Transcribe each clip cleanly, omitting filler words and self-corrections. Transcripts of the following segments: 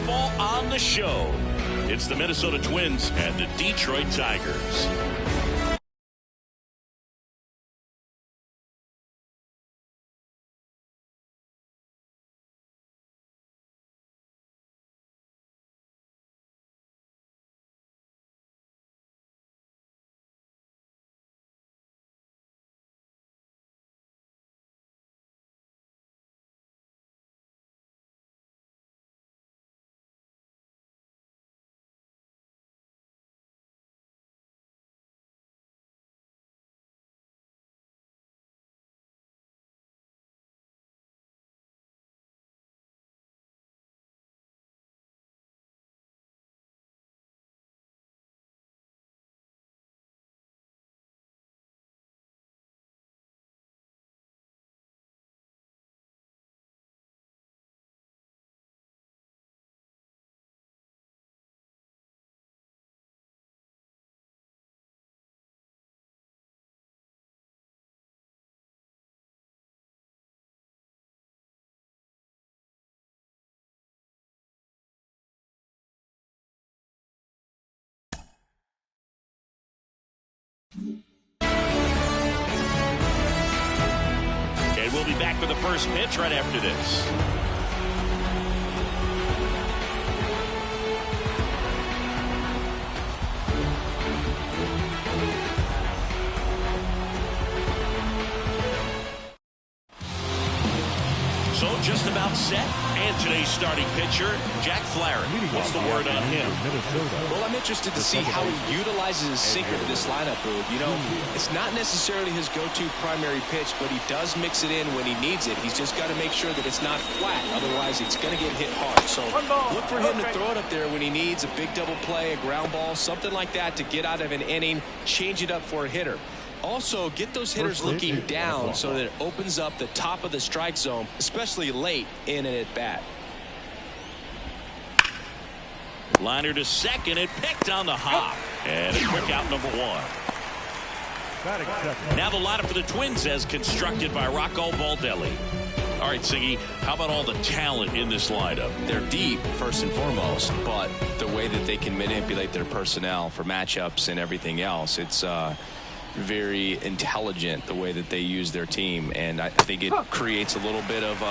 baseball on the show. It's the Minnesota Twins and the Detroit Tigers. And we'll be back with the first pitch right after this. So just about set. And today's starting pitcher, Jack Flaherty. What's the word on him? Well, I'm interested to see how he utilizes his sinker to this lineup, Boog. You know, it's not necessarily his go-to primary pitch, but he does mix it in when he needs it. He's just got to make sure that it's not flat. Otherwise, it's going to get hit hard. So look for him to throw it up there when he needs a big double play, a ground ball, something like that to get out of an inning, change it up for a hitter. Also, get those hitters looking down so that it opens up the top of the strike zone, especially late in an at-bat. Liner to second and picked on the hop. And a quick out, number one. Now the lineup for the Twins as constructed by Rocco Baldelli. All right, Siggy, how about all the talent in this lineup? They're deep, first and foremost, but the way that they can manipulate their personnel for matchups and everything else, it's very intelligent the way that they use their team, and I think it creates a little bit of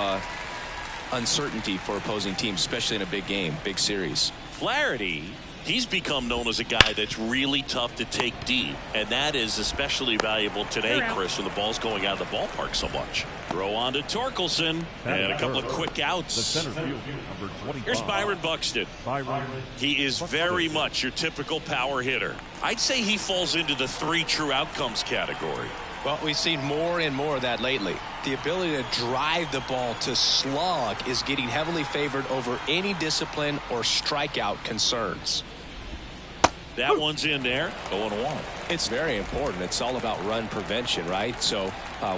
uncertainty for opposing teams, especially in a big game, big series. Flaherty, he's become known as a guy that's really tough to take deep, and that is especially valuable today, Chris, when the ball's going out of the ballpark so much. Throw on to Torkelson, and a couple of quick outs. Here's Byron Buxton. He is very much your typical power hitter. I'd say he falls into the 3 true outcomes category. Well, we've seen more and more of that lately. The ability to drive the ball to slug is getting heavily favored over any discipline or strikeout concerns. That one's in there. 0-1. It's very important. It's all about run prevention, right? So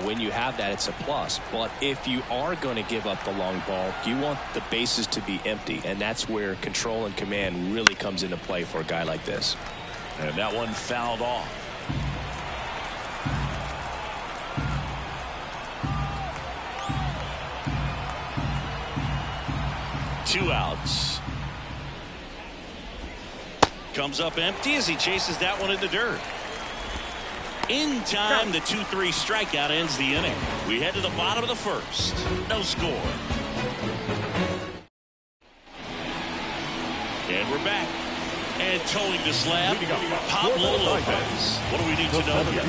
when you have that, it's a plus. But if you are going to give up the long ball, you want the bases to be empty. And that's where control and command really comes into play for a guy like this. And that one fouled off. Two outs. Comes up empty as he chases that one in the dirt. In time, the 2-3 strikeout ends the inning. We head to the bottom of the first. No score. And we're back. And towing the slab, Pablo Lopez. What do we need to know here?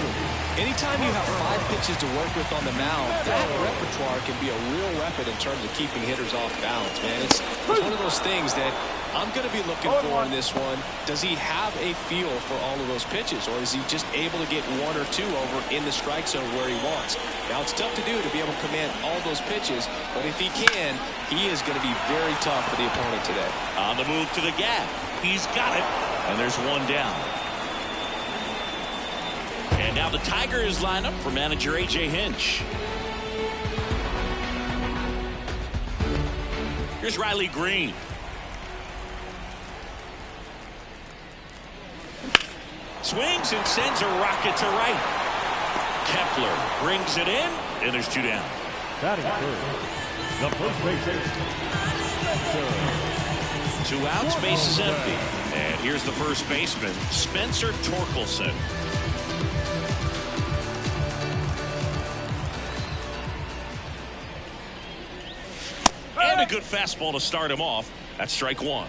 Anytime you have 5 pitches to work with on the mound, that repertoire can be a real weapon in terms of keeping hitters off balance, man. It's one of those things that I'm going to be looking for in this one. Does he have a feel for all of those pitches, or is he just able to get 1 or 2 over in the strike zone where he wants? Now, it's tough to do to be able to command all those pitches, but if he can, he is going to be very tough for the opponent today. On the move to the gap. He's got it, and there's one down. And now the Tigers line up for manager A.J. Hinch. Here's Riley Green. Swings and sends a rocket to right. Kepler brings it in, and there's 2 down. Batting first, the first base. 2 outs, base is empty. And here's the first baseman, Spencer Torkelson. And a good fastball to start him off. That's strike 1.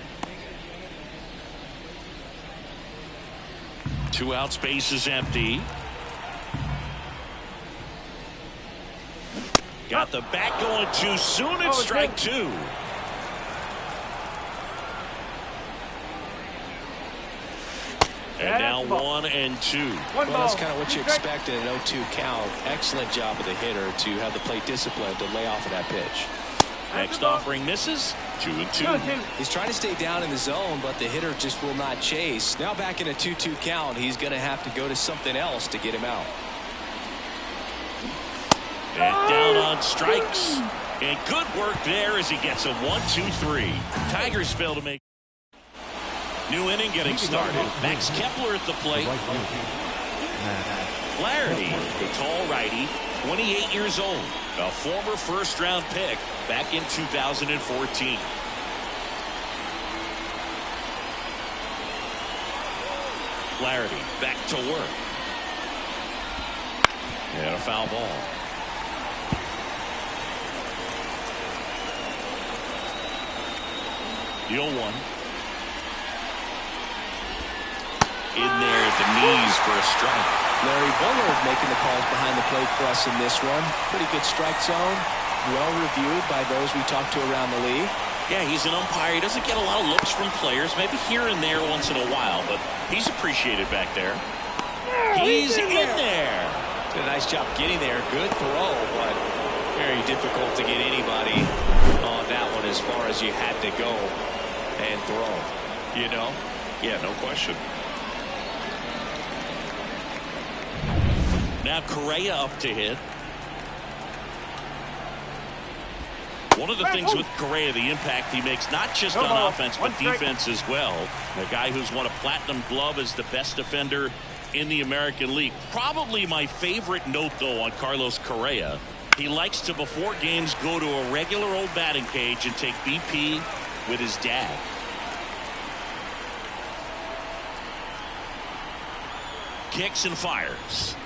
2 outs, base is empty. Got the bat going too soon. It's strike 2. And now 1 and 2. Well, that's kind of what you expect in an 0-2 count. Excellent job of the hitter to have the plate discipline to lay off of that pitch. Next offering misses. 2 and 2. He's trying to stay down in the zone, but the hitter just will not chase. Now back in a 2-2 count, he's going to have to go to something else to get him out. And down on strikes. And good work there as he gets a 1-2-3. Tigers fail to make. New inning getting started. Max Kepler at the plate. Flaherty, the tall righty, 28 years old. A former first-round pick back in 2014. Flaherty back to work. And a foul ball. The 0-1. In there at the knees for a strike. Larry Bullard making the calls behind the plate for us in this one. Pretty good strike zone. Well reviewed by those we talked to around the league. Yeah, he's an umpire. He doesn't get a lot of looks from players. Maybe here and there once in a while, but he's appreciated back there. He's in there. Did a nice job getting there. Good throw, but very difficult to get anybody on that one as far as you had to go and throw. You know? Yeah, no question. Now Correa up to hit. One of the things with Correa, the impact he makes, not just on offense, but defense as well. A guy who's won a platinum glove as the best defender in the American League. Probably my favorite note, though, on Carlos Correa. He likes to, before games, go to a regular old batting cage and take BP with his dad. Kicks and fires.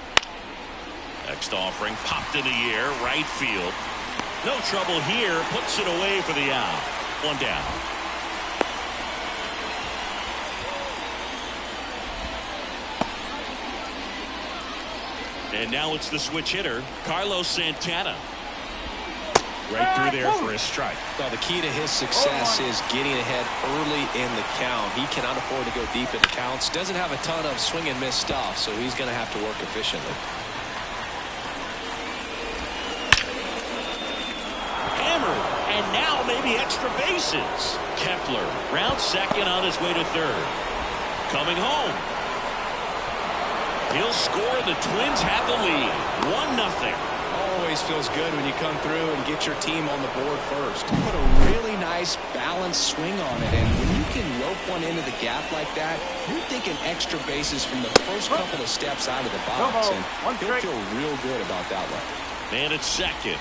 Next offering popped in the air, right field. No trouble here, puts it away for the out. 1 down. And now it's the switch hitter, Carlos Santana. Right through there for his strike. Well, the key to his success is getting ahead early in the count. He cannot afford to go deep in the counts. Doesn't have a ton of swing and miss stuff, so he's going to have to work efficiently. And now maybe extra bases. Kepler round second on his way to third. Coming home. He'll score. The Twins have the lead. 1-0. Always feels good when you come through and get your team on the board first. Put a really nice balanced swing on it, and when you can rope one into the gap like that, you're thinking extra bases from the first couple of steps out of the box, and he'll feel real good about that one. Man at second.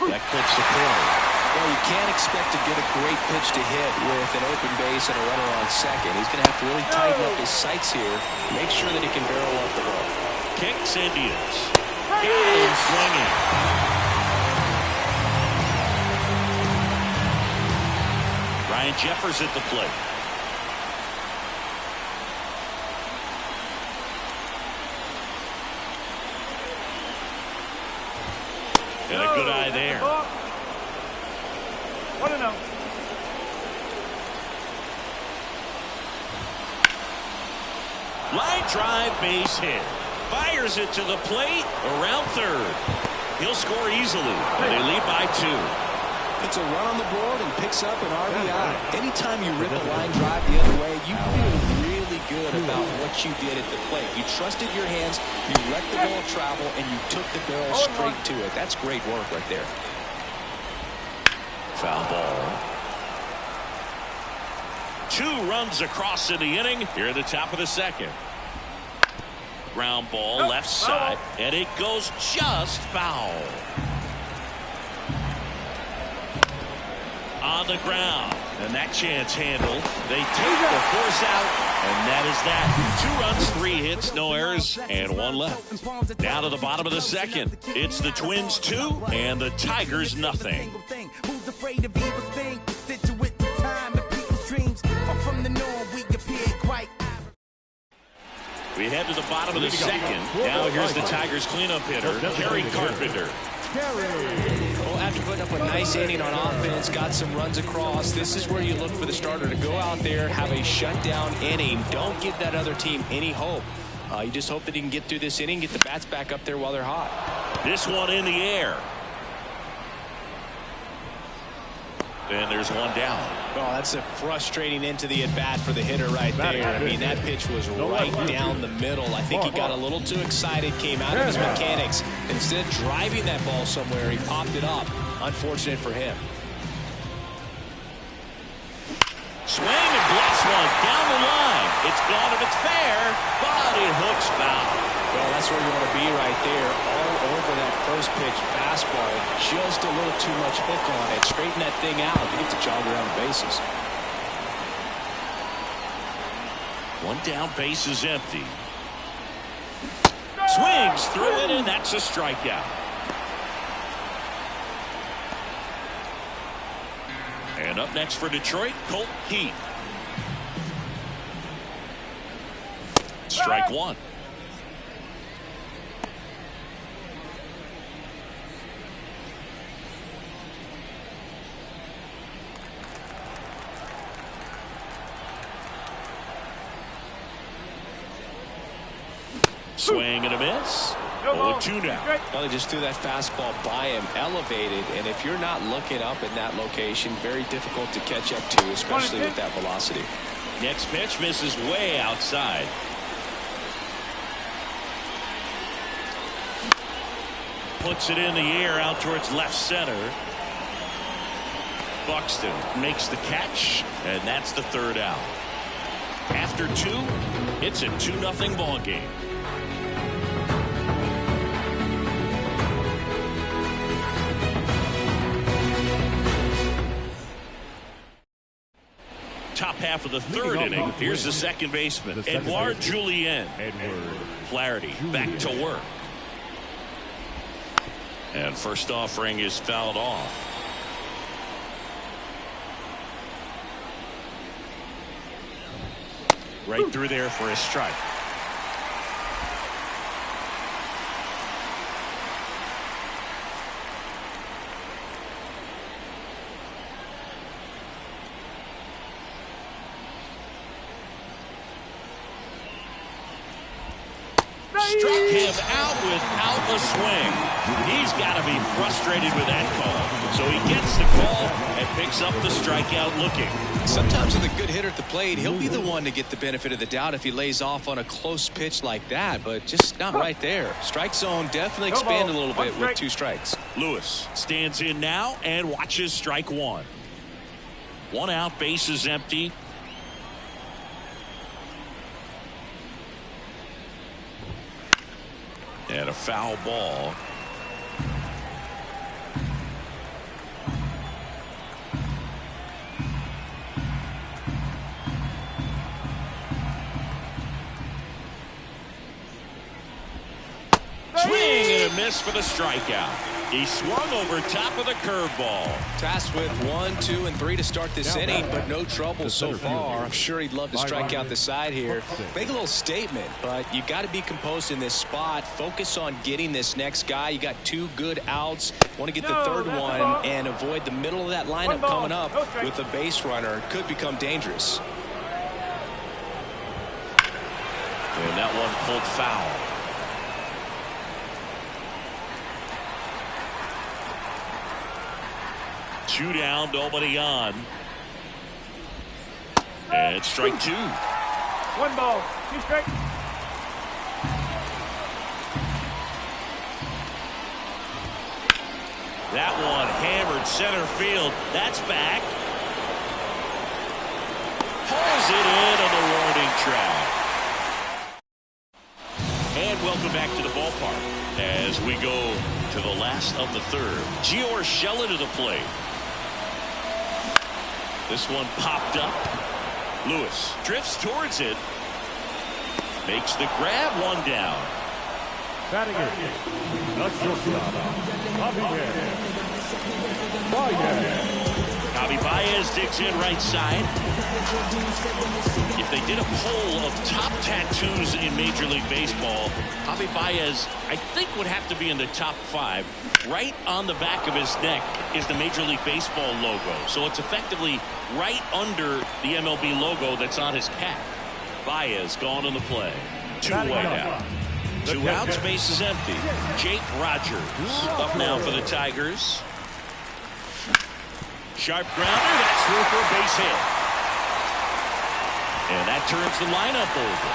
That clips the corner. Well, you can't expect to get a great pitch to hit with an open base and a runner on second. He's going to have to really tighten up his sights here, make sure that he can barrel up the ball. Kicks and deals. Got him swinging. Ryan Jeffers at the plate. And a good eye there. 1-0. Line drive, base hit. Fires it to the plate around third. He'll score easily, and they lead by 2. It's a run on the board and picks up an RBI. Anytime you rip a line drive the other way, you feel really good about what you did at the plate. You trusted your hands, you let the ball travel, and you took the barrel straight to it. That's great work right there. Foul ball. 2 runs across in the inning here at the top of the second. Ground ball left side, and it goes just foul. On the ground, And that chance handled. They take the force out, and that is that. 2 runs, 3 hits, no errors, and 1 left. Now to the bottom of the second. It's the Twins 2 and the Tigers nothing. Who's afraid of evil thing? Situate the time and people's dreams are from the norm. We appear quite. We head to the bottom of the second. Now here's the Tigers cleanup hitter, Kerry Carpenter. Well, after putting up a nice inning on offense, got some runs across, this is where you look for the starter to go out there, have a shutdown inning. Don't give that other team any hope. You just hope that he can get through this inning, get the bats back up there while they're hot. This one in the air. And there's one down. Oh, that's a frustrating end to the at-bat for the hitter right there. I mean, that pitch was right down the middle. I think he got a little too excited, came out of his mechanics. Instead of driving that ball somewhere, he popped it up. Unfortunate for him. Swing and blast one down the line. It's gone if it's fair, but it hooks foul. Well, that's where you want to be right there. All over that first pitch fastball. Just a little too much hook on it. Straighten that thing out. You get to jog around the bases. One down, base is empty. Swings through it, and that's a strikeout. And up next for Detroit, Colt Heath. Strike one. Swing and a miss. 0-2 now. Well, they just threw that fastball by him, elevated, and if you're not looking up in that location, very difficult to catch up to, especially with that velocity. Next pitch misses way outside. Puts it in the air out towards left center. Buxton makes the catch, and that's the third out. After 2, it's a 2-0 ball game. Top half of the third inning. Here's the second baseman, Edouard Julien. Flaherty back to work. And first offering is fouled off. Right through there for a strike. Struck him out without a swing. He's got to be frustrated with that call. So he gets the call and picks up the strikeout looking. Sometimes with a good hitter at the plate, he'll be the one to get the benefit of the doubt if he lays off on a close pitch like that, but just not right there. Strike zone definitely expanded a little bit with 2 strikes. Lewis stands in now and watches strike one. 1 out, base is empty. And a foul ball. Swing and a miss for the strikeout. He swung over top of the curveball. Tasked with 1, 2, and 3 to start this inning, but no trouble so far. I'm sure he'd love to strike out the side here. Make a little statement, but you got to be composed in this spot. Focus on getting this next guy. You got 2 good outs. Want to get the third one and avoid the middle of that lineup coming up with a base runner. It could become dangerous. And that one pulled foul. Two down, nobody on. And it's strike 2. 1 ball, 2 strikes. That one hammered center field. That's back. Pulls it in on the warning track. And welcome back to the ballpark as we go to the last of the third. Gio Urshela to the plate. This one popped up. Lewis drifts towards it. Makes the grab, one down. Batting it. Not shortstop. Javi Baez digs in right side. If they did a poll of top tattoos in Major League Baseball, Javi Baez, I think, would have to be in the top 5. Right on the back of his neck is the Major League Baseball logo. So it's effectively right under the MLB logo that's on his cap. Baez gone in the play. 2-away now. 2 outs, base is empty. Jake Rogers up now for the Tigers. Sharp grounder, that's through for a base hit. And that turns the lineup over.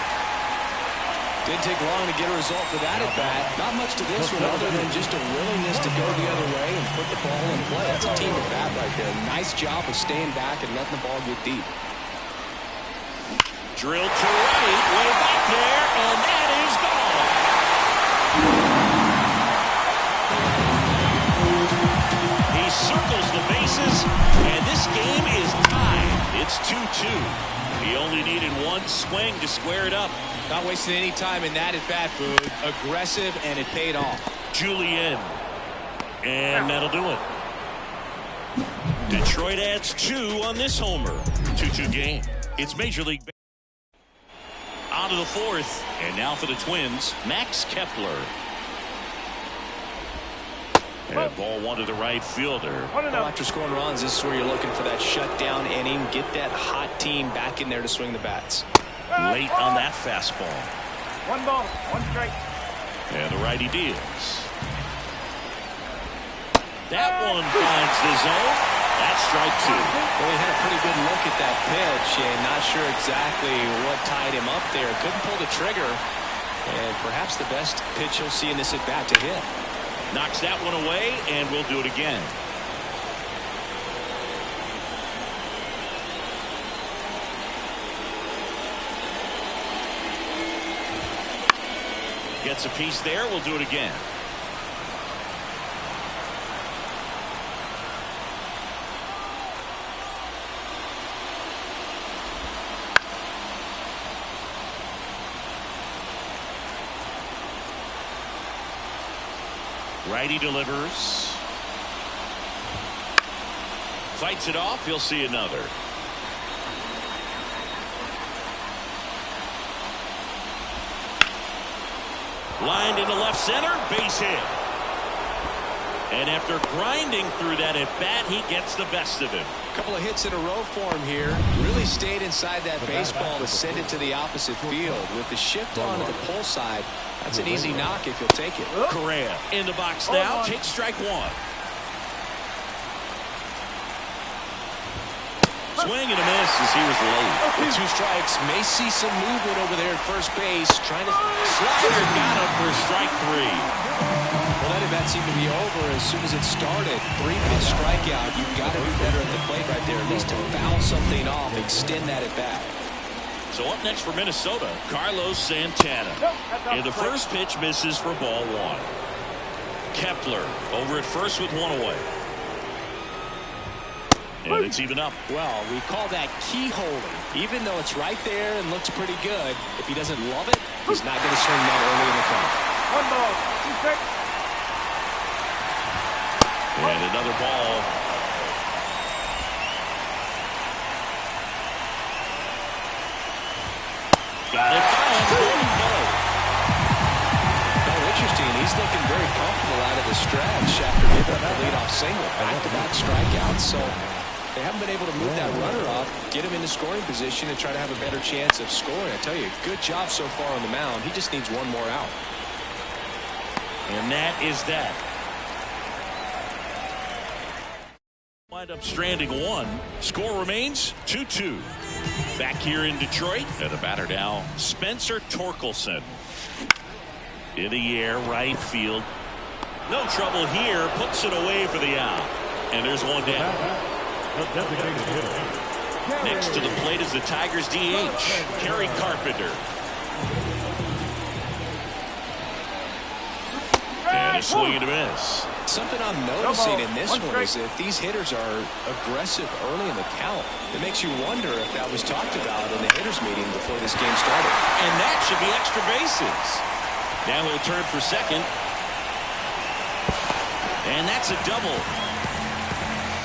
Didn't take long to get a result for that at bat. Not much to this one other than just a willingness to go the other way and put the ball in play. That's a team at bat right there. Nice job of staying back and letting the ball get deep. Drilled to right, way back there, and that is gone. He circles the bases, and this game is tied. It's 2-2. He only needed one swing to square it up. Not wasting any time in that at bat, Boog. Aggressive, and it paid off. Julian, and that'll do it. Detroit adds 2 on this homer. 2-2 game. It's Major League Baseball. On to the 4th, and now for the Twins, Max Kepler. And ball 1 to the right fielder. Well, after scoring runs, this is where you're looking for that shutdown inning. Get that hot team back in there to swing the bats. Late on that fastball. 1 ball, 1 strike. And the righty deals. That one finds the zone. That's strike 2. Well, he had a pretty good look at that pitch and not sure exactly what tied him up there. Couldn't pull the trigger. And perhaps the best pitch he'll see in this at-bat to hit. Knocks that one away, and we'll do it again. Gets a piece there. We'll do it again. Righty delivers. Fights it off. He'll see another. Lined into left center. Base hit. And after grinding through that at bat, he gets the best of him. A couple of hits in a row for him here. Really stayed inside that baseball to send it to the opposite field. With the shift on to the pull side, that's an easy knock if you'll take it. Correa in the box now. Takes strike 1. Swing and a miss as he was late. With 2 strikes, may see some movement over there at first base. Trying to Slider got him for strike 3. Well, that at-bat seemed to be over as soon as it started. 3-pitch strikeout. You've got to be better at the plate right there, at least to foul something off, extend that at-bat. So up next for Minnesota, Carlos Santana. And the first pitch misses for ball 1. Kepler over at first with 1 away. And it's even up. Well, we call that keyholing. Even though it's right there and looks pretty good, if he doesn't love it, he's not going to swing that early in the count. 1 ball, 2 strikes. And another ball. Got it by him. Oh, interesting. He's looking very comfortable out of the stretch after giving up the leadoff single. Back-to-back strikeouts. So they haven't been able to move that runner up, get him into scoring position, and try to have a better chance of scoring. I tell you, good job so far on the mound. He just needs 1 more out. And that is that. Wind up stranding 1. Score remains 2-2. Back here in Detroit, and the batter now, Spencer Torkelson. In the air, right field. No trouble here. Puts it away for the out. And there's 1 down. Next to the plate is the Tigers DH, Kerry Carpenter. And a swing and a miss. Something I'm noticing in this one is that these hitters are aggressive early in the count. It makes you wonder if that was talked about in the hitters meeting before this game started. And that should be extra bases. Now he'll turn for second. And that's a double.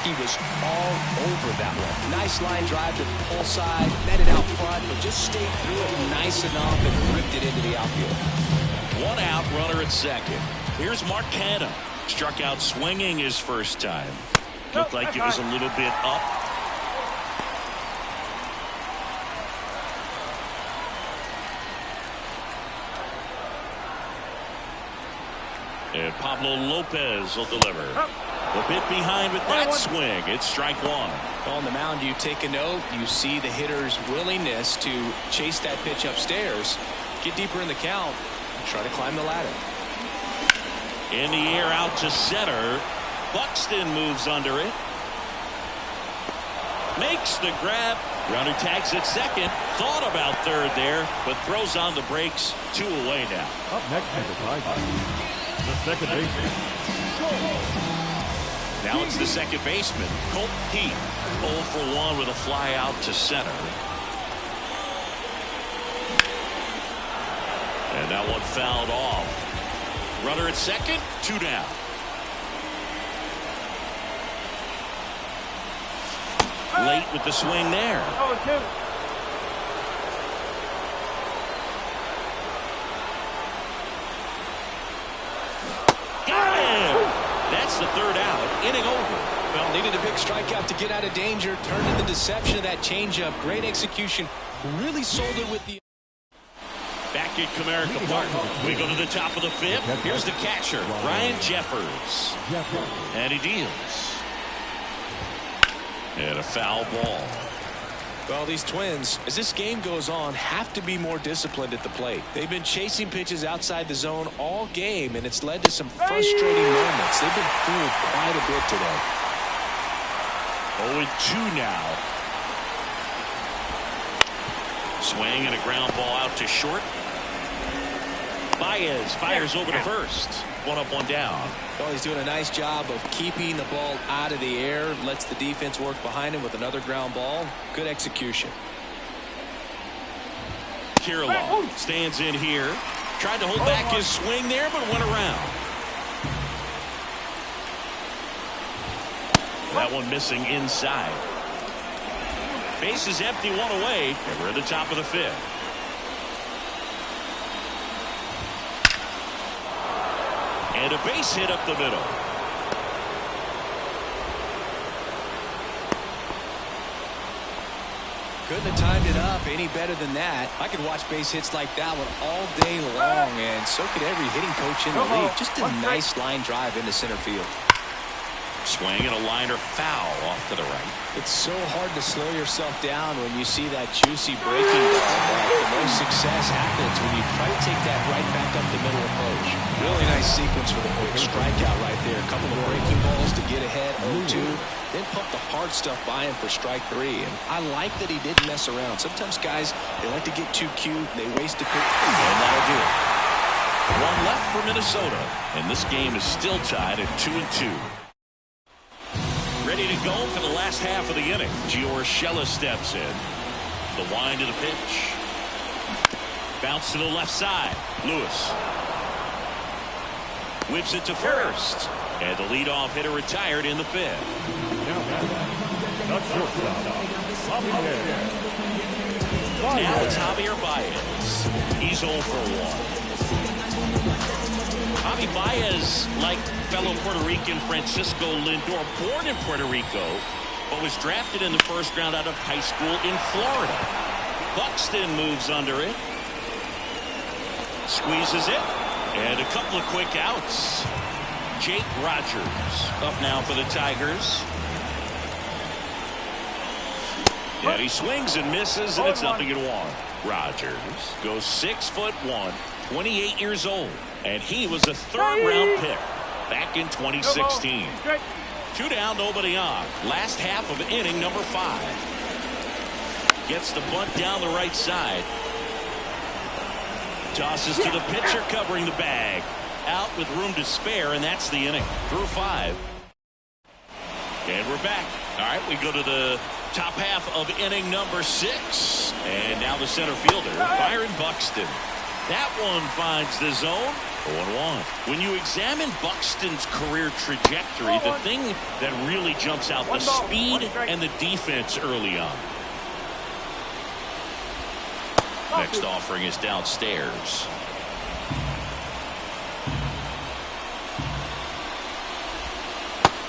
He was all over that one. Nice line drive to the pull side, met it out front, but just stayed through it nice enough and ripped it into the outfield. One out, runner at second. Here's Marcano. Struck out swinging his first time. Looked like it was a little bit up. And Pablo Lopez will deliver. A bit behind with that swing. It's strike one. On the mound, you take a note. You see the hitter's willingness to chase that pitch upstairs, get deeper in the count, and try to climb the ladder. In the air out to center. Buxton moves under it. Makes the grab. Runner tags at second. Thought about third there, but throws on the brakes. 2 away now. Up next is the Tigers. The second baseman. Now it's the second baseman, Colt Pete. 0 for 1 with a fly out to center. And that one fouled off. Runner at second, 2 down. Late with the swing there. Got him! That's the third out. Inning over. Well, needed a big strikeout to get out of danger. Turned into deception of that changeup. Great execution. Really sold it with the... Back at Comerica Park. We go to the top of the 5th. Here's the catcher, Ryan Jeffers. And he deals. And a foul ball. Well, these Twins, as this game goes on, have to be more disciplined at the plate. They've been chasing pitches outside the zone all game, and it's led to some frustrating moments. They've been fooled quite a bit today. 0-2 now. Swing and a ground ball out to short. Baez fires over to first. 1 up, 1 down. Well, he's doing a nice job of keeping the ball out of the air. Lets the defense work behind him with another ground ball. Good execution. Kirilloff stands in here. Tried to hold back his swing there, but went around. That one missing inside. Base is empty, 1 away, and we're at the top of the 5th. And a base hit up the middle. Couldn't have timed it up any better than that. I could watch base hits like that one all day long, and so could every hitting coach in the league. Just a nice line drive into center field. Swing and a liner foul off to the right. It's so hard to slow yourself down when you see that juicy breaking ball, but the most success happens when you try to take that right back up the middle approach. Really nice sequence for the quick strikeout right there. A couple of breaking balls to get ahead, 0-2. Then pump the hard stuff by him for strike 3. And I like that he didn't mess around. Sometimes guys, they like to get too cute. They waste a pitch. And that'll do it. 1 left for Minnesota. And this game is still tied at 2-2. Ready to go for the last half of the inning. Gio Urshela steps in. The wind of the pitch. Bounce to the left side. Lewis. Whips it to first. And the leadoff hitter retired in the 5th. Now it's Javier Baez. He's 0 for 1. Javi Baez, like fellow Puerto Rican Francisco Lindor, born in Puerto Rico, but was drafted in the first round out of high school in Florida. Buxton moves under it. Squeezes it. And a couple of quick outs. Jake Rogers up now for the Tigers. And he swings and misses, and it's 0-1. Rogers goes 6'1", 28 years old. And he was a 3rd-round pick back in 2016. 2 down, nobody on. Last half of inning number 5. Gets the bunt down the right side. Tosses to the pitcher covering the bag. out with room to spare, and that's the inning. Through 5. And we're back. All right, we go to the top half of inning number 6. And now the center fielder, Byron Buxton. That one finds the zone. 0-1. When you examine Buxton's career trajectory, the thing that really jumps out, the speed and the defense early on. Next offering is downstairs.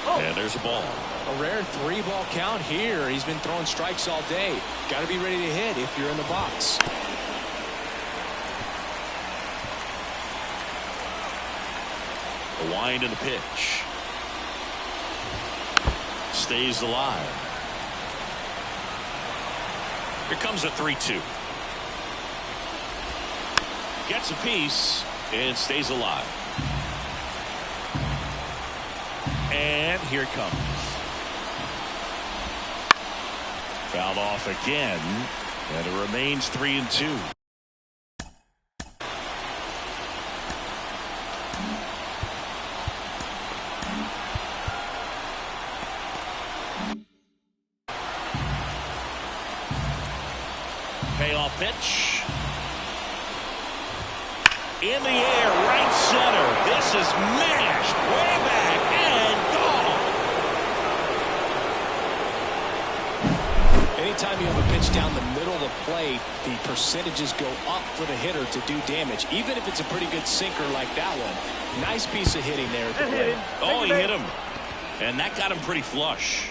And there's a ball. A rare 3-ball count here. He's been throwing strikes all day. Got to be ready to hit if you're in the box. A wind in the pitch. Stays alive. Here comes a 3-2. Gets a piece and stays alive. And here it comes. Fouled off again. And it remains 3-2. Payoff pitch. In the air, right center. This is mashed way back and gone. Anytime you have a pitch down the middle of the plate, the percentages go up for the hitter to do damage, even if it's a pretty good sinker like that one. Nice piece of hitting there at the plate. Oh, he hit him. And that got him pretty flush.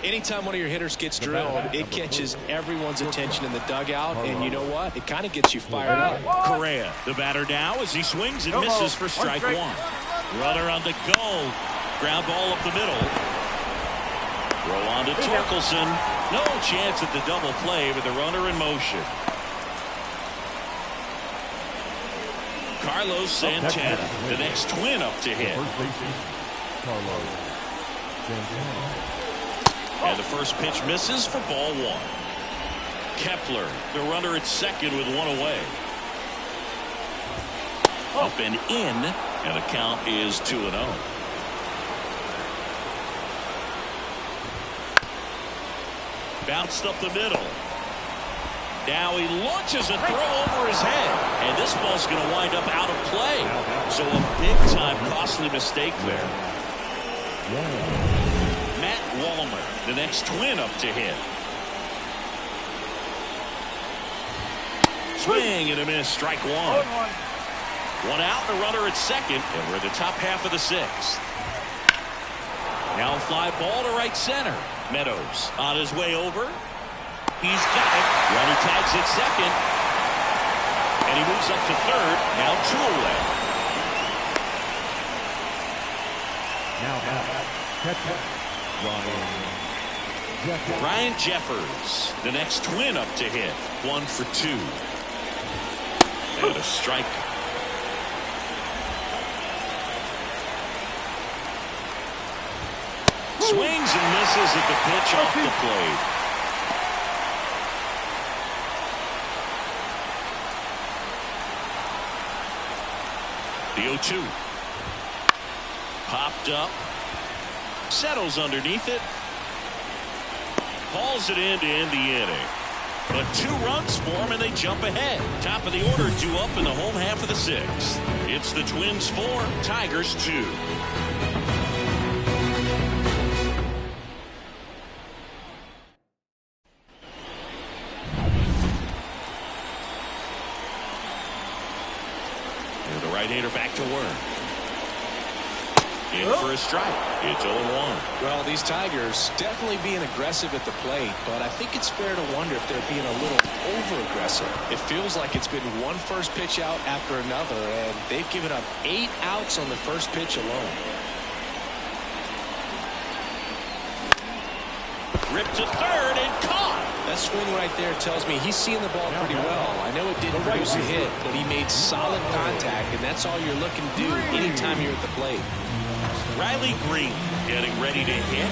Anytime one of your hitters gets drilled, it catches everyone's attention in the dugout, and you know what? It kind of gets you fired up. Correa, the batter now as he swings and misses for strike 1. Runner on the go. Ground ball up the middle. Throw on to Torkelson. No chance at the double play with the runner in motion. Carlos Santana, the next twin up to hit. And the first pitch misses for ball 1. Kepler, the runner at second with 1 away. Up and in, and the count is 2-0. Bounced up the middle. Now he launches a throw over his head, and this ball's going to wind up out of play. So a big-time costly mistake there. Matt Wallmer, the next twin up to hit. Swing and a miss, strike 1. 1 out, the runner at second, and we're at the top half of the 6th. Now a fly ball to right center. Meadows on his way over. He's got it. Runner tags at second. And he moves up to third. Now 2 away. Now Ryan Jeffers, the next twin up to hit. 1 for 2. And a strike. Swings and misses at the pitch off the plate. The 0-2. Popped up. Settles underneath it. Hauls it in to end the inning. But 2 runs for him and they jump ahead. Top of the order, 2 up in the home half of the 6th. It's the Twins 4, Tigers 2. And the right-hander back to work. In for a strike. It's 0-1. Well, these Tigers definitely being aggressive at the plate, but I think it's fair to wonder if they're being a little over-aggressive. It feels like it's been one first pitch out after another, and they've given up 8 outs on the first pitch alone. Ripped to third and caught. That swing right there tells me he's seeing the ball pretty well. I know it didn't produce a hit, but he made solid contact, and that's all you're looking to do anytime you're at the plate. Riley Green getting ready to hit.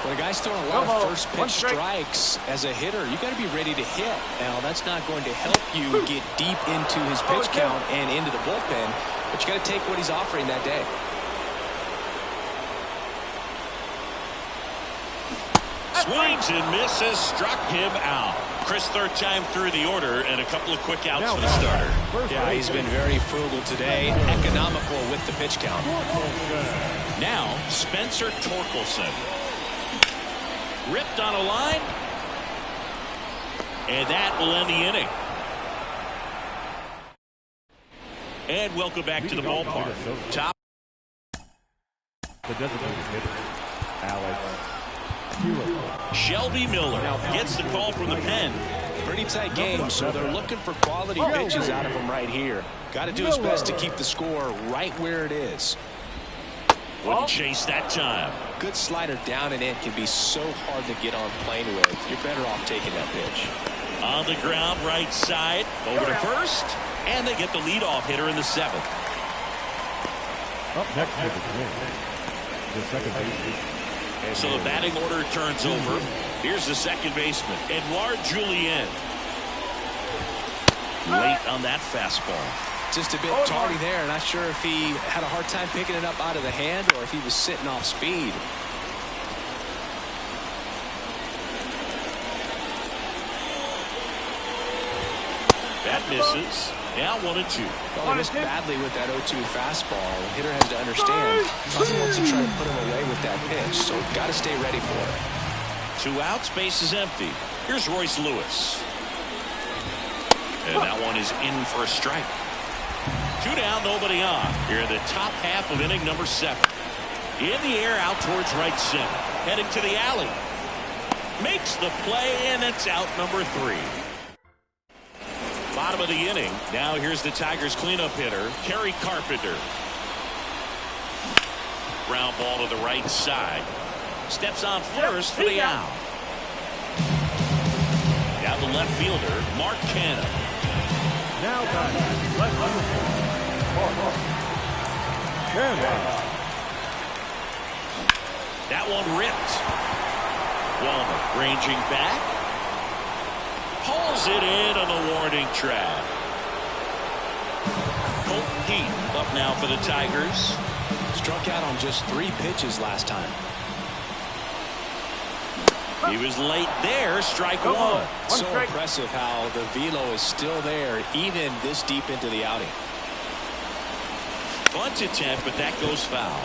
When a guy's throwing a lot of first pitch strikes as a hitter, you got to be ready to hit. Now, that's not going to help you get deep into his pitch count and into the bullpen, but you got to take what he's offering that day. Swings and misses, struck him out. Chris, third time through the order, and a couple of quick outs for the starter. Yeah, he's been very frugal today, economical with the pitch count. Now, Spencer Torkelson. Ripped on a line. And that will end the inning. And welcome back to the ballpark. Top. The designated hitter, Alex. Shelby Miller gets the call from the pen. Pretty tight game, so they're looking for quality pitches out of him right here. Got to do his best to keep the score right where it is. Wouldn't chase that time. Good slider down and in can be so hard to get on plane with. You're better off taking that pitch. On the ground, right side, over to first, and they get the leadoff hitter in the seventh. Up next for the second baseman. So the batting order turns over. Here's the second baseman, Edouard Julien. Late on that fastball. Just a bit tardy there. Not sure if he had a hard time picking it up out of the hand or if he was sitting off speed. That misses. Now 1-2. Well, he missed badly with that 0-2 fastball. The hitter has to understand he wants to try to put him away with that pitch, so got to stay ready for it. 2 outs, base is empty. Here's Royce Lewis. And that one is in for a strike. 2 down, nobody on. Here in the top half of inning number 7. In the air, out towards right center. Heading to the alley. Makes the play, and it's out number 3. Bottom of the inning. Now here's the Tigers cleanup hitter, Kerry Carpenter. Ground ball to the right side. Steps on first for the out. Down the left fielder, Mark Canha. Now batting left fielder, Canha. That one ripped. Walner ranging back. Pulls it in on the warning track. Colt Heath up now for the Tigers. Struck out on just 3 pitches last time. He was late there. Strike 1. So impressive how the velo is still there even this deep into the outing. Bunt attempt, but that goes foul.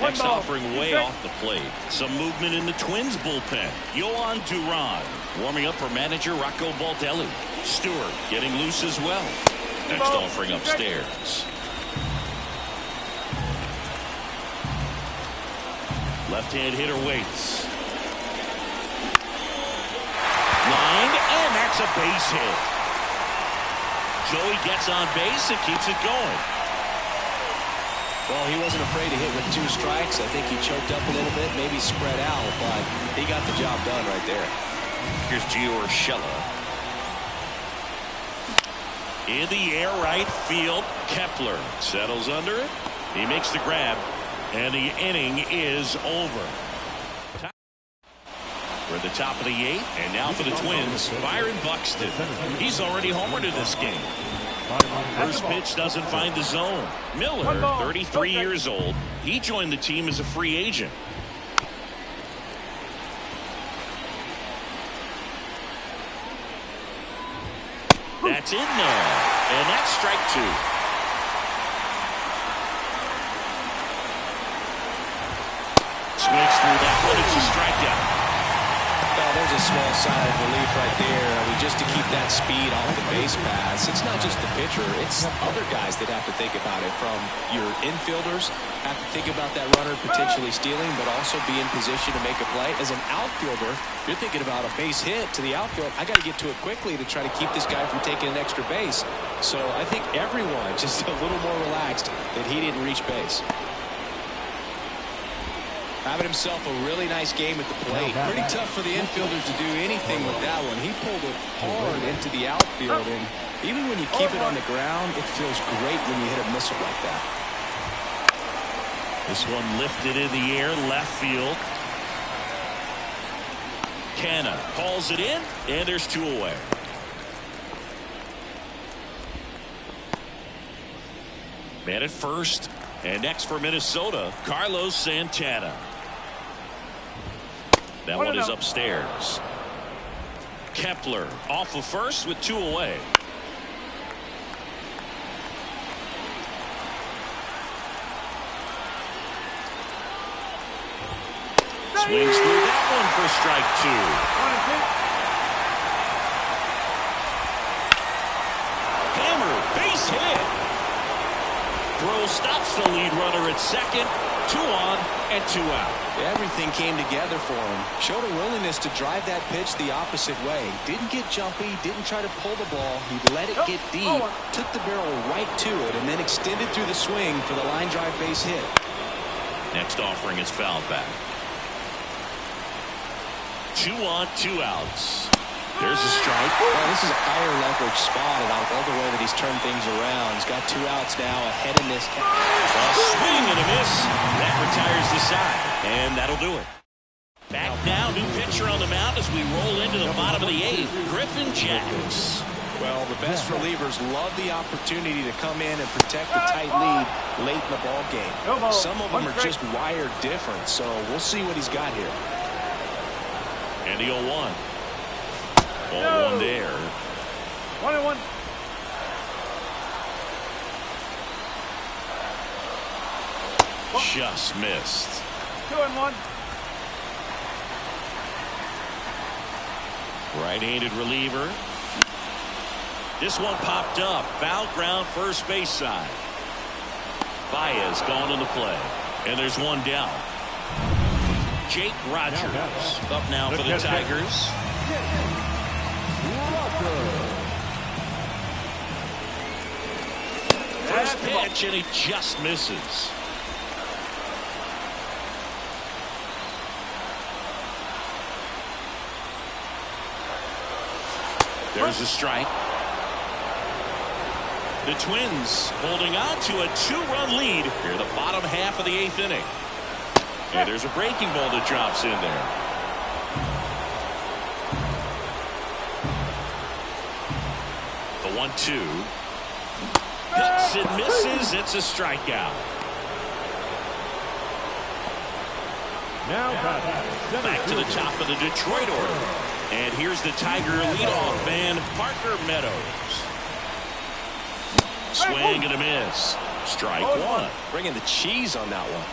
Next offering way off the plate. Some movement in the Twins bullpen. Yohan Duran warming up for manager Rocco Baldelli. Stewart getting loose as well. Next offering upstairs. Left-hand hitter waits. Lined, and that's a base hit. Joey gets on base and keeps it going. Well, he wasn't afraid to hit with 2 strikes. I think he choked up a little bit, maybe spread out, but he got the job done right there. Here's Gio Urshela. In the air, right field. Kepler settles under it. He makes the grab, and the inning is over. We're at the top of the 8th, and now for the Twins, Byron Buxton. He's already homered in this game. First pitch doesn't find the zone. Miller, 33 years old. He joined the team as a free agent. That's in there. And that's strike 2. Swings through that one. It's a strikeout. Well, there's a small sigh of relief right there. I mean, just to keep that speed off the base paths. It's not just the pitcher. It's other guys that have to think about it. From your infielders, have to think about that runner potentially stealing, but also be in position to make a play. As an outfielder, you're thinking about a base hit to the outfield. I got to get to it quickly to try to keep this guy from taking an extra base. So I think everyone just a little more relaxed that he didn't reach base. Having himself a really nice game at the plate. Pretty tough for the infielders to do anything with that one. He pulled it hard into the outfield, and Even when you keep it on the ground, it feels great when you hit a missile like that. This one lifted in the air, left field. Canna calls it in, and there's 2 away. Man at first, and next for Minnesota, Carlos Santana. That one is upstairs. Kepler off of first with 2 away. Swings through that one for strike 2. Hammer, base hit. Throw stops the lead runner at second. 2 on and 2 out. Everything came together for him. Showed a willingness to drive that pitch the opposite way. Didn't get jumpy, didn't try to pull the ball. He let it get deep, took the barrel right to it, and then extended through the swing for the line drive base hit. Next offering is fouled back. 2 on, 2 outs. There's a strike. Oh, this is a higher leverage spot, and I love the way that he's turned things around. He's got 2 outs now ahead in this count. A swing and a miss. That retires the side, and that'll do it. Back now, new pitcher on the mound as we roll into the bottom of the 8th. Griffin Jacks. Well, the best relievers love the opportunity to come in and protect the tight lead late in the ball game. Some of them are just wired different, so we'll see what he's got here. And the 0-1. Ball 1 there. 1-1. Just missed. 2-1. Right-handed reliever. This one popped up. Foul ground first base side. Baez gone in the play. And there's 1 down. Jake Rogers up now for the Tigers. First pitch, and he just misses. There's a strike. The Twins holding on to a 2-run lead here, the bottom half of the 8th inning. And there's a breaking ball that drops in there. The 1-2. Hits and misses. It's a strikeout. Now back to the top of the Detroit order. And here's the Tiger leadoff man, Parker Meadows. Swing and a miss. Strike 1. Bringing the cheese on that one.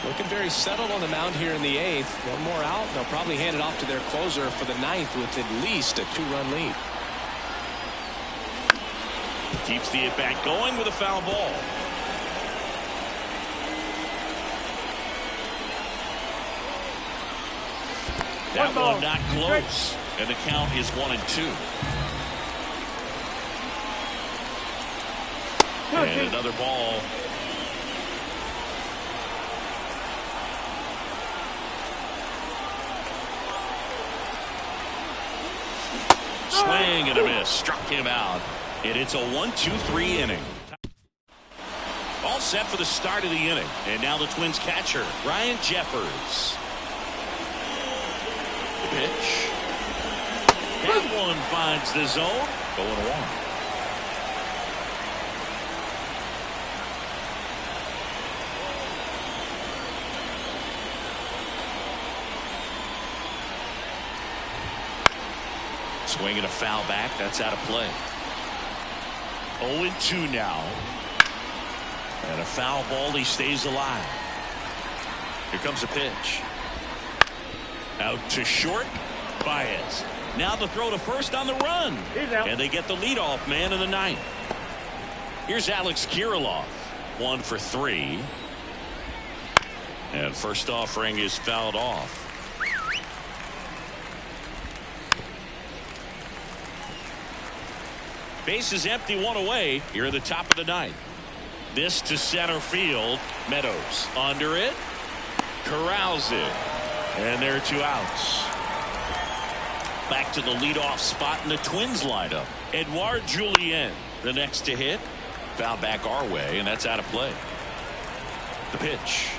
Looking very settled on the mound here in the 8th. 1 more out. They'll probably hand it off to their closer for the 9th with at least a 2-run lead. Keeps the at-bat going with a foul ball. That one not close. And the count is 1-2. And another ball. Swing and a miss. Struck him out. And it's a 1-2-3 inning. All set for the start of the inning. And now the Twins catcher, Ryan Jeffers. The pitch. That one finds the zone. 0-1. Swinging a foul back. That's out of play. 0-2 now. And a foul ball. He stays alive. Here comes a pitch. Out to short. Baez. Now the throw to first on the run. And they get the leadoff man in the 9th. Here's Alex Kirilloff. 1 for 3. And first offering is fouled off. Base is empty, 1 away here at the top of the 9th. This to center field. Meadows under it. Corrals it. And there are 2 outs. Back to the leadoff spot in the Twins lineup. Edouard Julien, the next to hit. Foul back our way, and that's out of play. The pitch.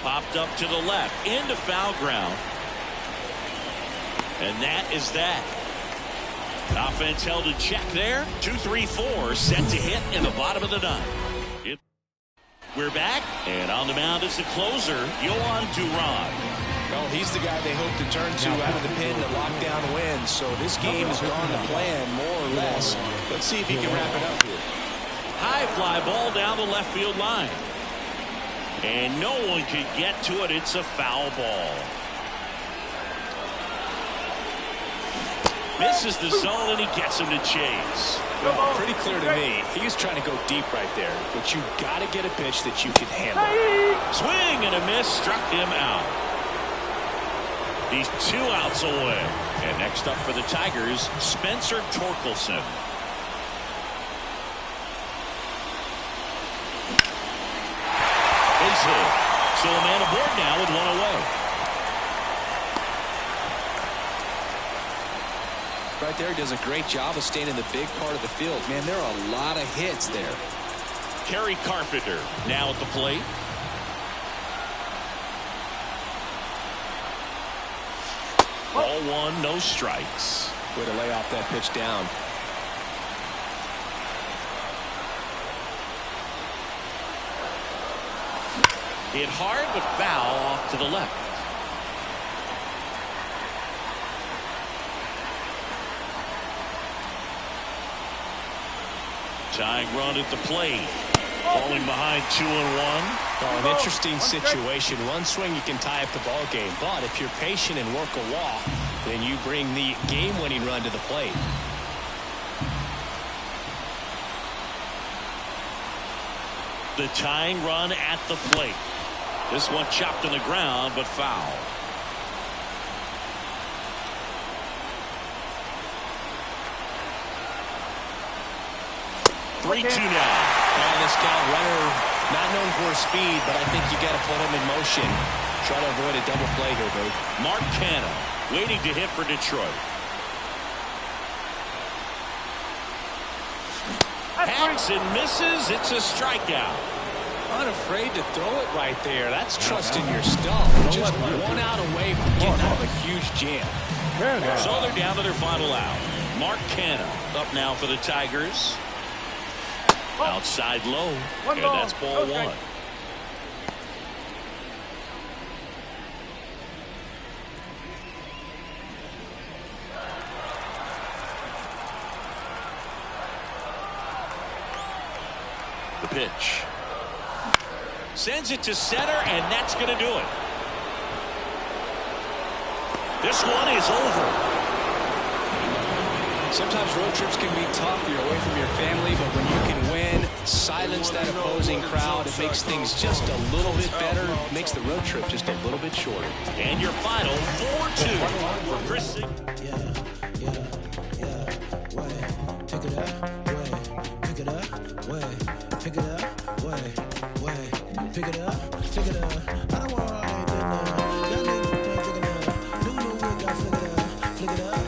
Popped up to the left. Into foul ground. And that is that. Offense held in check there. 2-3-4 set to hit in the bottom of the 9th. We're back, and on the mound is the closer, Yohan Duran. Well, he's the guy they hope to turn to out of the pen to lock down wins. So this game has gone to plan, more or less. Let's see if he can wrap it up here. High fly ball down the left field line. And no one could get to it. It's a foul ball. Misses the zone, and he gets him to chase. Well, pretty clear to me. He was trying to go deep right there. But you got to get a pitch that you can handle. Swing and a miss struck him out. He's 2 outs away. And next up for the Tigers, Spencer Torkelson. Base hit. So a man aboard now with 1 away. Right there, does a great job of staying in the big part of the field. Man, there are a lot of hits there. Kerry Carpenter now at the plate. Ball 1, no strikes. Way to lay off that pitch down. Hit hard but foul off to the left. Tying run at the plate. Falling behind 2-1. Oh, an interesting situation. One swing you can tie up the ball game, but if you're patient and work a walk, then you bring the game-winning run to the plate. The tying run at the plate. This one chopped on the ground, but foul. Three, 2 now. Well, this guy, runner, not known for his speed, but I think you got to put him in motion. Try to avoid a double play here, Dave. Mark Canha waiting to hit for Detroit. Hacks and misses. It's a strikeout. Unafraid to throw it right there. That's trusting your stuff. Just 1 out away from getting out of a huge jam. So they're down to their final out. Mark Canha up now for the Tigers. Outside low, and that's ball 1. The pitch. Sends it to center, and that's going to do it. This one is over. Sometimes road trips can be tough. You're away from your family, but when you can win, silence that opposing crowd, it makes things just a little bit better. It makes the road trip just a little bit shorter. And your final 4-2 for Chris. Pick it up, pick it up, pick it up, pick it up. I don't want all that now. Y'all niggas pick it up. Do the work, y'all flick it up, flick it up.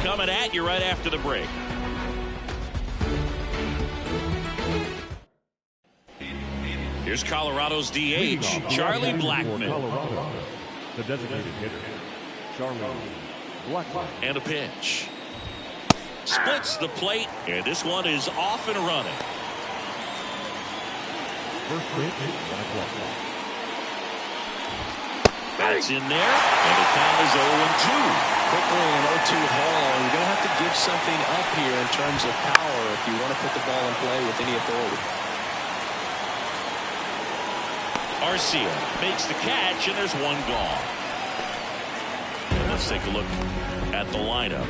Coming at you right after the break. Here's Colorado's DH, Charlie Blackmon. Colorado, the designated hitter, Charlie Blackmon. And a pitch. Splits the plate, and this one is off and running. First pitch, 1 o'clock. That's in there, and the count is 0-2. Quickly in an 0-2 hole, you're going to have to give something up here in terms of power if you want to put the ball in play with any authority. Arcia makes the catch, and there's one gone. And let's take a look at the lineup.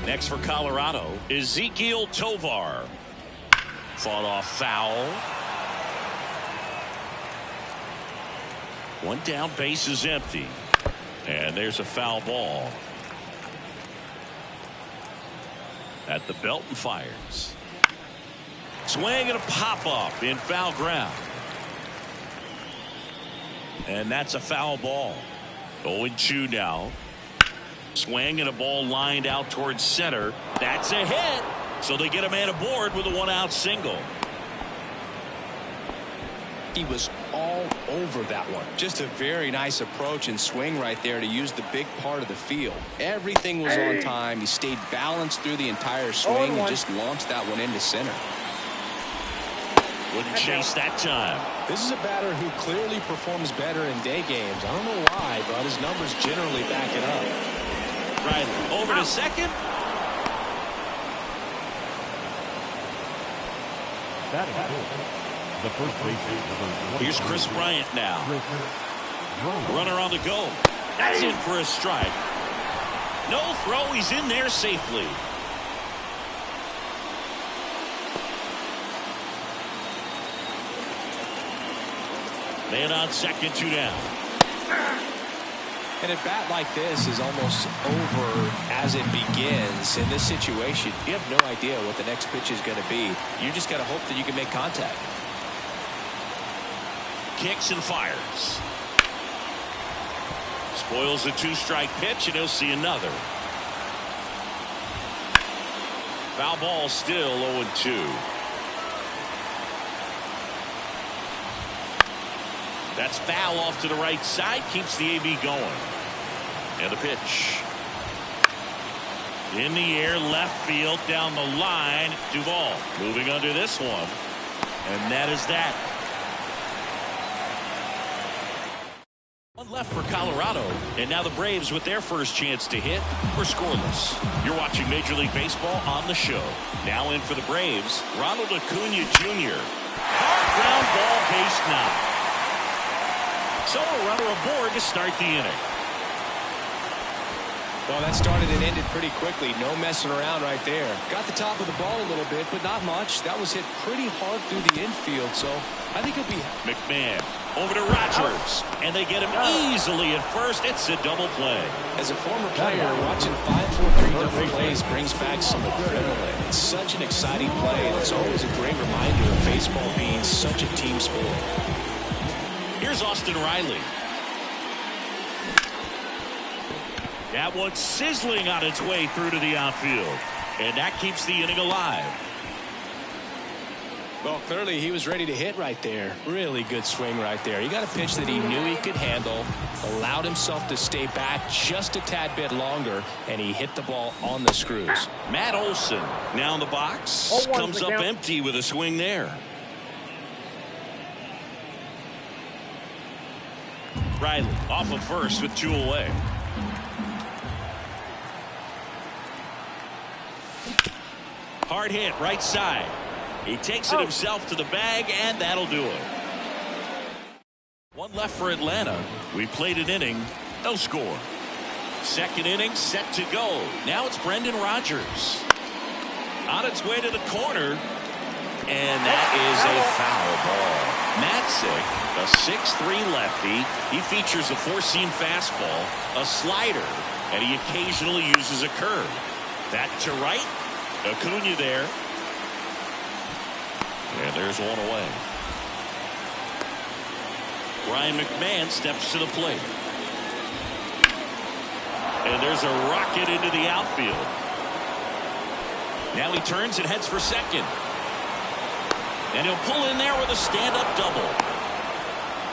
Next for Colorado, Ezequiel Tovar. Fought off foul. One down, base is empty. And there's a foul ball. At the belt and fires. Swing and a pop-up in foul ground. And that's a foul ball. 0-2 now. Swing and a ball lined out towards center. That's a hit. So they get a man aboard with a one-out single. He was all over that one. Just a very nice approach and swing right there to use the big part of the field. Everything was on time. He stayed balanced through the entire swing and just launched that one into center. Wouldn't chase that time. This is a batter who clearly performs better in day games. I don't know why, but his numbers generally back it up. Right over to second. That is good. The first baseman. Here's Chris Bryant now. Runner on the go. That's in for a strike. No throw. He's in there safely. Man on second, 2 down. And a bat like this is almost over as it begins. In this situation, you have no idea what the next pitch is going to be. You just got to hope that you can make contact. Kicks and fires. Spoils the 2-strike pitch, and he'll see another. Foul ball, still 0-2. That's foul off to the right side, keeps the AB going. And the pitch. In the air, left field, down the line. Duvall moving under this one. And that is that. One left for Colorado, and now the Braves with their first chance to hit or scoreless. You're watching Major League Baseball on the show. Now in for the Braves, Ronald Acuna Jr. Hard ground ball, base knock. So a runner aboard to start the inning. Well, that started and ended pretty quickly. No messing around right there. Got the top of the ball a little bit, but not much. That was hit pretty hard through the infield, so I think it'll be... McMahon over to Rogers, and they get him easily at first. It's a double play. As a former player, watching 5-4-3 double plays brings back some adrenaline. It's such an exciting play, and it's always a great reminder of baseball being such a team sport. Here's Austin Riley. That one's sizzling on its way through to the outfield. And that keeps the inning alive. Well, clearly he was ready to hit right there. Really good swing right there. He got a pitch that he knew he could handle, allowed himself to stay back just a tad bit longer, and he hit the ball on the screws. Matt Olson now in the box. Comes up empty with a swing there. Riley off of first with 2 away. Hard hit right side. He takes it himself to the bag, and that'll do it. One left for Atlanta. We played an inning, no score. Second inning set to go. Now it's Brendan Rodgers. On its way to the corner, and that is a foul ball. Matzik, a 6'3 lefty. He features a 4-seam fastball, a slider, and he occasionally uses a curve. That to right. Acuna there. And there's one away. Ryan McMahon steps to the plate. And there's a rocket into the outfield. Now he turns and heads for second. And he'll pull in there with a stand-up double.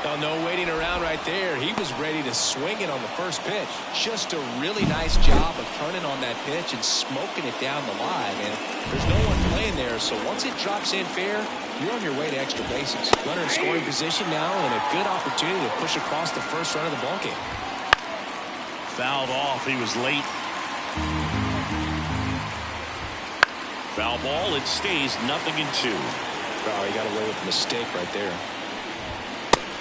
Oh, no waiting around right there. He was ready to swing it on the first pitch. Just a really nice job of turning on that pitch and smoking it down the line. And there's no one playing there, so once it drops in fair, you're on your way to extra bases. Runner in scoring position now and a good opportunity to push across the first run of the ballgame. Fouled off. He was late. Foul ball. It stays 0-2. Oh, he got away with a mistake right there.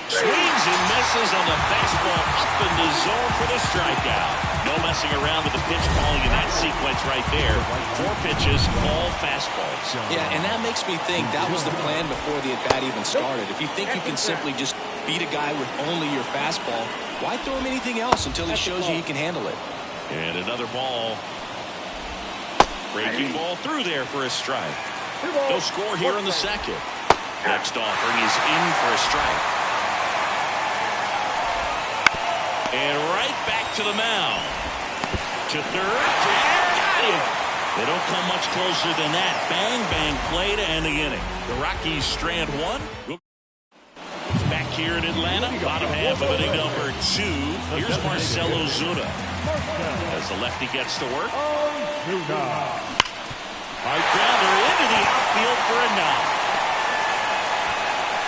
Swings and misses on the fastball up in the zone for the strikeout. No messing around with the pitch calling in that sequence right there. 4 pitches, all fastballs. Yeah, and that makes me think that was the plan before the at-bat even started. If you think you can simply just beat a guy with only your fastball, why throw him anything else until he shows you he can handle it? And another ball. Breaking ball through there for a strike. No score here in the second. Next offering is in for a strike. And right back to the mound. To third. Got him. They don't come much closer than that. Bang, bang play to end the inning. The Rockies strand 1. Back here in Atlanta, bottom half of inning number 2. Here's Marcell Ozuna. As the lefty gets to work. High grounder into the outfield for a knock.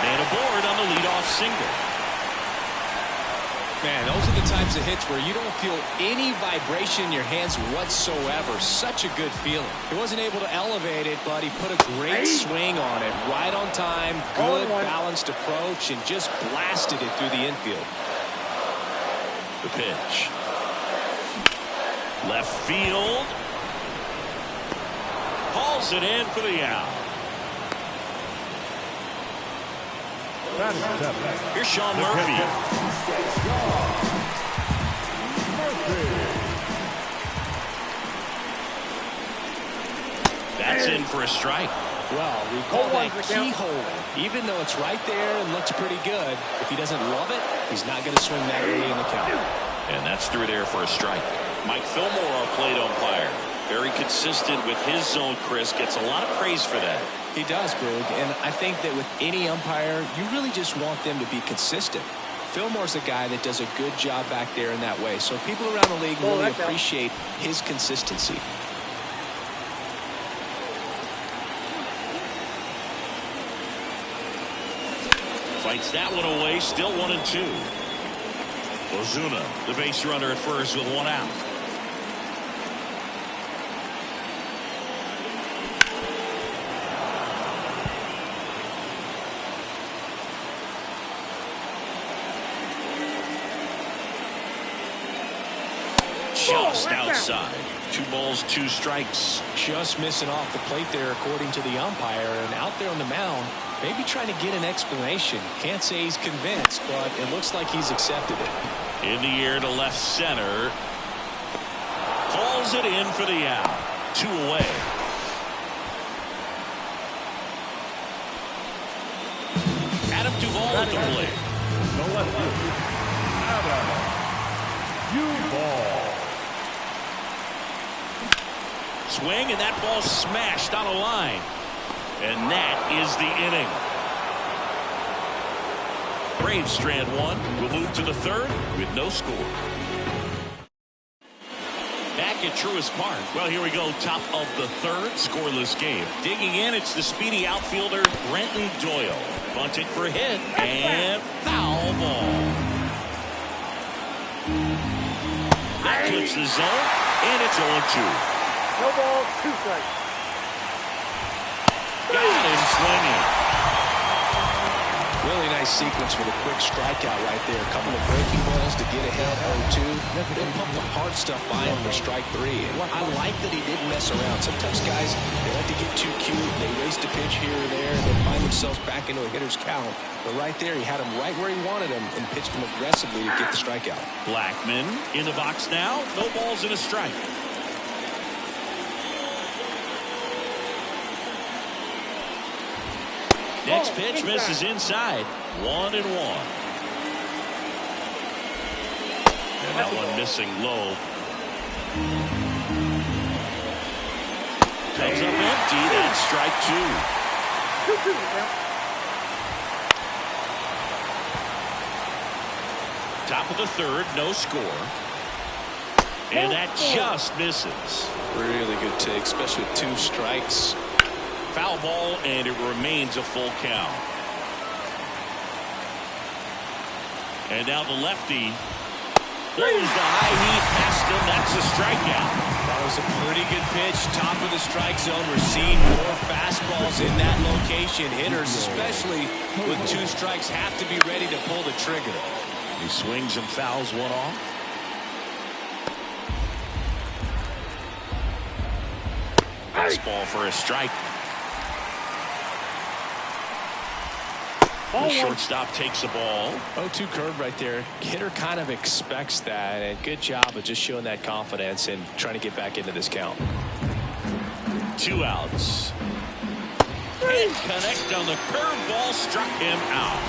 Man aboard on the leadoff single. Man, those are the types of hits where you don't feel any vibration in your hands whatsoever. Such a good feeling. He wasn't able to elevate it, but he put a great swing on it. Right on time, good balanced approach, and just blasted it through the infield. The pitch. Left field. Hauls it in for the out. Here's Sean Murphy. That's in for a strike. Well, we call that keyhole. Even though it's right there and looks pretty good, if he doesn't love it, he's not going to swing that early in the count. And that's through there for a strike. Mike Fillmore, our plate umpire. Very consistent with his zone, Chris. Gets a lot of praise for that. He does, Boog, and I think that with any umpire, you really just want them to be consistent. Fillmore's a guy that does a good job back there in that way, so people around the league really appreciate his consistency. Fights that one away, still 1-2. Ozuna, the base runner at first with 1 out. Just outside. 2 balls, 2 strikes. Just missing off the plate there, according to the umpire, and out there on the mound, maybe trying to get an explanation. Can't say he's convinced, but it looks like he's accepted it. In the air to left center. Hauls it in for the out. 2 away. Adam Duvall at the plate. No left field. Adam Duvall. Swing, and that ball smashed on a line. And that is the inning. Braves strand 1. We'll move to the 3rd with no score. Back at Truist Park. Well, here we go. Top of the 3rd. Scoreless game. Digging in, it's the speedy outfielder, Brenton Doyle. Bunted for a hit. And foul ball. That clips the zone. And it's 0-2. No ball, 2 strikes. Got him swinging. Really nice sequence with a quick strikeout right there. A couple of breaking balls to get ahead 0-2. Then pump the hard stuff by him for strike 3. And I like that he didn't mess around. Sometimes guys, they like to get too cute. They waste a pitch here or there. They find themselves back into a hitter's count. But right there, he had him right where he wanted him and pitched him aggressively to get the strikeout. Blackman in the box now. No balls and a strike. Next pitch misses inside. 1-1. And that one missing low. Comes up empty. That's strike 2. Top of the third, no score. And that just misses. Really good take, especially with 2 strikes. Foul ball, and it remains a full count. And now the lefty throws the high heat past him. That's a strikeout. That was a pretty good pitch. Top of the strike zone. We're seeing more fastballs in that location. Hitters, especially with 2 strikes, have to be ready to pull the trigger. He swings and fouls one off. Fastball for a strike. The shortstop takes the ball. 0-2 curve right there. Hitter kind of expects that, and good job of just showing that confidence and trying to get back into this count. 2 outs. Can't connect on the curveball, struck him out.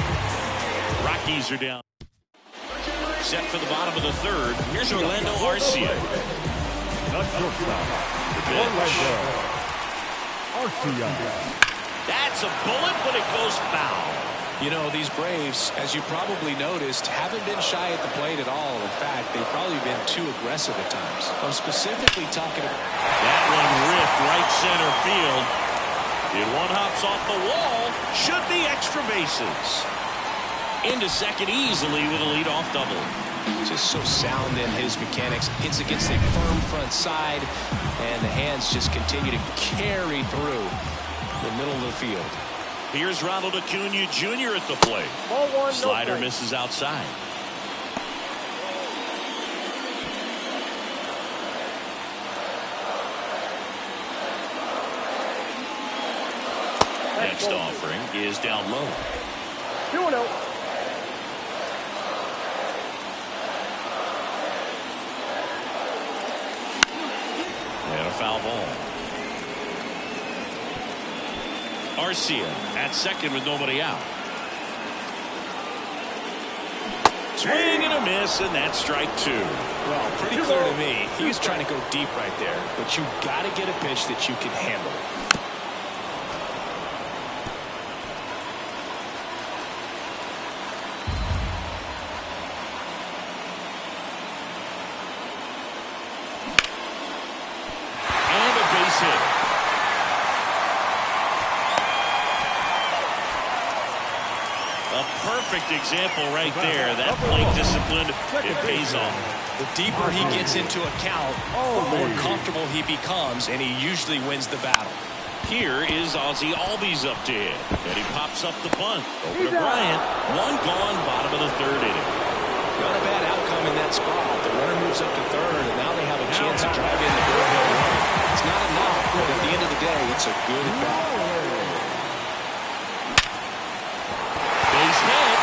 Rockies are down. Set for the bottom of the third. Here's Orlando Arcia. That's shortstop. Arcia. That's a bullet, but it goes foul. You know, these Braves, as you probably noticed, haven't been shy at the plate at all. In fact, they've probably been too aggressive at times. I'm specifically talking about that one ripped right center field. If one hops off the wall, should be extra bases. Into second easily with a leadoff double. Just so sound in his mechanics. Hits against a firm front side, and the hands just continue to carry through the middle of the field. Here's Ronald Acuna Jr. at the plate. Ball 1, Slider no misses outside. Next offering is down low. 2-0. And a foul ball. Arcia at second with nobody out. Swing and a miss, and that's strike 2. Well, pretty clear to me. He was trying to go deep right there, but you got to get a pitch that you can handle. And a base hit. A perfect example right there. That plate discipline, it pays off. The deeper he gets into a count, the more comfortable he becomes, and he usually wins the battle. Here is Ozzie Albies up to hit. And he pops up the bunt. Over to Bryant. One gone, bottom of the third inning. Not a bad outcome in that spot. The runner moves up to third, and now they have a chance to drive in the third run. It's not enough, but at the end of the day, it's a good at-bat.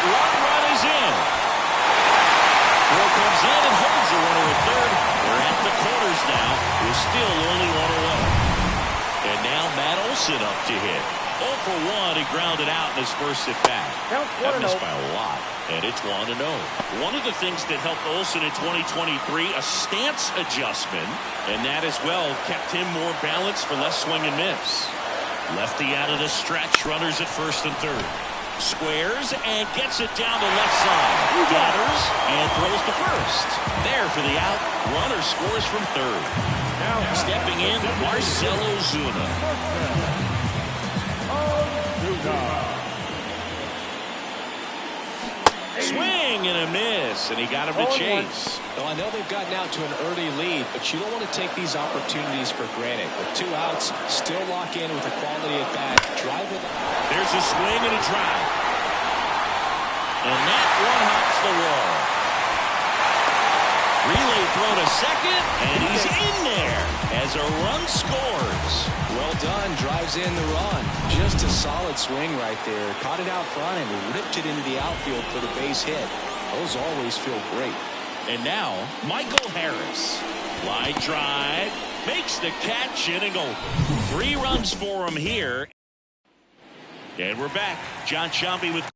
Run is in. Throw comes in and holds the runner at third. We're at the corners now. We're still only 1 away. And now Matt Olson up to hit. 0 for 1. He grounded out in his first at bat. That missed by a lot. And it's 1-0. One of the things that helped Olson in 2023, a stance adjustment. And that as well kept him more balanced for less swing and miss. Lefty out of the stretch. Runners at first and third. Squares and gets it down to left side. Gathers and throws to first. There for the out. Runner scores from third. Stepping in, Marcell Ozuna. Swing and a miss, and he got him to chase. Well, I know they've gotten out to an early lead, but you don't want to take these opportunities for granted. With 2 outs, still lock in with a quality at bat. Drive with. There's a swing and a drive. And that one hops the wall. Relay throw to second, and he's in there as a run scores. Well done, drives in the run. Just a solid swing right there. Caught it out front and ripped it into the outfield for the base hit. Those always feel great. And now, Michael Harris. Line drive, makes the catch, inning over. 3 runs for him here. And we're back. John Sciambi with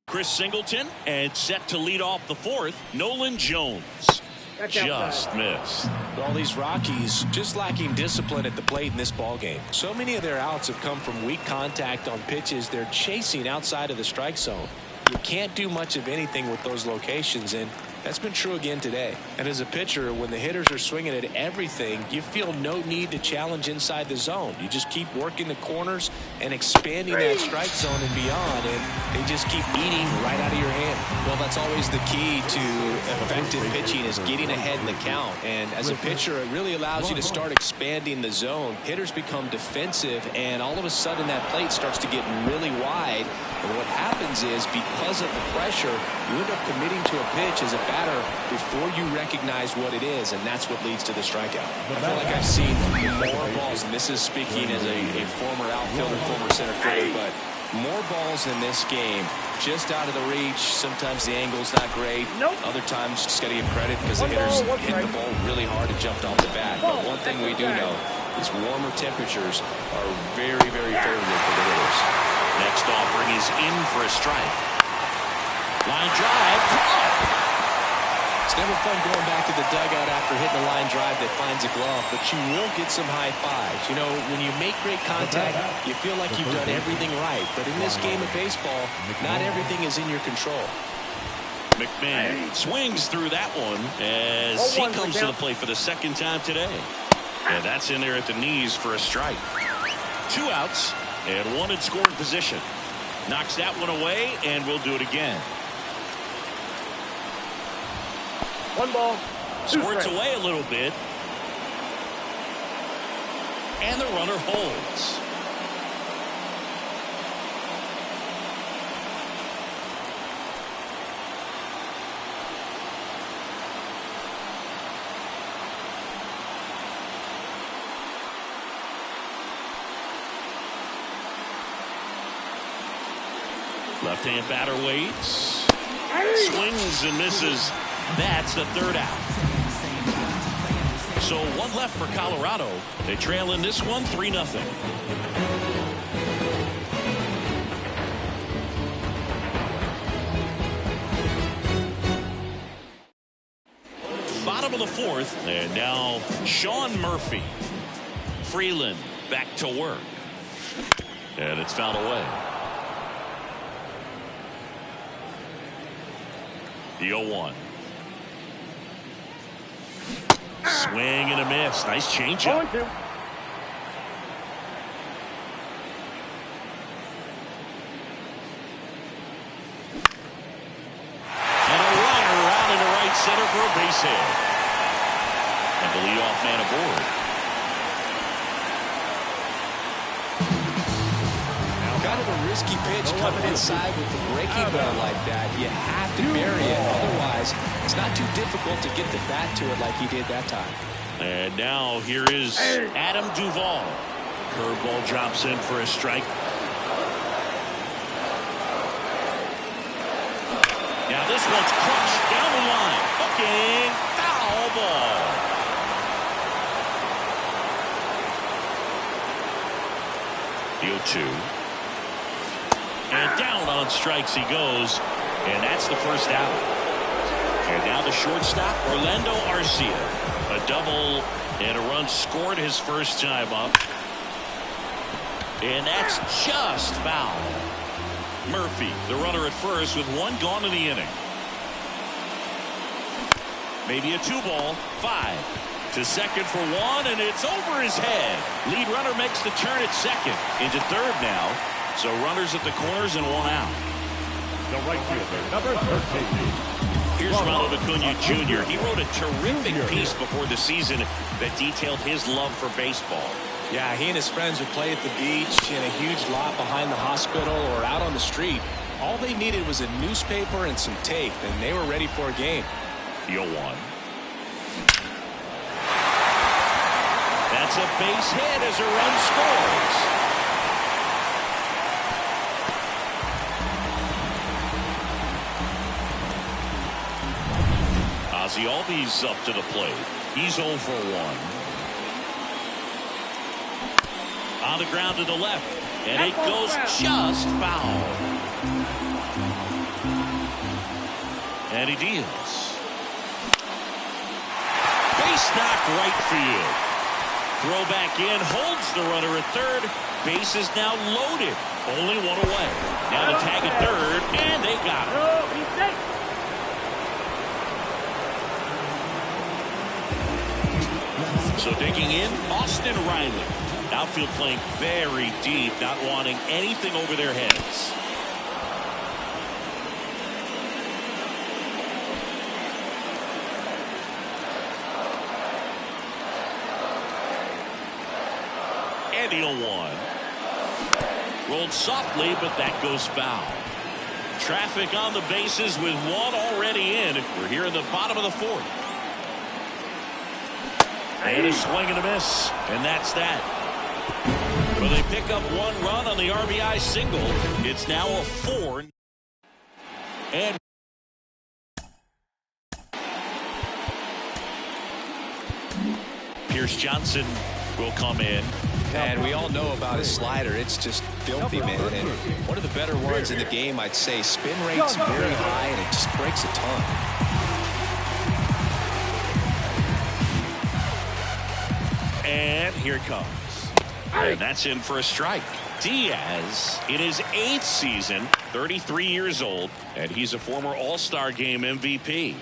Chris Singleton, and set to lead off the 4th, Nolan Jones. Just missed. All these Rockies just lacking discipline at the plate in this ball game. So many of their outs have come from weak contact on pitches they're chasing outside of the strike zone. You can't do much of anything with those locations, and that's been true again today. And as a pitcher, when the hitters are swinging at everything, you feel no need to challenge inside the zone. You just keep working the corners and expanding that strike zone and beyond, and they just keep eating right out of your hand. Well, that's always the key to effective pitching, is getting ahead in the count. And as a pitcher, it really allows you to start expanding the zone. Hitters become defensive, and all of a sudden that plate starts to get really wide. And what happens is, because of the pressure, you end up committing to a pitch as a batter before you recognize what it is, and that's what leads to the strikeout. I feel like I've seen more balls, and this is speaking as a former outfielder, former center fielder, but more balls in this game just out of the reach. Sometimes the angle's not great. Other times just got to give credit because the hitters hit the ball really hard and jumped off the bat. But one thing we do know is warmer temperatures are very, very favorable for the hitters. Next offering is in for a strike. Line drive. It's never fun going back to the dugout after hitting a line drive that finds a glove, but you will get some high fives. You know, when you make great contact, you feel like you've done everything right. But in this game of baseball, not everything is in your control. McMahon swings through that one as he comes to the plate for the second time today. And that's in there at the knees for a strike. 2 outs and 1 in scoring position. Knocks that one away, and we'll do it again. 1 ball. Squirts away a little bit. And the runner holds. Left-hand batter waits. Swings and misses. That's the 3rd out. So 1 left for Colorado. They trail in this one 3-0. Bottom of the 4th. And now Sean Murphy. Freeland back to work. And it's fouled away. The 0-1. Swing and a miss. Nice changeup. And a runner out into right center for a base hit. And the leadoff man aboard. Kind of a risky pitch coming inside with the breaking ball like that. You have to bury it. Otherwise, it's not too difficult to get the bat to it like he did that time. And now here is Adam Duvall. Curveball drops in for a strike. Now this one's crushed down the line. Hooking. Foul ball. The 0-2. And down on strikes he goes, and that's the 1st out. And now the shortstop, Orlando Arcia. A double and a run scored his first time up. And that's just foul. Murphy, the runner at first, with 1 gone in the inning. Maybe a 2-ball, 5. To second for 1, and it's over his head. Lead runner makes the turn at second. Into 3rd now. So runners at the corners and 1 out. The right fielder, number 13. Here's Ronald Acuna Jr. He wrote a terrific piece before the season that detailed his love for baseball. Yeah, he and his friends would play at the beach, in a huge lot behind the hospital, or out on the street. All they needed was a newspaper and some tape, and they were ready for a game. The 0-1. That's a base hit as a run scores. Ozzie Albies up to the plate. He's 0 for 1. On the ground to the left. And it goes just foul. And he deals. Face knock right field. Throw back in, holds the runner at third. Base is now loaded. Only one away. Now the tag at third, and they got him. No, he's safe. So digging in, Austin Riley. Outfield playing very deep, not wanting anything over their heads. And the 0-1. Rolled softly, but that goes foul. Traffic on the bases with one already in. We're here in the bottom of the fourth. And a swing and a miss. And that's that. Well, they pick up one run on the RBI single. It's now a 4. And Pierce Johnson will come in. And we all know about his slider. It's just filthy, man. And one of the better ones in the game, I'd say. Spin rate's very high, and it just breaks a ton. And here it comes. And that's in for a strike. Diaz in his 8th season, 33 years old, and he's a former All-Star Game MVP.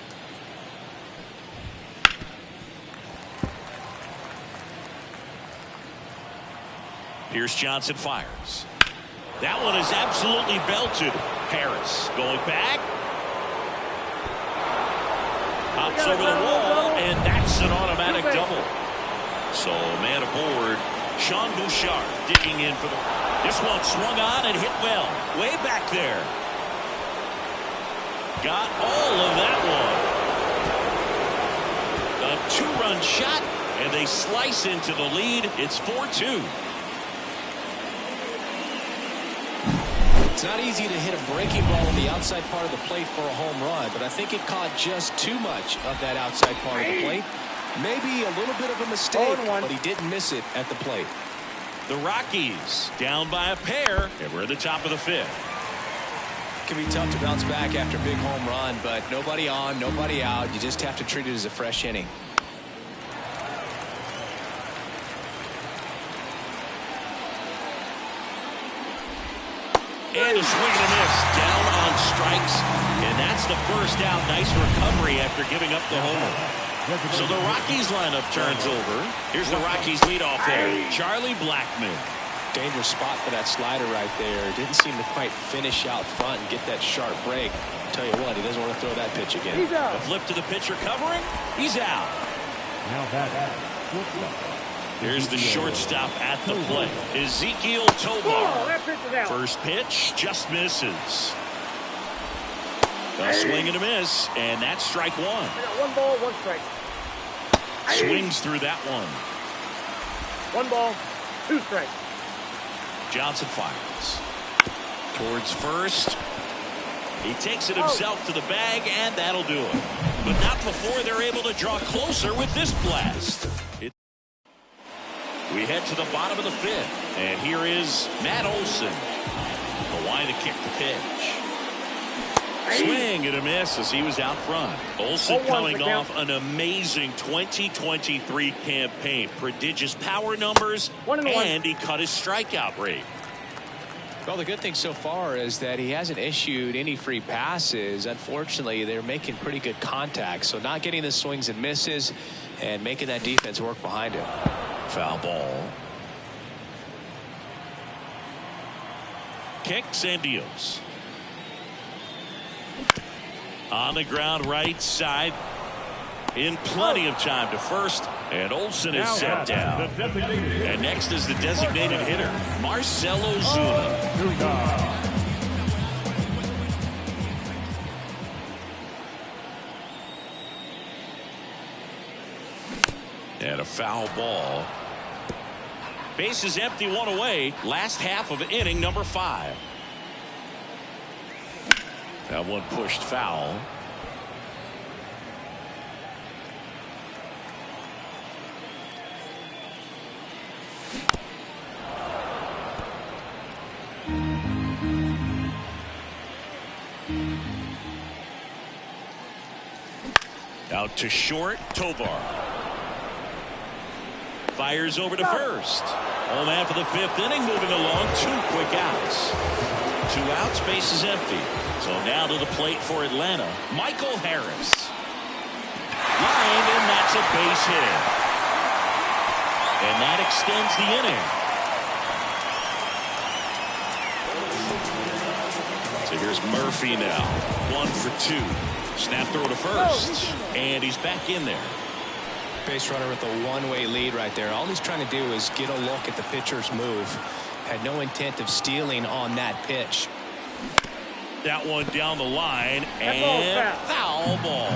Pierce Johnson fires. That one is absolutely belted. Harris going back. Hops over the wall, and that's an automatic double. So man aboard. Sean Bouchard digging in for the. This one swung on and hit well. Way back there. Got all of that one. A 2-run shot, and they slice into the lead. It's 4-2. It's not easy to hit a breaking ball on the outside part of the plate for a home run, but I think it caught just too much of that outside part of the plate. Maybe a little bit of a mistake, but he didn't miss it at the plate. The Rockies down by a pair, and we're at the top of the 5th. It can be tough to bounce back after a big home run, but nobody on, nobody out. You just have to treat it as a fresh inning. And a swing and a miss. Down on strikes. And that's the first out. Nice recovery after giving up the homer. So the Rockies lineup turns over. Here's the Rockies leadoff hitter, Charlie Blackmon. Dangerous spot for that slider right there. Didn't seem to quite finish out front and get that sharp break. Tell you what, he doesn't want to throw that pitch again. A flip to the pitcher covering. He's out. Now that. Here's the shortstop at the plate, Ezekiel Tovar. First pitch just misses. A swing and a miss, and that's strike 1. I got 1 ball, 1 strike. Swings through that one. 1 ball, 2 strikes. Johnson fires. Towards first. He takes it himself to the bag, and that'll do it. But not before they're able to draw closer with this blast. We head to the bottom of the 5th, and here is Matt Olson. The line to kick the pitch. Swing and a miss as he was out front. Olson coming off an amazing 2023 campaign. Prodigious power numbers, and he cut his strikeout rate. Well, the good thing so far is that he hasn't issued any free passes. Unfortunately, they're making pretty good contact, so not getting the swings and misses and making that defense work behind him. Foul ball. Kicks and deals. On the ground right side. In plenty of time to first. And Olson is set down. And next is the designated hitter, Marcell Ozuna. And a foul ball. Base is empty, 1 away. Last half of inning number 5. That one pushed foul. Out to short, Tovar. fires over to first. Home half of the fifth inning, moving along. 2 quick outs. 2 outs, base is empty. So now to the plate for Atlanta, Michael Harris. Line, and that's a base hit. And that extends the inning. So here's Murphy now. 1 for 2. Snap throw to first. And he's back in there. Base runner with a one-way lead right there. All he's trying to do is get a look at the pitcher's move. Had no intent of stealing on that pitch. That one down the line, and foul ball.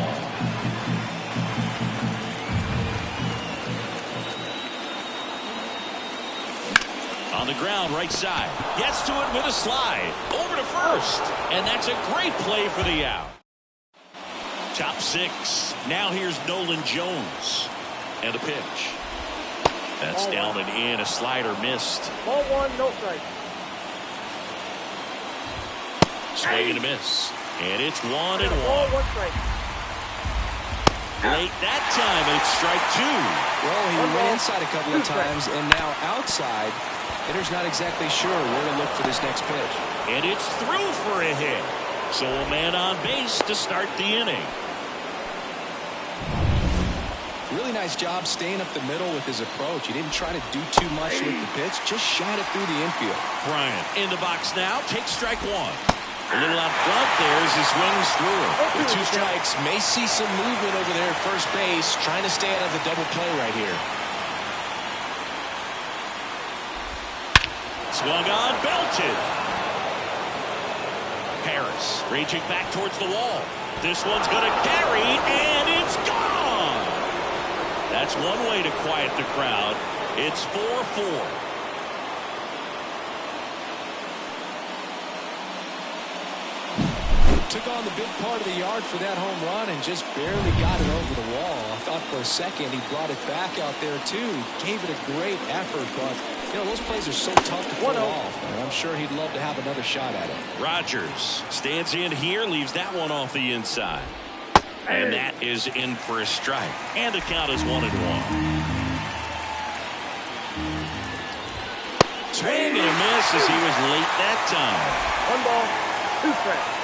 On the ground, right side. Gets to it with a slide. Over to first. And that's a great play for the out. Top 6. Now here's Nolan Jones. And a pitch. That's ball down 1. And in. A slider missed. Ball 1, no strike. Swing and a miss. And it's 1-1. Ball 1 strike. Late that time, and it's strike 2. Well, he went inside a couple of times, and now outside. Hitter's not exactly sure where to look for this next pitch. And it's through for a hit. So a man on base to start the inning. Really nice job staying up the middle with his approach. He didn't try to do too much with the pitch, just shot it through the infield. Bryant in the box now, takes strike 1. A little out front there as he swings through it. With 2 strikes, may see some movement over there at first base, trying to stay out of the double play right here. Swung on, belted. Harris reaching back towards the wall. This one's going to carry, and it's gone. That's one way to quiet the crowd. It's 4-4. Took on the big part of the yard for that home run and just barely got it over the wall. I thought for a second he brought it back out there too. Gave it a great effort, but you know those plays are so tough to pull off. And I'm sure he'd love to have another shot at it. Rogers stands in here, leaves that one off the inside. And that is in for a strike. And the count is 1-1. Swing and a miss as he was late that time. 1 ball, 2 strikes.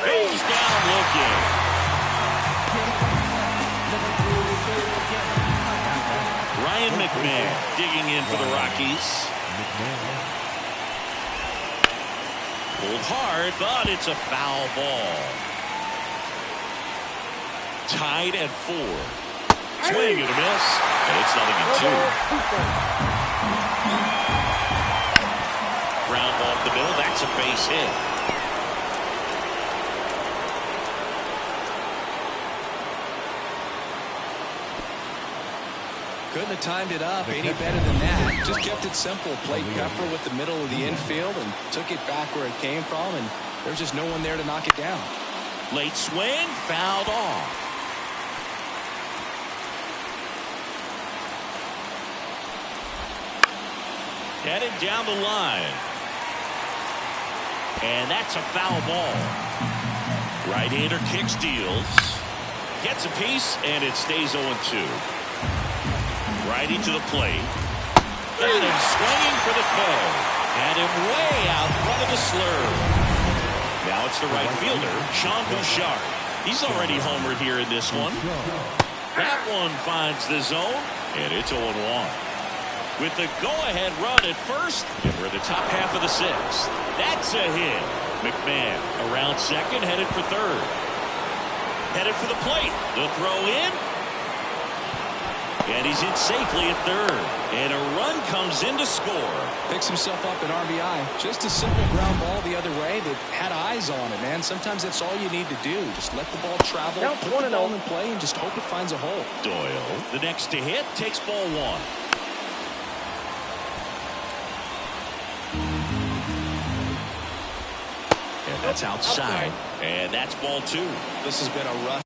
He's down looking. Ryan McMahon digging in for the Rockies. Pulled hard, but it's a foul ball. Tied at 4. Swing and a miss. And it's 0-2. Ground ball up the middle. That's a base hit. Couldn't have timed it up any better than that. Just kept it simple. Played Pepper with the middle of the infield and took it back where it came from, and there's just no one there to knock it down. Late swing, fouled off. Headed down the line. And that's a foul ball. Right-hander kicks, deals. Gets a piece, and it stays 0-2. Righty to the plate. Got him swinging for the throw. Had him way out front of the slurve. Now it's the right fielder, Sean Bouchard. He's already homered here in this one. That one finds the zone, and it's 0-1. With the go-ahead run at first, and we're in the top half of the 6th. That's a hit. McMahon around second, headed for third. Headed for the plate. The throw in. And he's in safely at third. And a run comes in to score. Picks himself up an RBI. Just a simple ground ball the other way that had eyes on it, man. Sometimes that's all you need to do. Just let the ball travel, put the ball in play, and just hope it finds a hole. Doyle, the next to hit, takes ball 1. And that's outside. And that's ball 2. This has been a rough.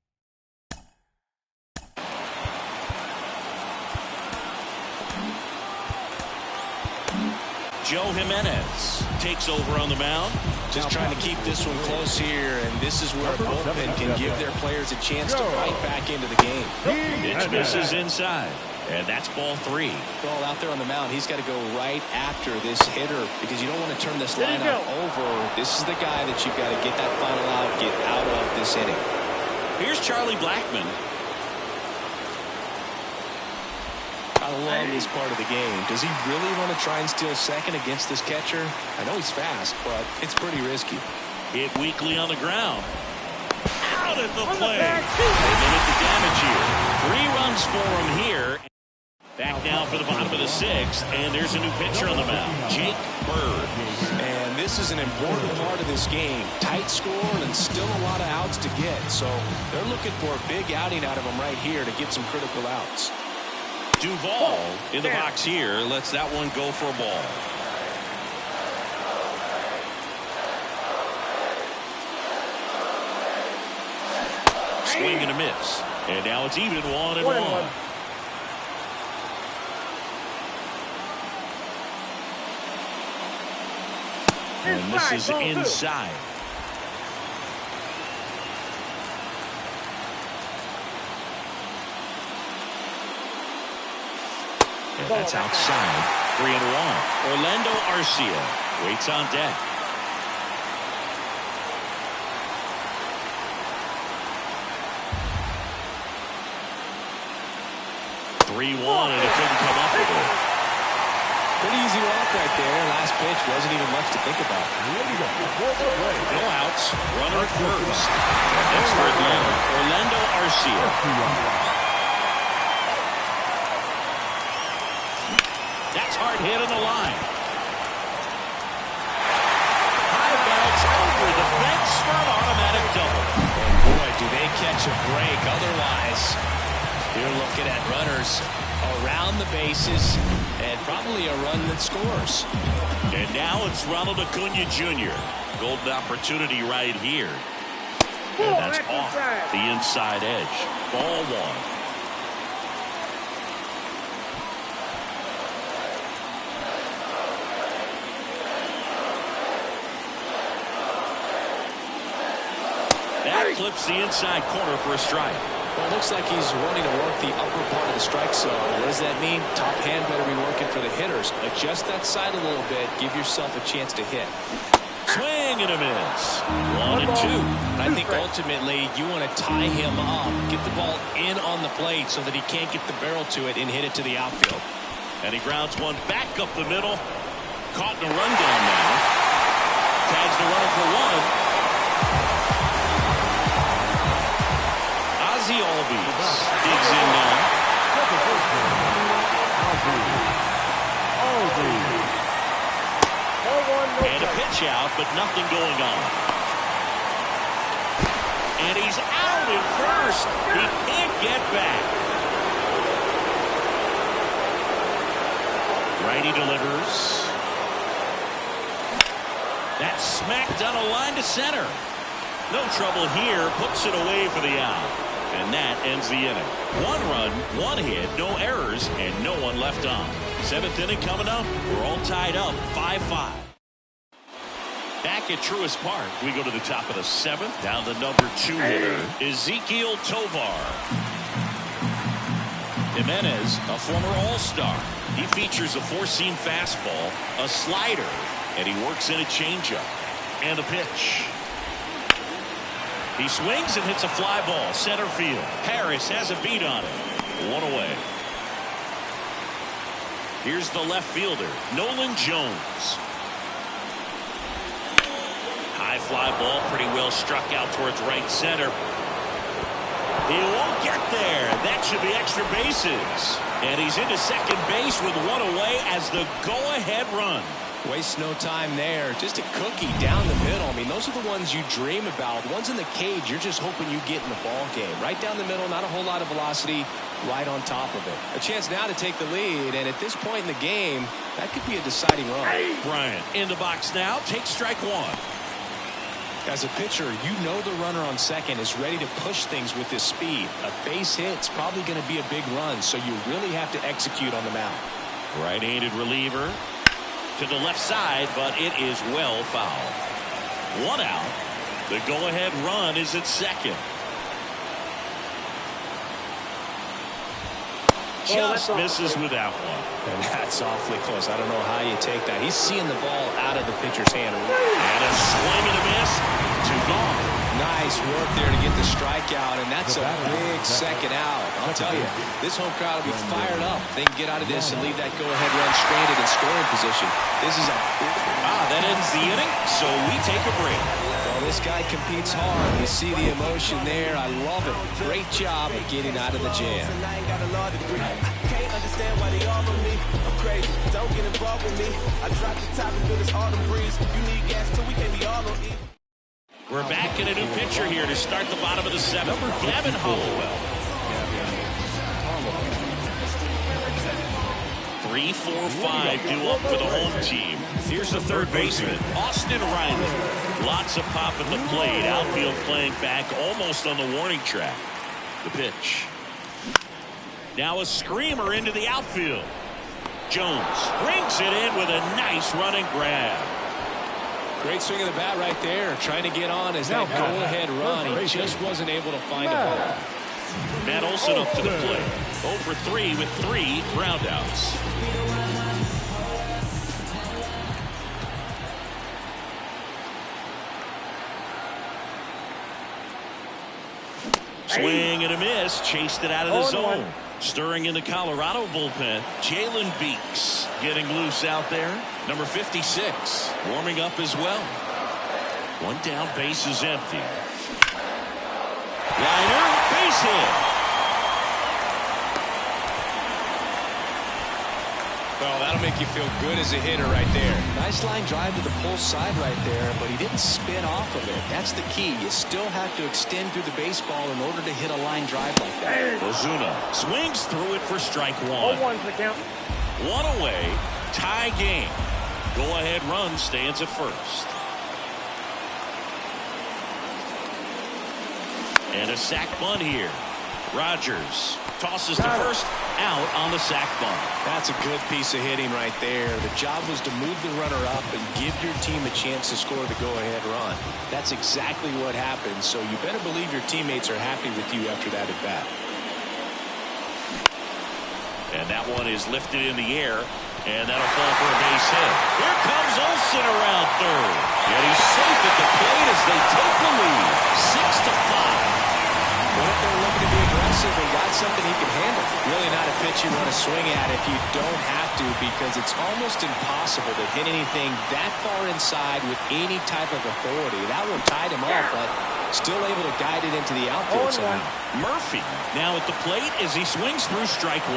Joe Jimenez takes over on the mound. Just trying to keep this one close here, and this is where a bullpen can give their players a chance to fight back into the game. Pitch misses inside, and that's ball 3. Well, out there on the mound, he's got to go right after this hitter because you don't want to turn this lineup over. This is the guy that you've got to get that final out, get out of this inning. Here's Charlie Blackmon. I love this part of the game. Does he really want to try and steal second against this catcher? I know he's fast, but it's pretty risky. Hit weakly on the ground. Out at the plate. They limit the damage here. 3 runs for him here. Back now for the bottom of the 6th, and there's a new pitcher on the mound, Jake Bird. And this is an important part of this game. Tight score and still a lot of outs to get. So they're looking for a big outing out of him right here to get some critical outs. Duvall in the box here lets that one go for a ball. Swing and a miss. And now it's even 1-1. And this is inside. And that's outside. 3-1. Orlando Arcia waits on deck. And it couldn't come up with it. Pretty easy walk right there. Last pitch wasn't even much to think about. No outs. Runner at first. That's for Orlando Arcia. That's hard hit on the line. High bounce over the fence for an automatic double. And boy, do they catch a break. Otherwise, you're looking at runners around the bases and probably a run that scores. And now it's Ronald Acuna Jr. Golden opportunity right here. And that's off the inside edge. Ball 1. That clips the inside corner for a strike. Well, it looks like he's wanting to work the upper part of the strike zone. What does that mean? Top hand better be working for the hitters. Adjust that side a little bit. Give yourself a chance to hit. Swing and a miss. 1-2. I think ultimately you want to tie him up, get the ball in on the plate so that he can't get the barrel to it and hit it to the outfield. And he grounds one back up the middle. Caught in a rundown now. Tags the runner for 1. Ozzie Albies digs in now. And a pitch out, but nothing going on. And he's out in first. He can't get back. Righty delivers. That's smacked on a line to center. No trouble here. Puts it away for the out. And that ends the inning. 1 run, 1 hit, no errors, and no one left on. 7th inning coming up. We're all tied up, 5-5. Back at Truist Park, we go to the top of the 7th. Down the number 2 hitter, Ezequiel Tovar. Jimenez, a former All-Star. He features a 4-seam fastball, a slider, and he works in a changeup. And a pitch. He swings and hits a fly ball, center field. Harris has a beat on it. 1 away. Here's the left fielder, Nolan Jones. High fly ball, pretty well struck out towards right center. He won't get there. That should be extra bases. And he's into second base with 1 away as the go-ahead run. Waste no time there. Just a cookie down the middle. I mean, those are the ones you dream about. The ones in the cage, you're just hoping you get in the ball game. Right down the middle, not a whole lot of velocity, right on top of it. A chance now to take the lead, and at this point in the game, that could be a deciding run. Bryant in the box now, takes strike 1. As a pitcher, you know the runner on second is ready to push things with his speed. A base hit's probably going to be a big run, so you really have to execute on the mound. Right-handed reliever. to the left side, but it is well fouled. 1 out. The go-ahead run is at second. Just misses with that one. And that's awfully close. I don't know how you take that. He's seeing the ball out of the pitcher's hand. And a swing and a miss. 2 gone. Nice work there to get the strikeout, and that's a big second out. I'll tell you, this home crowd will be fired up. They can get out of this and leave that go-ahead run stranded in scoring position. This is a that ends the inning, so we take a break. Well, this guy competes hard. You see the emotion there. I love it. Great job of getting out of the jam. Can't understand why they all on me. I'm crazy. Don't get involved with me. I drop the top and feel this autumn breeze. You need gas too. We can be all on E. We're back in a new pitcher here to start the bottom of the 7th. Gavin Hollowell. 3, 4, 5 due up for the home team. Here's the third baseman, Austin Riley. Lots of pop at the plate. Outfield playing back almost on the warning track. The pitch. Now a screamer into the outfield. Jones brings it in with a nice running grab. Great swing of the bat right there. Trying to get on as that go-ahead run. He just wasn't able to find a ball. Matt Olson up to the plate. 0 for 3 with 3 groundouts. Swing and a miss. Chased it out of the zone. Stirring in the Colorado bullpen, Jalen Beeks getting loose out there. Number 56 warming up as well. 1 down, base is empty. Liner, base hit. Well, that'll make you feel good as a hitter right there. Nice line drive to the pull side right there, but he didn't spin off of it. That's the key. You still have to extend through the baseball in order to hit a line drive like that. Ozuna swings through it for strike 1. 0-1's the count. 1 away, tie game. Go-ahead run stands at first. And a sac bunt here. Rogers tosses to first, out on the sac bunt. That's a good piece of hitting right there. The job was to move the runner up and give your team a chance to score the go-ahead run. That's exactly what happened, so you better believe your teammates are happy with you after that at bat. And that one is lifted in the air, and that'll fall for a base hit. Here comes Olsen around third. And he's safe at the plate as they take the lead. 6-5. What if they're looking to be aggressive and got something he can handle? Really not a pitch you want to swing at if you don't have to, because it's almost impossible to hit anything that far inside with any type of authority. That one tied him up, but still able to guide it into the outfield somehow. Murphy now at the plate as he swings through strike 1.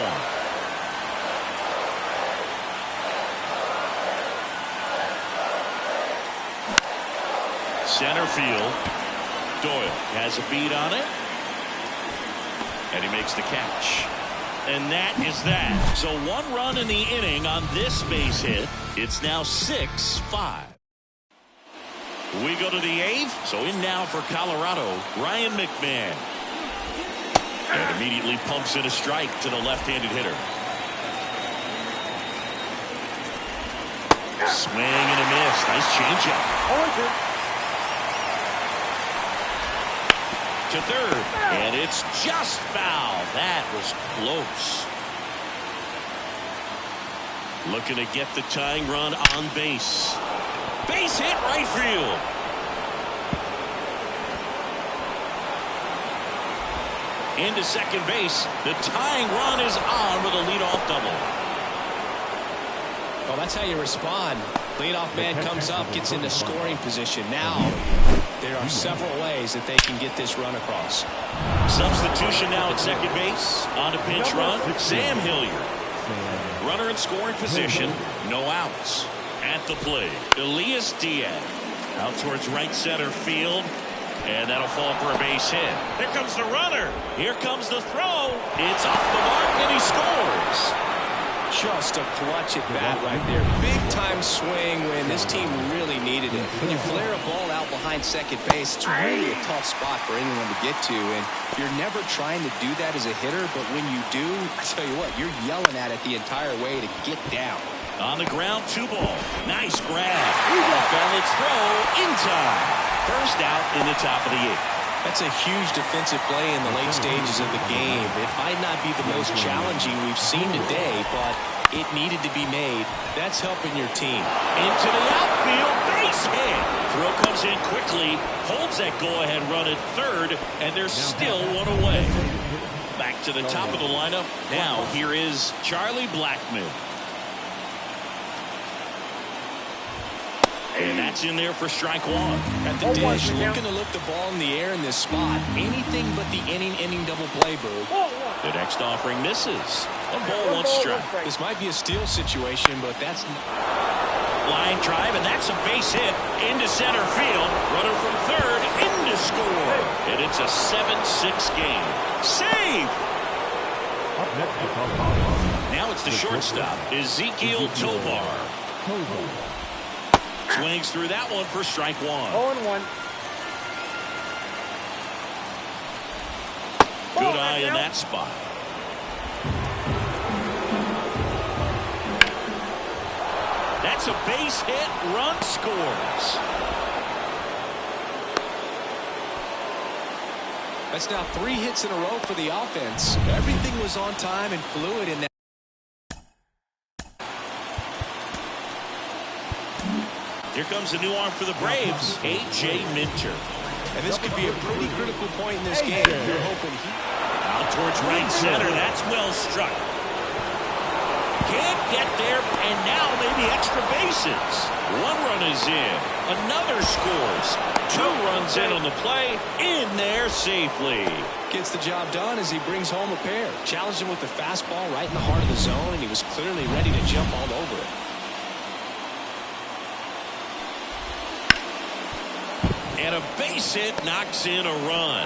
Center field. Doyle has a beat on it. And he makes the catch. And that is that. So 1 run in the inning on this base hit. It's now 6-5. We go to the 8th. So in now for Colorado, Ryan McMahon. And immediately pumps in a strike to the left-handed hitter. Swing and a miss. Nice changeup. 0-2. To third, and it's just foul. That was close. Looking to get the tying run on base. Base hit right field. Into second base. The tying run is on with a leadoff double. Well, that's how you respond. Leadoff man comes up, gets into scoring position. Now, there are several ways that they can get this run across. Substitution now at second base. On a pinch run, Sam Hilliard. Runner in scoring position, no outs. At the plate, Elias Diaz. Out towards right center field. And that'll fall for a base hit. Here comes the runner. Here comes the throw. It's off the mark and he scores. Just a clutch at bat right there. Big time swing when this team really needed it. When you flare a ball out behind second base, it's really a tough spot for anyone to get to. And you're never trying to do that as a hitter, but when you do, I tell you what, you're yelling at it the entire way to get down. On the ground, 2 ball. Nice grab. Off on its throw in time. First out in the top of the 8th. That's a huge defensive play in the late stages of the game. It might not be the most challenging we've seen today, but it needed to be made. That's helping your team. Into the outfield, base hit. Throw comes in quickly, holds that go-ahead run at third, and there's still 1 away. Back to the top of the lineup. Now here is Charlie Blackmon. And that's in there for strike 1. At the dish, looking to lift the ball in the air in this spot. Anything but the inning double play, Boog. The next offering misses. 1 ball, 1 strike. This might be a steal situation, but that's... Line drive, and that's a base hit into center field. Runner from third into score. And it's a 7-6 game. Save! Up next to Colorado. Now it's the shortstop, Ezekiel Tovar. Swings through that one for strike 1. 0-1. Good eye in that spot. That's a base hit. Run scores. That's now 3 hits in a row for the offense. Everything was on time and fluid in that. Here comes a new arm for the Braves, A.J. Minter. And this could be a pretty critical point in this game. You're hoping out towards right center. That's well struck. Can't get there, and now maybe extra bases. 1 run is in. Another scores. 2 runs in on the play. In there safely. Gets the job done as he brings home a pair. Challenged him with the fastball right in the heart of the zone, and he was clearly ready to jump all over it. And a base hit knocks in a run.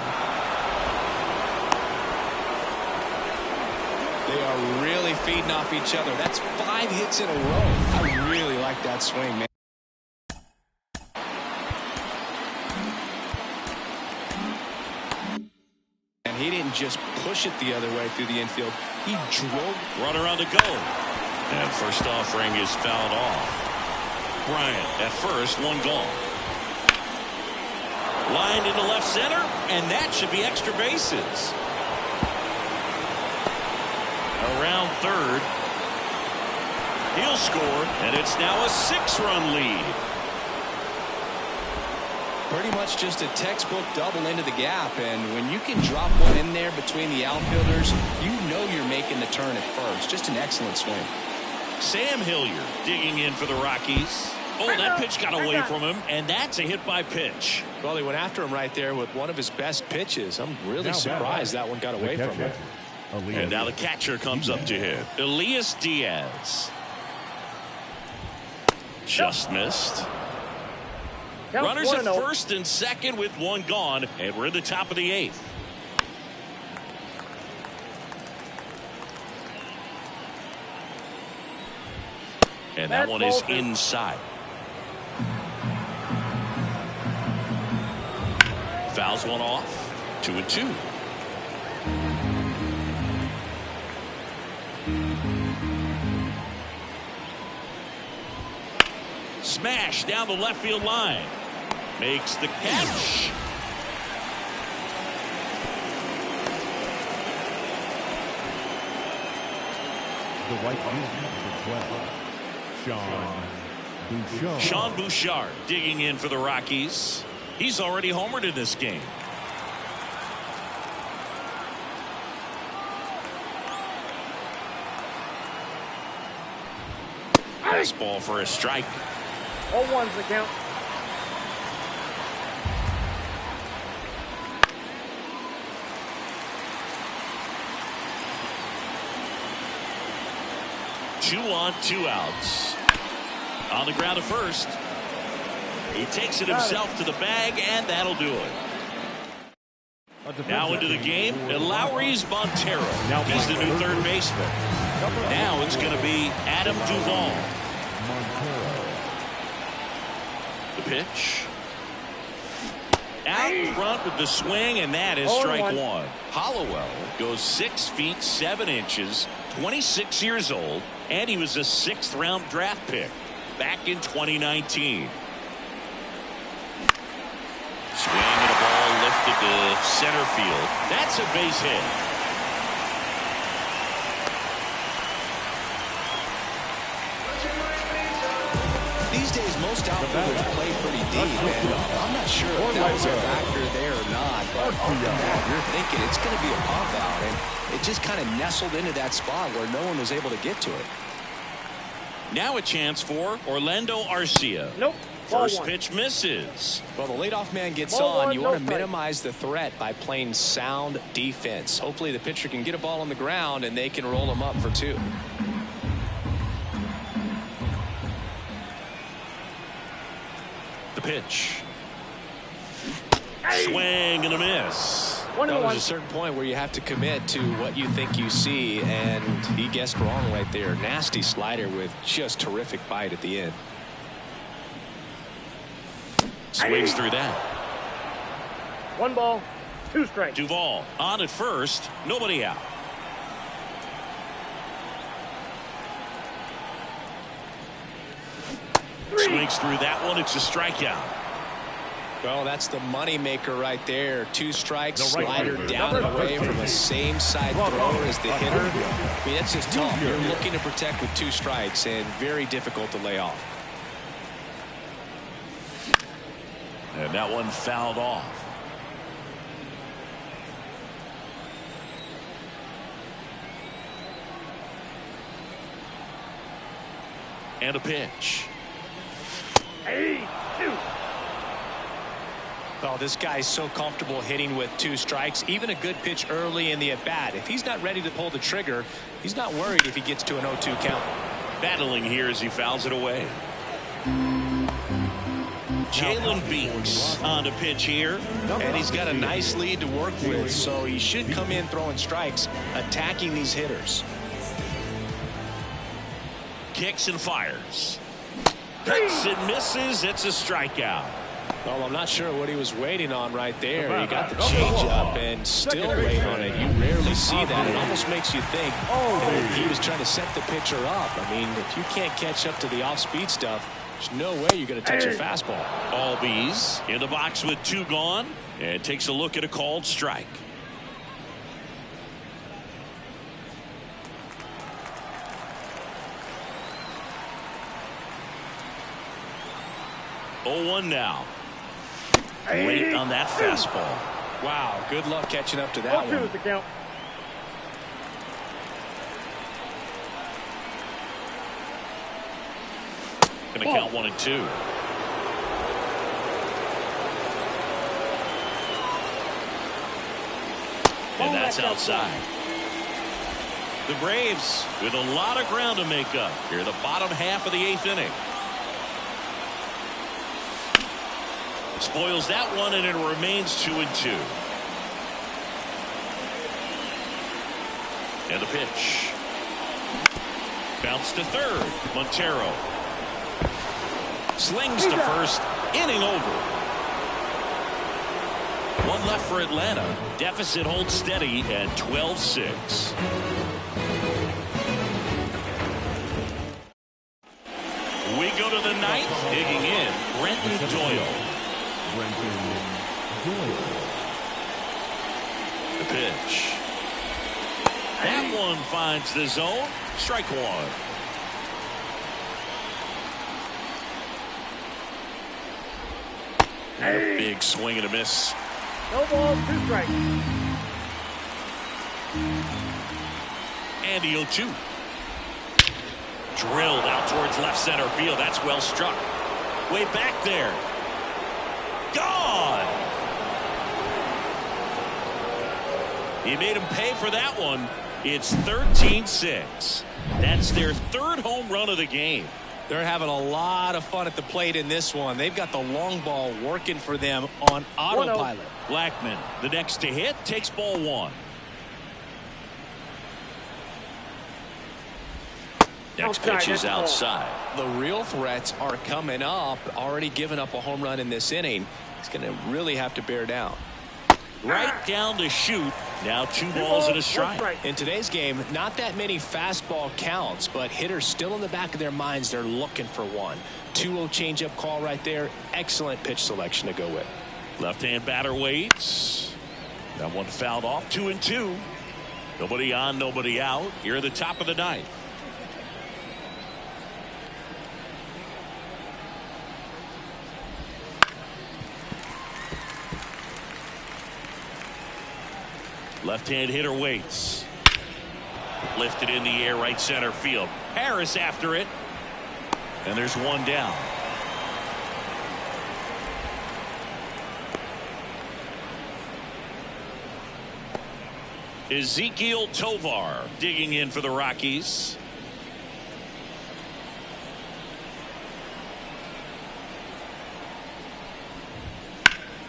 They are really feeding off each other. That's 5 hits in a row. I really like that swing, man. And he didn't just push it the other way through the infield. He drove. Runner on the go. And first offering is fouled off. Bryant at first, 1 gone. Lined into left center, and that should be extra bases. Around third. He'll score, and it's now a 6-run lead. Pretty much just a textbook double into the gap, and when you can drop one in there between the outfielders, you know you're making the turn at first. Just an excellent swing. Sam Hilliard digging in for the Rockies. Oh, that pitch got away from him, and that's a hit by pitch. Well, he went after him right there with one of his best pitches. I'm really surprised that one got away from him. And now the catcher comes up to him. Elias Diaz. Just missed. Runners at first and second with 1 gone, and we're in the top of the 8th. And that one is inside. Fouls one off. 2-2. Smash down the left field line. Makes the catch. The right fielder for 12, Sean Bouchard digging in for the Rockies. He's already homered in this game. Fastball for a strike. 0-1's the count. Two on, 2 outs. On the ground at first. He takes it himself to the bag, and that'll do it. Now into the game, Lowry's Montero. He's the new third baseman. Now it's going to be Adam Duvall. The pitch. Out in front with the swing, and that is strike 1. Hollowell goes 6 feet 7 inches, 26 years old, and he was a 6th-round draft pick back in 2019. Swing and a ball lifted to center field. That's a base hit. These days, most outfielders play pretty deep, and I'm not sure if that was a factor there or not. But you're thinking it's going to be a pop out, and it just kind of nestled into that spot where no one was able to get to it. Now a chance for Orlando Arcia. Nope. First pitch misses. Well, the leadoff man gets Ball on. one, You no want to strike. minimize the threat by playing sound defense. Hopefully the pitcher can get a ball on the ground and they can roll him up for 2. The pitch. Swing and a miss. One and Well, one. there's a certain point where you have to commit to what you think you see, and he guessed wrong right there. Nasty slider with just terrific bite at the end. Swings through that. 1 ball, 2 strikes. Duvall on at first. Nobody out. Swings through that one. It's a strikeout. Well, that's the money maker right there. 2 strikes, The right slider fielder. down and away from a same side thrower as the hitter. I mean, that's just tough. You're looking to protect with 2 strikes and very difficult to lay off. And that one fouled off. And a pitch. Hey, 2. Oh, this guy's so comfortable hitting with 2 strikes. Even a good pitch early in the at-bat. If he's not ready to pull the trigger, he's not worried if he gets to an 0-2 count. Battling here as he fouls it away. Jalen Beeks on the pitch here. And he's got a nice lead to work with, so he should come in throwing strikes, attacking these hitters. Kicks and fires. Hits and misses. It's a strikeout. Well, I'm not sure what he was waiting on right there. He got the changeup and still waiting on it. You rarely see that. It almost makes you think that he was trying to set the pitcher up. I mean, if you can't catch up to the off-speed stuff, there's no way you're going to touch a fastball. Albies in the box with 2 gone and takes a look at a called strike. Oh, 0-1 now. Late on that fastball. Wow, good luck catching up to that 0-2 one. is the count. Going to count 1 and 2. And that's outside. The Braves with a lot of ground to make up here in the bottom half of the 8th inning. Spoils that one, and it remains 2 and 2. And the pitch. Bounce to third. Montero slings to first. Inning over. 1 left for Atlanta. Deficit holds steady at 12-6. We go to the 9th. Digging in, Brenton Doyle. The pitch. That one finds the zone. Strike 1. And a big swing and a miss. No balls, 2 strikes. And the 0-2. Drilled out towards left center field. That's well struck. Way back there. Gone. He made him pay for that one. It's 13-6. That's their 3rd home run of the game. They're having a lot of fun at the plate in this one. They've got the long ball working for them on autopilot. Blackman, the next to hit, takes ball 1. Next pitch is outside. The real threats are coming up. Already given up a home run in this inning. He's going to really have to bear down. Right down to shoot. Now 2 balls and a strike. In today's game, not that many fastball counts, but hitters still in the back of their minds, they're looking for one. 2-0 changeup call right there. Excellent pitch selection to go with. Left-hand batter waits. That one fouled off. 2-2. Nobody on, nobody out. Here at the top of the ninth. Left-hand hitter waits. Lifted in the air, right center field. Harris after it. And there's one down. Ezekiel Tovar digging in for the Rockies.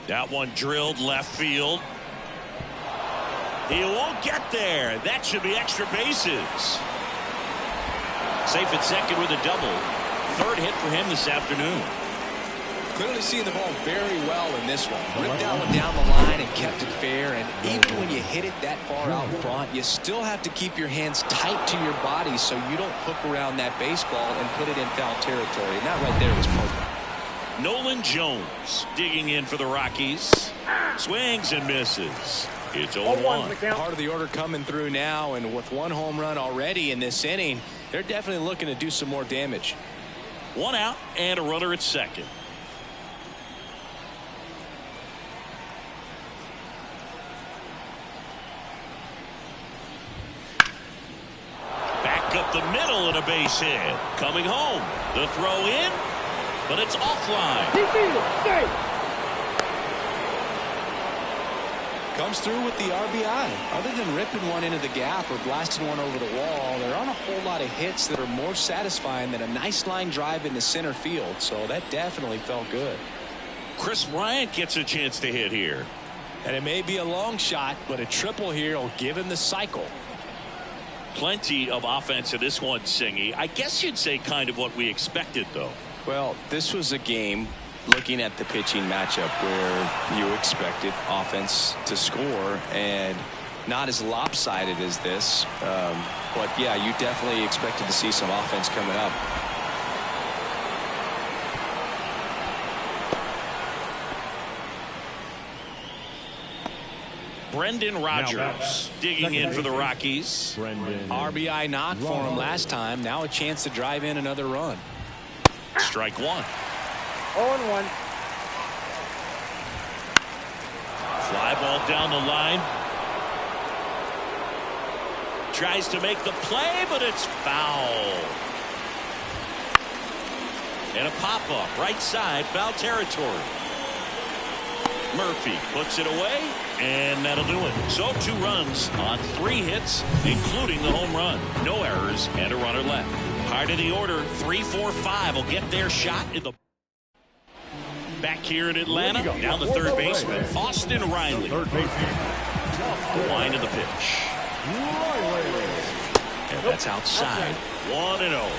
That one drilled left field. He won't get there. That should be extra bases. Safe at second with a double. 3rd hit for him this afternoon. Clearly seeing the ball very well in this one. Ripped that one down the line and kept it fair. And even when you hit it that far out front, you still have to keep your hands tight to your body so you don't hook around that baseball and put it in foul territory. And that right there was perfect. Nolan Jones digging in for the Rockies. Swings and misses. It's 0-1. Part of the order coming through now, and with 1 home run already in this inning, they're definitely looking to do some more damage. 1 out and a runner at second. Back up the middle and a base hit. Coming home. The throw in, but it's offline. Comes through with the RBI. Other than ripping one into the gap or blasting one over the wall, there aren't a whole lot of hits that are more satisfying than a nice line drive into center field. So that definitely felt good. Chris Bryant gets a chance to hit here. And it may be a long shot, but a triple here will give him the cycle. Plenty of offense in this one, Singy. I guess you'd say kind of what we expected, though. Well, this was a game, looking at the pitching matchup, where you expected offense to score, and not as lopsided as this. But yeah, you definitely expected to see some offense coming up. Brendan Rodgers digging in for the Rockies. RBI knock for him last time. Now a chance to drive in another run. Strike 1. 0-1. Fly ball down the line. Tries to make the play, but it's foul. And a pop-up right side, foul territory. Murphy puts it away, and that'll do it. So 2 runs on 3 hits, including the home run. No errors and a runner left. Part of the order, 3, 4, 5 will get their shot in the. Back here in Atlanta, now the third baseman, Austin Riley. Third baseman. The line of the pitch. And that's outside. 1-0.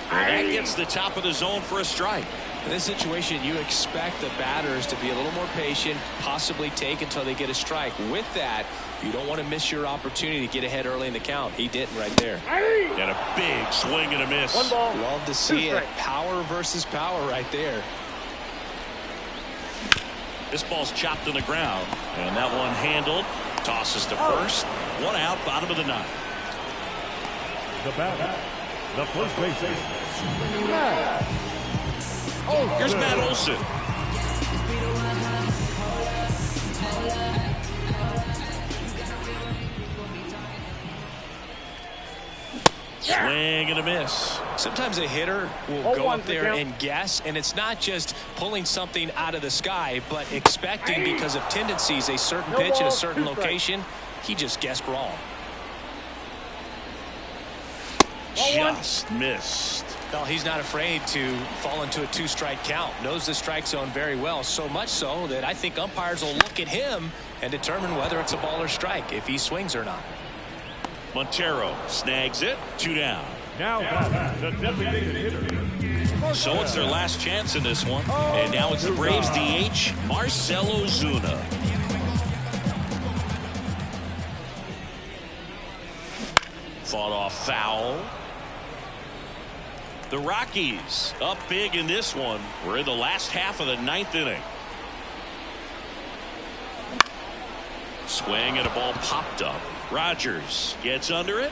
And that gets the top of the zone for a strike. In this situation, you expect the batters to be a little more patient, possibly take until they get a strike. With that, you don't want to miss your opportunity to get ahead early in the count. He didn't right there. And a big swing and a miss. 1 ball. Love to see it. Power versus power right there. This ball's chopped in the ground, and that one handled. Tosses to first. 1 out, bottom of the 9th. The batter, the first baseman. Here's Matt Olson. Swing and a miss. Sometimes a hitter will go up there and guess, and it's not just pulling something out of the sky, but expecting because of tendencies a certain pitch in a certain location. He just guessed wrong. Just missed. Well, he's not afraid to fall into a 2-strike count. Knows the strike zone very well, so much so that I think umpires will look at him and determine whether it's a ball or strike, if he swings or not. Montero snags it. 2 down. Now the designated hitter, So it's their last chance in this one. And now it's the Braves DH, Marcell Ozuna. Fought off foul. The Rockies up big in this one. We're in the last half of the 9th inning. Swing and a ball popped up. Rogers gets under it.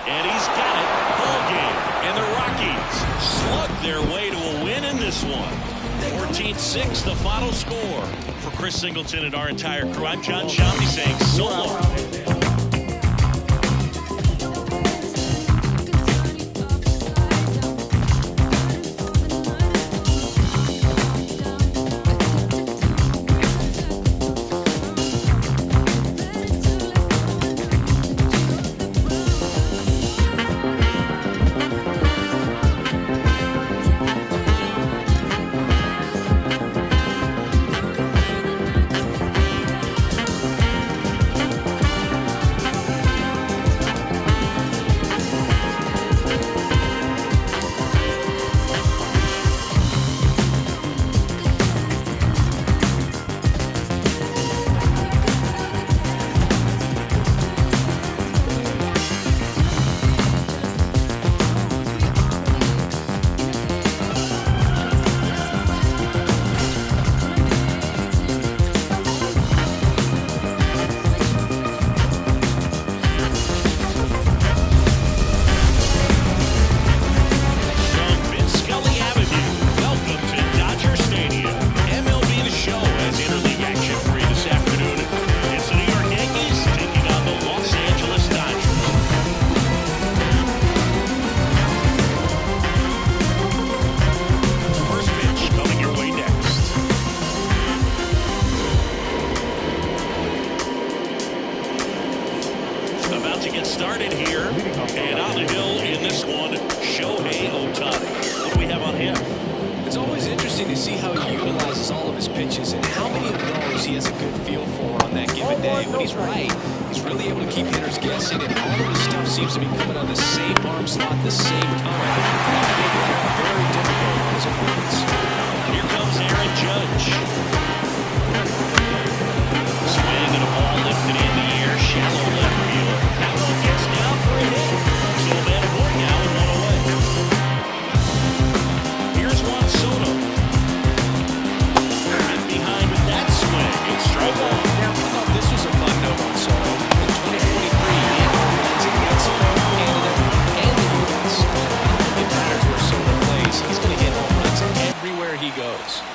And he's got it. Ball game. And the Rockies slug their way to a win in this one. 14-6 the final score. For Chris Singleton and our entire crew, I'm John Shammy saying so long. Started here, and on the hill in this one, Shohei Ohtani. What do we have on him? It's always interesting to see how he utilizes all of his pitches and how many of those he has a good feel for on that given day. When he's right, he's really able to keep hitters guessing, and all of his stuff seems to be coming on the same arm slot at the same time. Very difficult for his opponents. Here comes Aaron Judge. Swing and a ball lifted in the air, shallow left field. That one gets down for a hit. So then a boy now and one away. Here's Juan Soto. Right behind with that swing. It's strike one. I thought this was a fun note on Soto. In 2023, he had runs in Mexico, Canada, and the U.S. It matters where Soto plays. He's going to hit home runs everywhere he goes.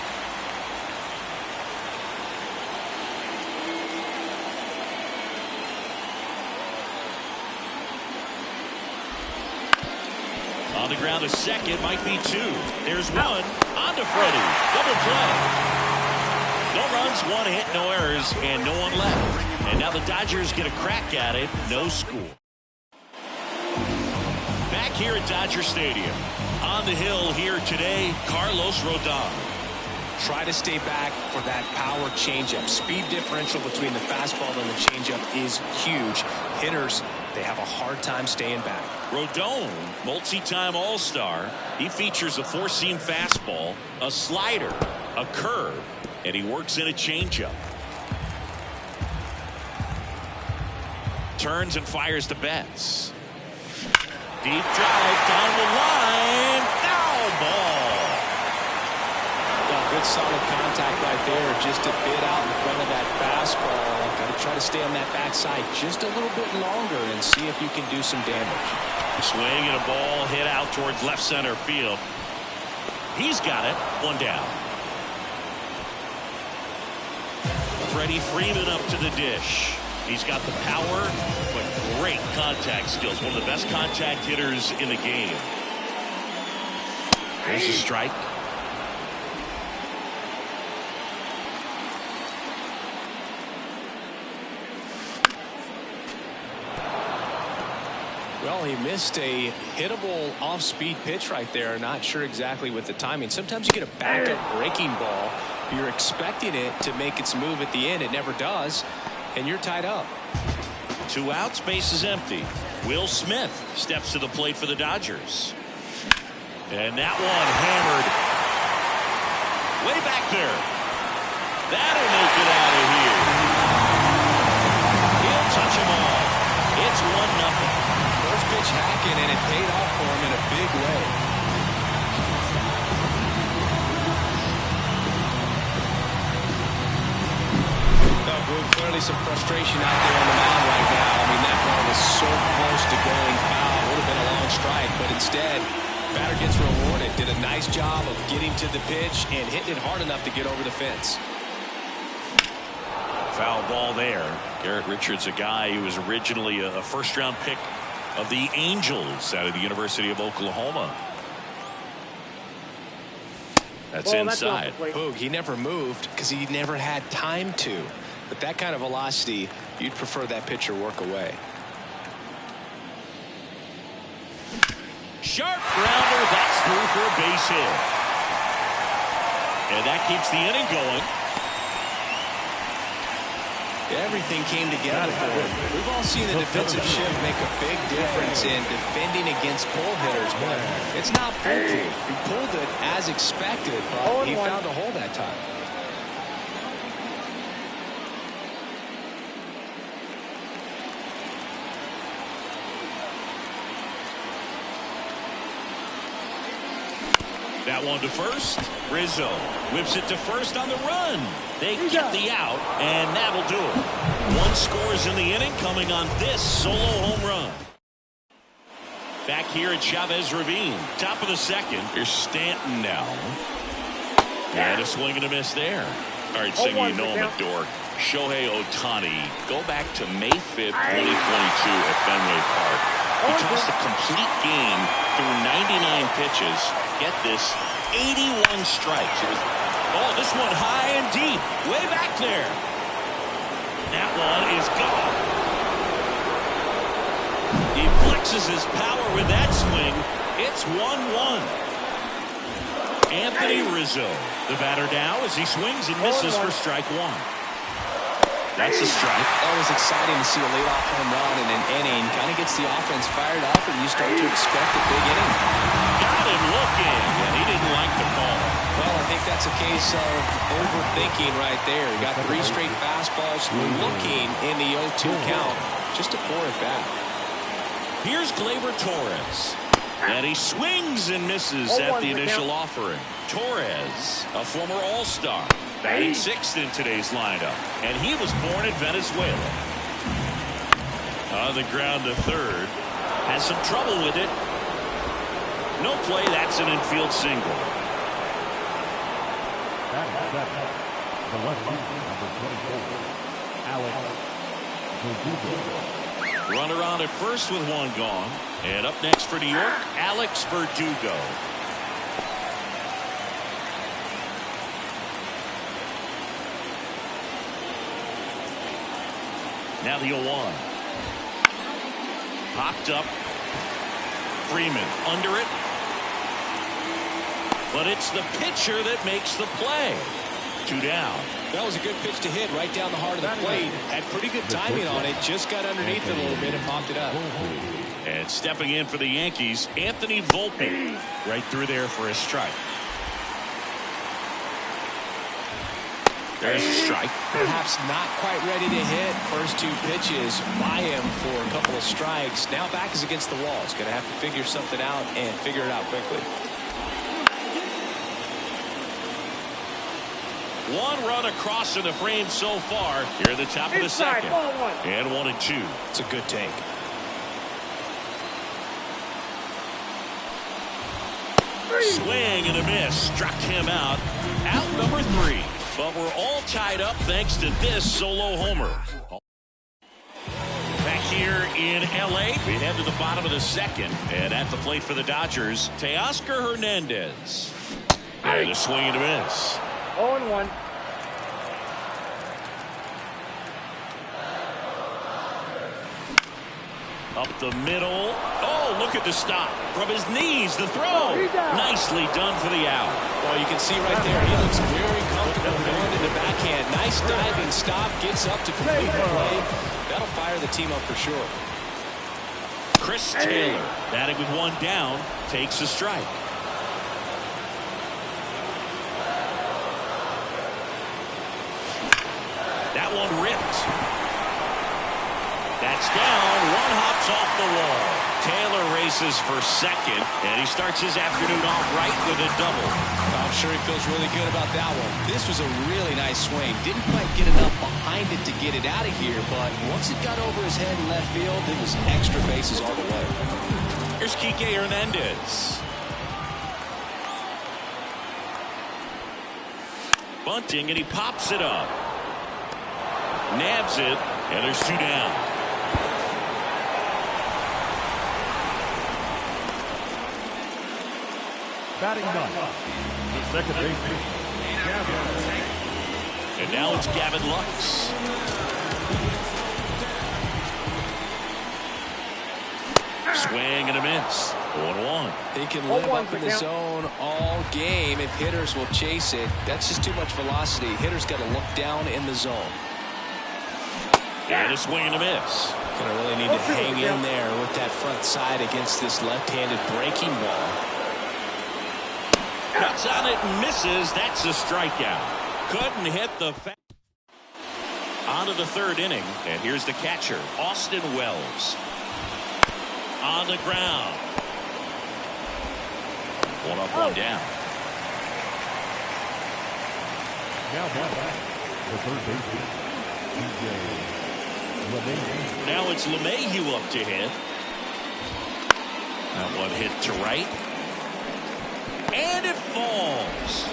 On the ground, a second, might be two. There's one. On to Freddie. Double play. No runs, one hit, no errors, and no one left. And now the Dodgers get a crack at it. No score. Back here at Dodger Stadium. On the hill here today, Carlos Rodon. Try to stay back for that power changeup. Speed differential between the fastball and the changeup is huge. Hitters, they have a hard time staying back. Rodon, multi-time All-Star. He features a four-seam fastball, a slider, a curve, and he works in a changeup. Turns and fires to Betts. Deep drive down the line. Foul ball. Good solid contact right there, just a bit out in front of that fastball. Got to try to stay on that backside just a little bit longer and see if you can do some damage. Swing and a ball hit out towards left center field. He's got it. One down. Freddie Freeman up to the dish. He's got the power, but great contact skills. One of the best contact hitters in the game. There's a strike. Well, he missed a hittable off-speed pitch right there. Not sure exactly with the timing. Sometimes you get a backup breaking ball. You're expecting it to make its move at the end. It never does, and you're tied up. 2 outs, base is empty. Will Smith steps to the plate for the Dodgers. And that one hammered way back there. That'll make it out of here. He'll touch them all. It's 1-0. First pitch hacking, and it paid off for him in a big way. Clearly some frustration out there on the mound right now. I mean, that ball was so close to going foul. Would have been a long strike, but instead, batter gets rewarded. Did a nice job of getting to the pitch and hitting it hard enough to get over the fence. Foul ball there. Garrett Richards, a guy who was originally a first-round pick of the Angels out of the University of Oklahoma. That's inside. Boog, he never moved because he never had time to. But that kind of velocity, you'd prefer that pitcher work away. Sharp grounder, that's through for a base hit. And that keeps the inning going. Everything came together for him. We've all seen the defensive shift make a big difference in defending against pull hitters, but it's not foolproof. He pulled it as expected, but he found a hole that time. That one to first. Rizzo whips it to first on the run. They get the out, and that'll do it. One scores in the inning coming on this solo home run. Back here at Chavez Ravine. Top of the second. Here's Stanton now. And a swing and a miss there. All right, Singer, you know him at door. Shohei Ohtani. Go back to May 5th, 2022 at Fenway Park. He tossed a complete game through 99 pitches. Get this, 81 strikes. This one high and deep, way back there. That one is gone. He flexes his power with that swing. It's 1-1. Anthony Rizzo, the batter now as he swings and misses for strike one. That's a strike. That was exciting to see a leadoff home run in an inning. Kind of gets the offense fired up, and you start to expect a big inning. Got him looking, and he didn't like the call. Well, I think that's a case of overthinking right there. He got 3 straight fastballs looking in the 0-2 count just to pour it back. Here's Gleyber Torres. And he swings and misses at the initial offering. Torres, a former All-Star, batting 6th in today's lineup. And he was born in Venezuela. On the ground to third. Has some trouble with it. No play. That's an infield single. That is the left-hander, number 24, Alex Verdugo. Runner on at first with one gone. And up next for New York, Alex Verdugo. Now the 0-1. Popped up. Freeman under it. But it's the pitcher that makes the play. 2 down. That was a good pitch to hit right down the heart of the plate. Had pretty good timing on it. Just got underneath it a little bit and popped it up. And stepping in for the Yankees, Anthony Volpe. Right through there for a strike. There's a strike. Perhaps not quite ready to hit. First 2 pitches by him for a couple of strikes. Now back is against the wall. He's going to have to figure something out and figure it out quickly. 1 run across in the frame so far here at the top of the second. And 1-2. It's a good take. Swing and a miss. Struck him out. Out number 3. But we're all tied up thanks to this solo homer. Back here in L.A., we head to the bottom of the second. And at the plate for the Dodgers, Teoscar Hernandez. And a swing and a miss. 0-1. Up the middle. Oh, look at the stop. From his knees, the throw. Nicely done for the out. Well, you can see right there, he looks very comfortable going to the backhand. Nice diving stop, gets up to complete the play. That'll fire the team up for sure. Chris Taylor, batting with 1 down, takes a strike. That's down. One hops off the wall. Taylor races for second, and he starts his afternoon off right with a double. I'm sure he feels really good about that one. This was a really nice swing. Didn't quite get enough behind it to get it out of here, but once it got over his head in left field, it was extra bases all the way. Here's Kike Hernandez. Bunting, and he pops it up. Nabs it, and there's two down. Batting ninth, the second baseman, Gavin. And now it's Gavin Lux. Swing and a miss. 1-1. He can live up in the zone all game if hitters will chase it. That's just too much velocity. Hitters got to look down in the zone. And a swing and a miss. Gonna really need to hang in there with that front side against this left-handed breaking ball. Cuts on it and misses. That's a strikeout. Couldn't hit the on to the third inning, and here's the catcher, Austin Wells. On the ground. One up, one down. Now back, the third baseman, DJ. Now it's LeMahieu up to hit. That one hit to right. And it falls.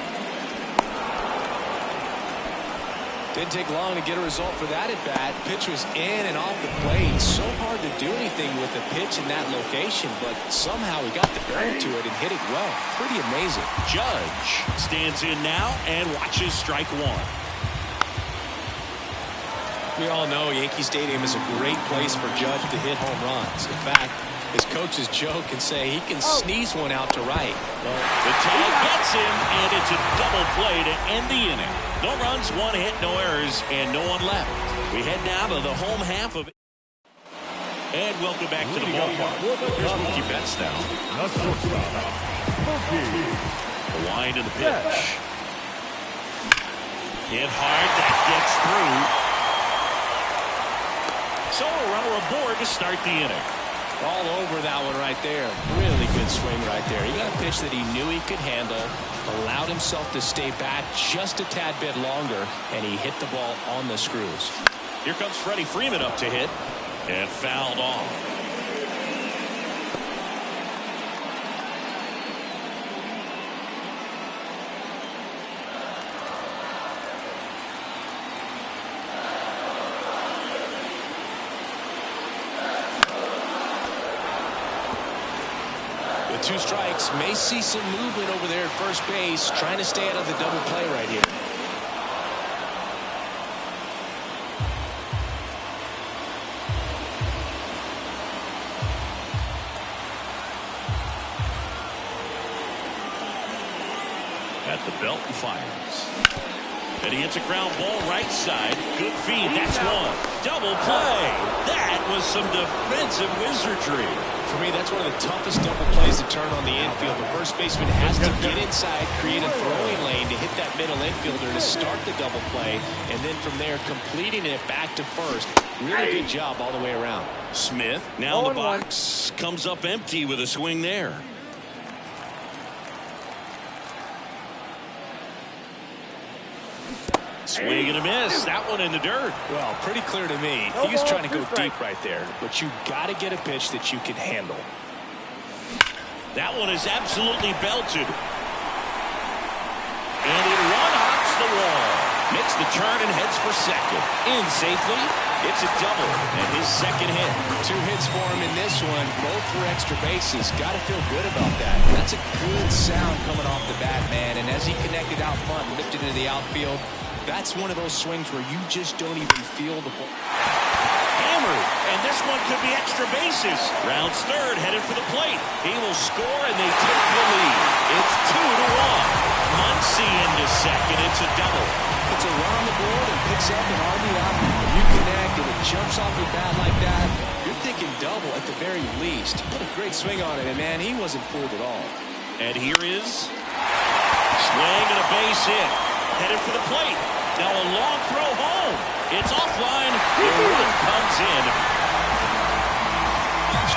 Didn't take long to get a result for that at bat. Pitch was in and off the plate. So hard to do anything with the pitch in that location, but somehow he got the barrel to it and hit it well. Pretty amazing. Judge stands in now and watches strike one. We all know Yankee Stadium is a great place for Judge to hit home runs. In fact, his coaches joke and say he can sneeze one out to right. The tag gets him, and it's a double play to end the inning. No runs, one hit, no errors, and no one left. We head now to the home half of it. And welcome back to the ballpark. Here's Mookie Betts now. The line to the pitch. Hit hard, that gets through. So a runner aboard to start the inning. All over that one right there. Really good swing right there. He got a pitch that he knew he could handle, allowed himself to stay back just a tad bit longer, and he hit the ball on the screws. Here comes Freddie Freeman up to hit, and fouled off. Two strikes, may see some movement over there at first base, trying to stay out of the double play right here. At the belt and fires. And he hits a ground ball right side. Good feed. That's one. Double play. That was some defensive wizardry. For me, that's one of the toughest double plays to turn on the infield. The first baseman has to get inside, create a throwing lane to hit that middle infielder to start the double play, and then from there, completing it back to first. Really good job all the way around. Smith, now in the box, comes up empty with a swing there. Swing and a miss. That one in the dirt. Well, pretty clear to me. He was trying to go deep right there, but you got to get a pitch that you can handle. That one is absolutely belted. And it one-hops the wall. Makes the turn and heads for second. In safely. It's a double and his second hit. 2 hits for him in this one, both for extra bases. Got to feel good about that. That's a good sound coming off the bat, man. And as he connected out front and lifted into the outfield, that's one of those swings where you just don't even feel the ball. Hammered, and this one could be extra bases. Rounds third, headed for the plate. He will score, and they take the lead. It's 2-1. Muncy into second. It's a double. It's a run on the board and picks up an RBI. When you connect and it jumps off your bat like that, you're thinking double at the very least. Put a great swing on it, and man, he wasn't fooled at all. And here is swing and a base hit. Headed for the plate. Now a long throw home. It's offline. The run comes in.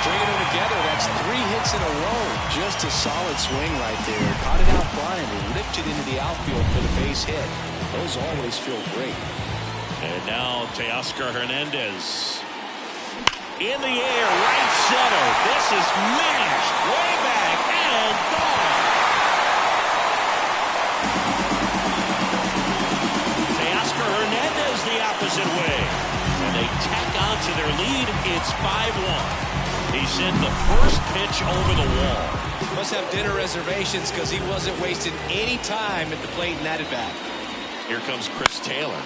Stringing them together, that's 3 hits in a row. Just a solid swing right there. Caught it out front and ripped it into the outfield for the base hit. Those always feel great. And now Teoscar Hernandez. In the air, right center. This is mashed way back and gone. Teoscar Hernandez the opposite way. And they tack on to their lead. It's 5-1. He sent the first pitch over the wall. Must have dinner reservations because he wasn't wasting any time at the plate in that at bat. Here comes Chris Taylor.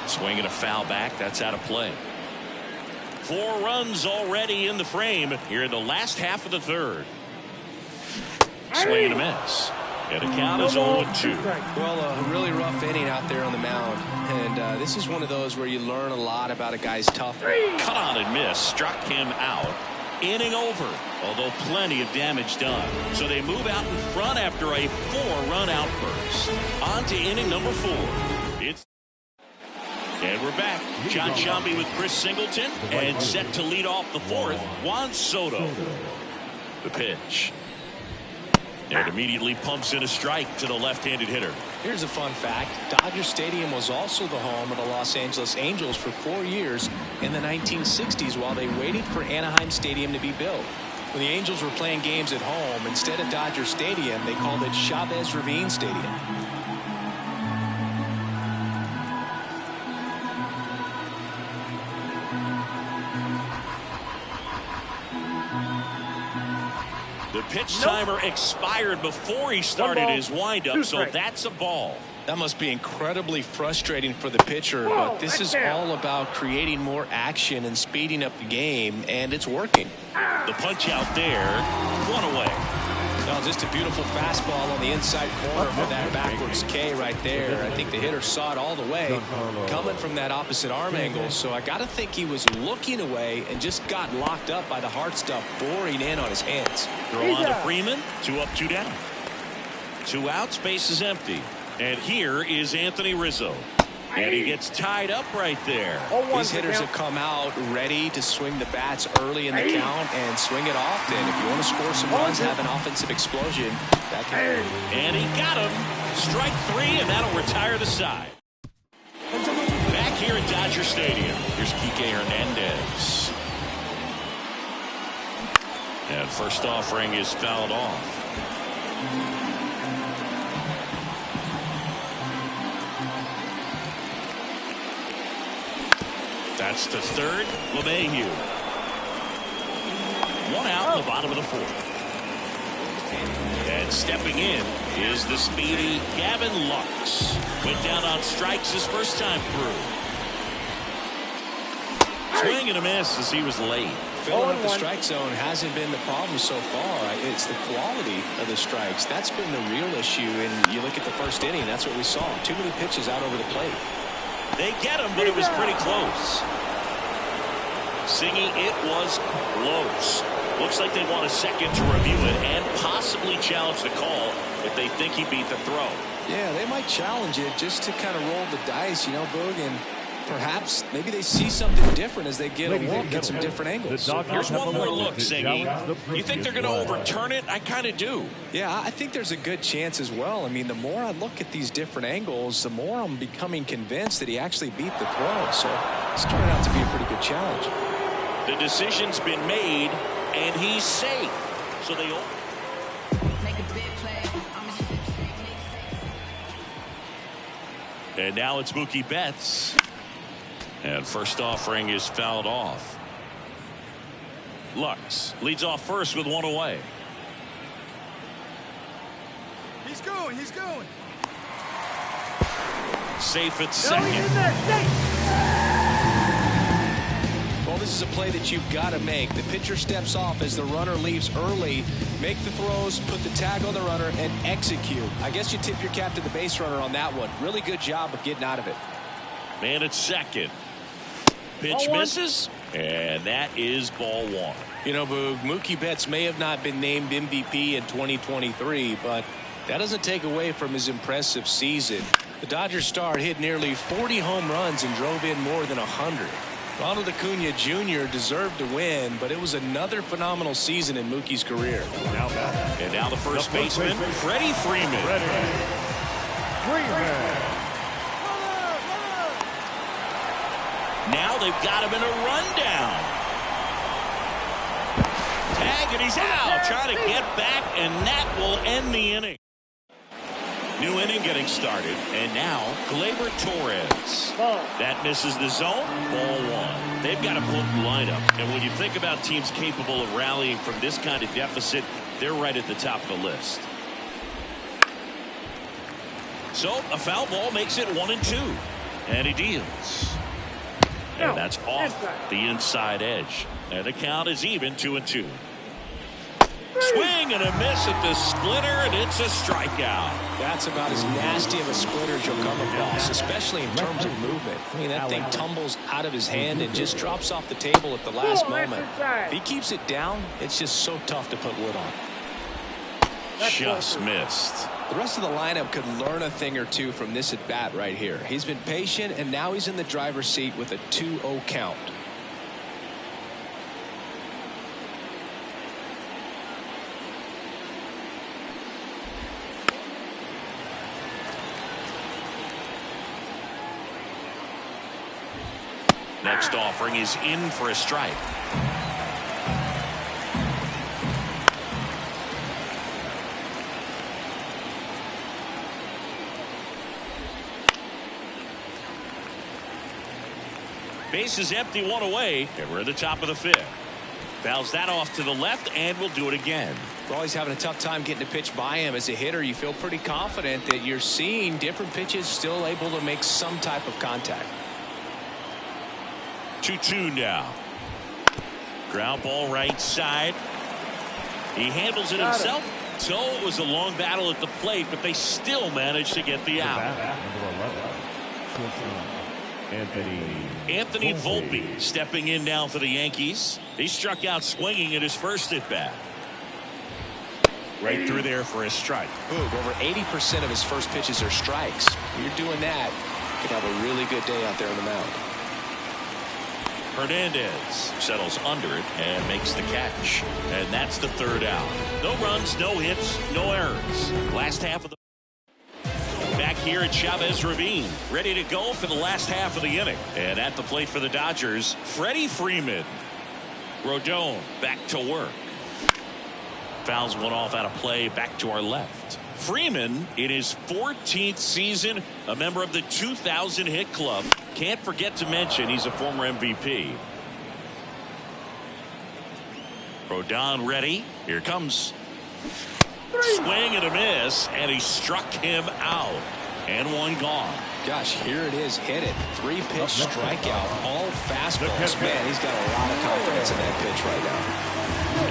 Swinging a foul back. That's out of play. 4 runs already in the frame here in the last half of the third. Swing and a miss. And the count is 0-2. Well, a really rough inning out there on the mound. And this is one of those where you learn a lot about a guy's toughness. Cut on and miss. Struck him out. Inning over, although plenty of damage done. So they move out in front after a 4-run outburst. On to inning number 4. And we're back. John Shambi with Chris Singleton. And set to lead off the 4th, Juan Soto. The pitch. And immediately pumps in a strike to the left-handed hitter. Here's a fun fact. Dodger Stadium was also the home of the Los Angeles Angels for 4 years in the 1960s while they waited for Anaheim Stadium to be built. When the Angels were playing games at home, instead of Dodger Stadium, they called it Chavez Ravine Stadium. The pitch timer expired before he started his windup, so that's a ball. That must be incredibly frustrating for the pitcher, but this is all about creating more action and speeding up the game, and it's working. The punch out there, 1 away. Well, just a beautiful fastball on the inside corner for that backwards K right there. I think the hitter saw it all the way coming from that opposite arm angle, so I got to think he was looking away and just got locked up by the hard stuff boring in on his hands. Throw on to Freeman. 2 up, 2 down. 2 outs, base is empty. And here is Anthony Rizzo. And he gets tied up right there. These hitters have come out ready to swing the bats early in the count and swing it often. If you want to score some runs, have an offensive explosion, that can. And he got him. Strike 3, and that'll retire the side. Back here at Dodger Stadium, here's Kike Hernandez. And first offering is fouled off. That's to third, LeMahieu. 1 out in the bottom of the 4th. And stepping in is the speedy Gavin Lux. Went down on strikes his first time through. Swing and a miss as he was late. Filling up the strike zone hasn't been the problem so far. It's the quality of the strikes. That's been the real issue. And you look at the first inning, that's what we saw. Too many pitches out over the plate. They get him, but it was pretty close. Singy, it was close. Looks like they want a second to review it and possibly challenge the call if they think he beat the throw. Yeah, they might challenge it just to kind of roll the dice, you know, Boog, and perhaps maybe they see something different as they get a look at some different angles. Here's one more look, Singy. You think they're going to overturn it? I kind of do. Yeah, I think there's a good chance as well. I mean, the more I look at these different angles, the more I'm becoming convinced that he actually beat the throw. So it's turning out to be a pretty good challenge. The decision's been made, and he's safe. So they all. And now it's Mookie Betts. And first offering is fouled off. Lux leads off first with 1 away. He's going. He's going. Safe at second. Well, this is a play that you've got to make. The pitcher steps off as the runner leaves early. Make the throws, put the tag on the runner, and execute. I guess you tip your cap to the base runner on that one. Really good job of getting out of it. Man at second. Pitch misses, and that is ball 1. You know, Boog, Mookie Betts may have not been named MVP in 2023, but that doesn't take away from his impressive season. The Dodgers star hit nearly 40 home runs and drove in more than 100. Ronald Acuna Jr. deserved to win, but it was another phenomenal season in Mookie's career. And now the first baseman, Freddie Freeman. Now they've got him in a rundown. Tag, and he's out. Trying to get back, and that will end the inning. New inning getting started, and now Gleyber Torres. That misses the zone. Ball one. They've got a potent lineup, and when you think about teams capable of rallying from this kind of deficit, they're right at the top of the list. So a foul ball makes it 1-2, and he deals. And that's off the inside edge, and the count is even 2-2. Swing and a miss at the splitter, and it's a strikeout. That's about as nasty of a splitter as you'll come across, especially in terms of movement. I mean, that thing tumbles out of his hand and just drops off the table at the last moment. If he keeps it down, it's just so tough to put wood on. Just missed. The rest of the lineup could learn a thing or two from this at bat right here. He's been patient, and now he's in the driver's seat with a 2-0 count. Next offering is in for a strike. Base is empty, one away, and we're at the top of the fifth. Fouls that off to the left, and we'll do it again. We're always having a tough time getting a pitch by him. As a hitter, you feel pretty confident that you're seeing different pitches still able to make some type of contact. 2-2 now. Ground ball right side. He handles it himself. So it was a long battle at the plate, but they still managed to get the out. Anthony Volpe stepping in now for the Yankees. He struck out swinging at his first at bat. Right through there for a strike. Over 80% of his first pitches are strikes. When you're doing that, you could have a really good day out there on the mound. Hernandez settles under it and makes the catch. And that's the third out. No runs, no hits, no errors. Last half of the back here at Chavez Ravine, ready to go for the last half of the inning. And at the plate for the Dodgers, Freddie Freeman. Rodon back to work. Fouls one off out of play, back to our left. Freeman in his 14th season, a member of the 2,000 hit club. Can't forget to mention he's a former MVP. Rodon ready. Here comes. Swing and a miss, and he struck him out. And one gone. Gosh, here it is. Hit it. 3-pitch strikeout. All fastballs. Man, he's got a lot of confidence in that pitch right now.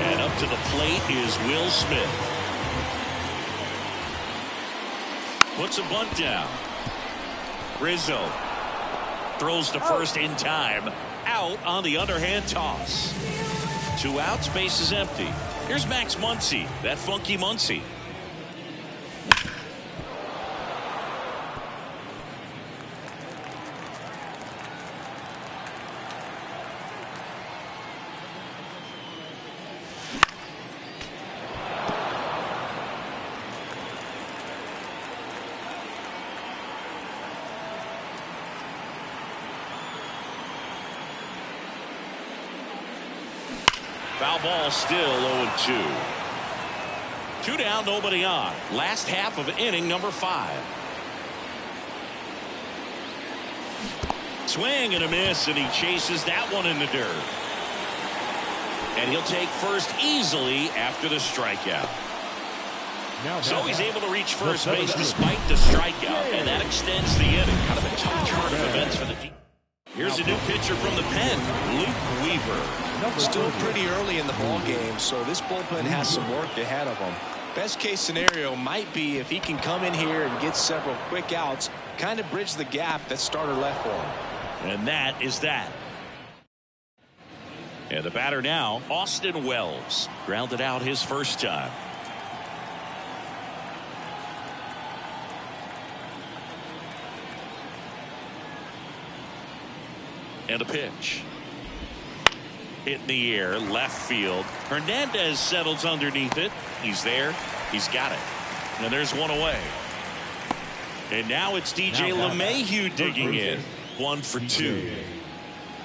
And up to the plate is Will Smith. Puts a bunt down. Rizzo throws to first in time. Out on the underhand toss. 2 outs, base is empty. Here's Max Muncy, that funky Muncy. Foul ball, still 0-2. 2 down, nobody on. Last half of inning number 5. Swing and a miss, and he chases that one in the dirt. And he'll take first easily after the strikeout. So he's able to reach first base despite the strikeout, and that extends the inning. Kind of a tough turn of events for the team. Here's a new pitcher from the pen, Luke Weaver. Still pretty early in the ball game, so this bullpen has some work ahead of him. Best case scenario might be if he can come in here and get several quick outs, kind of bridge the gap that starter left for him. And that is that. And the batter now, Austin Wells, grounded out his first time. And a pitch. hit in the air, left field. Hernandez settles underneath it. He's there. He's got it. And there's one away. And now it's DJ LeMahieu digging in. 1 for 2.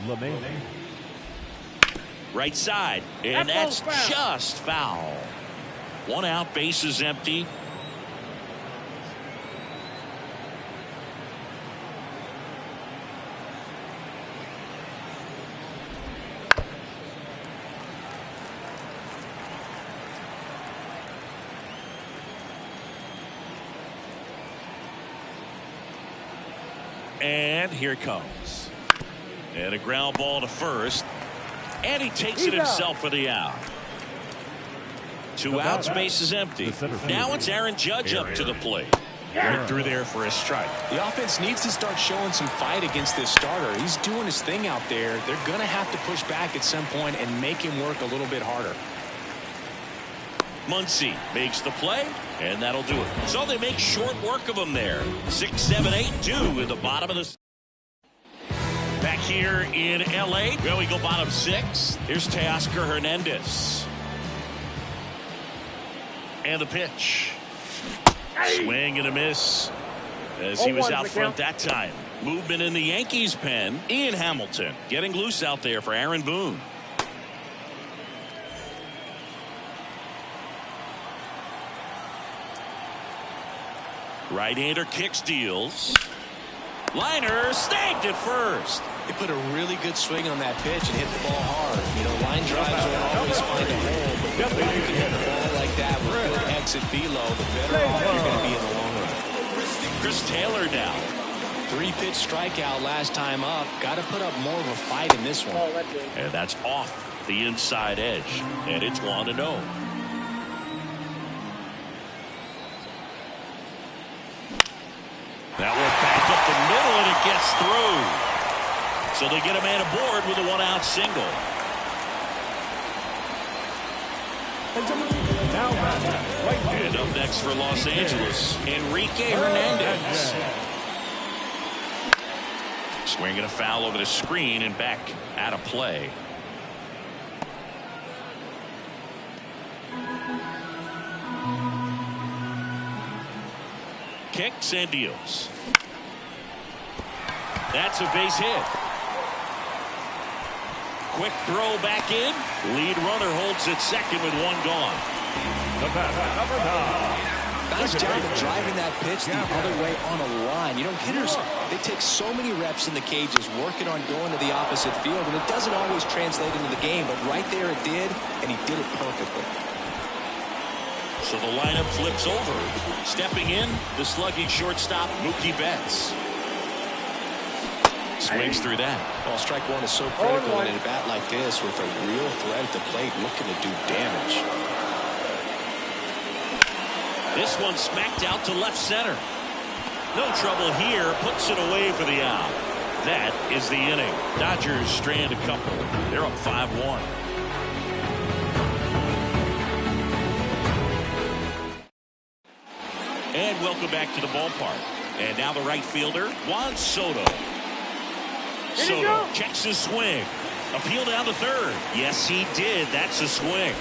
LeMahieu. Right side. And that's just foul. 1 out, bases empty. And here it comes. And a ground ball to first. And he takes it himself for the out. 2 outs, bases empty. Now it's Aaron Judge up to the plate. Right through there for a strike. The offense needs to start showing some fight against this starter. He's doing his thing out there. They're going to have to push back at some point and make him work a little bit harder. Muncy makes the play, and that'll do it. So they make short work of him there. 6, 7, 8, 2 in the bottom of the. Back here in L.A., well, we go bottom 6. Here's Teoscar Hernandez. And the pitch. Swing and a miss as he was out front that time. Movement in the Yankees pen. Ian Hamilton getting loose out there for Aaron Boone. Right-hander kicks, deals. Liner snagged at first. He put a really good swing on that pitch and hit the ball hard. You know, line drives don't always find a hole, but the more you can hit the ball like that with good exit velo, the better off you're going to be in the long run. Chris Taylor now. 3-pitch strikeout last time up. Got to put up more of a fight in this one. And that's off the inside edge. And it's 1-0. That one back up the middle, and it gets through. So they get a man aboard with a 1-out single. And up next for Los Angeles, Enrique Hernandez. Swinging a foul over the screen and back out of play. Kicks and deals. That's a base hit. Quick throw back in. Lead runner holds at second with 1 gone. Nice job of driving that pitch the other way on a line. You know, hitters, they take so many reps in the cages working on going to the opposite field, and it doesn't always translate into the game, but right there it did, and he did it perfectly. So the lineup flips over. Stepping in, the slugging shortstop, Mookie Betts. Swings through that. Well, strike one is so critical in a bat like this with a real threat at the plate looking to do damage. This one smacked out to left center. No trouble here. Puts it away for the out. That is the inning. Dodgers strand a couple. They're up 5-1. And welcome back to the ballpark. And now the right fielder, Juan Soto. Soto checks his swing. Appeal down to third. Yes, he did. That's a swing.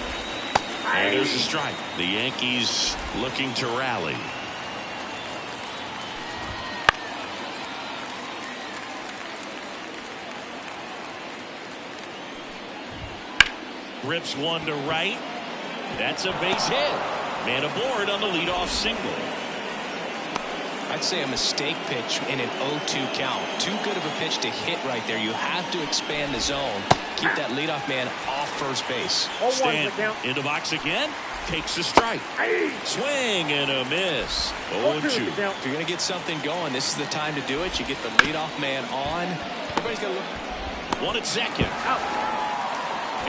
And there's a strike. The Yankees looking to rally. Rips one to right. That's a base hit. Man aboard on the leadoff single. I'd say a mistake pitch in an 0-2 count. Too good of a pitch to hit right there. You have to expand the zone. Keep that leadoff man off first base. Stand in the box again. Takes a strike. Swing and a miss. 0-2. If you're going to get something going, this is the time to do it. You get the leadoff man on. Everybody's got to look. One at second.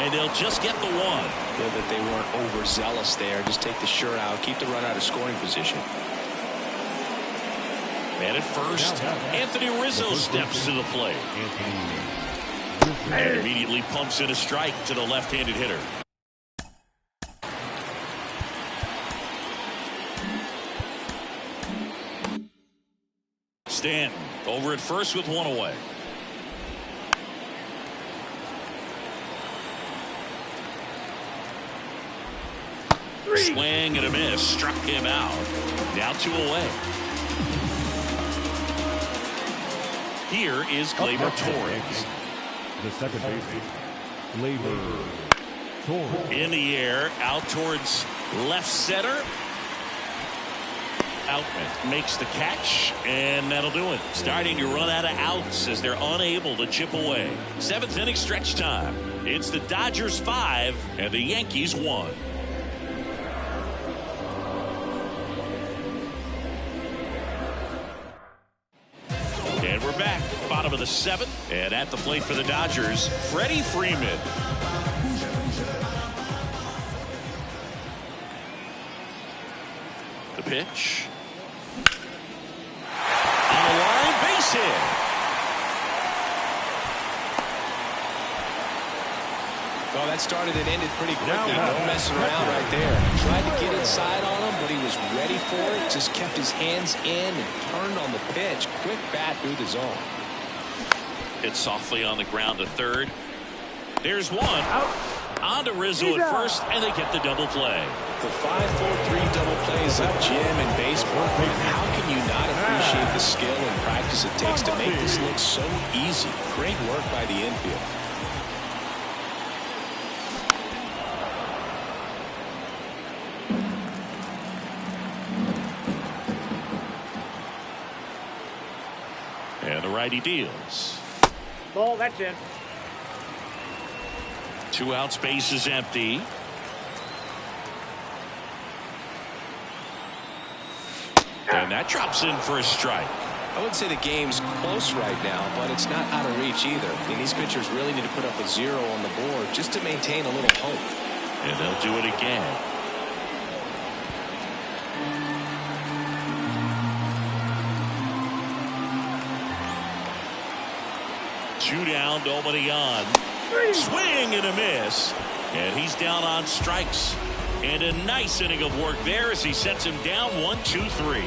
And they'll just get the one. Good that they weren't overzealous there. Just take the shirt out. Keep the run out of scoring position. And at first, Anthony Rizzo steps to the plate. And immediately pumps in a strike to the left-handed hitter. Stanton over at first with one away. Swing and a miss. Struck him out. Now 2 away. Here is Gleyber Torres. The second baseman, Gleyber Torres. In the air, out towards left center. Outman makes the catch, and that'll do it. Starting to run out of outs as they're unable to chip away. 7th inning stretch time. It's the Dodgers 5 and the Yankees 1. And we're back, bottom of the 7th, and at the plate for the Dodgers, Freddie Freeman. The pitch. On the line, base hit. Well, that started and ended pretty quickly. No messing around right there. Tried to get inside on him, but he was ready for it. Just kept his hands in and turned on the pitch. Quick bat through the zone. Hit softly on the ground to third. There's one. On to Rizzo at first, and they get the double play. The 5-4-3 double play is a gem in baseball. And how can you not appreciate the skill and practice it takes to make this look so easy? Great work by the infield. And the righty deals. Ball, that's in. 2 outs, base is empty. And that drops in for a strike. I would say the game's close right now, but it's not out of reach either. I mean, these pitchers really need to put up a 0 on the board just to maintain a little hope. And they'll do it again. Two down, nobody on. Swing and a miss. And he's down on strikes. And a nice inning of work there as he sets him down 1-2-3.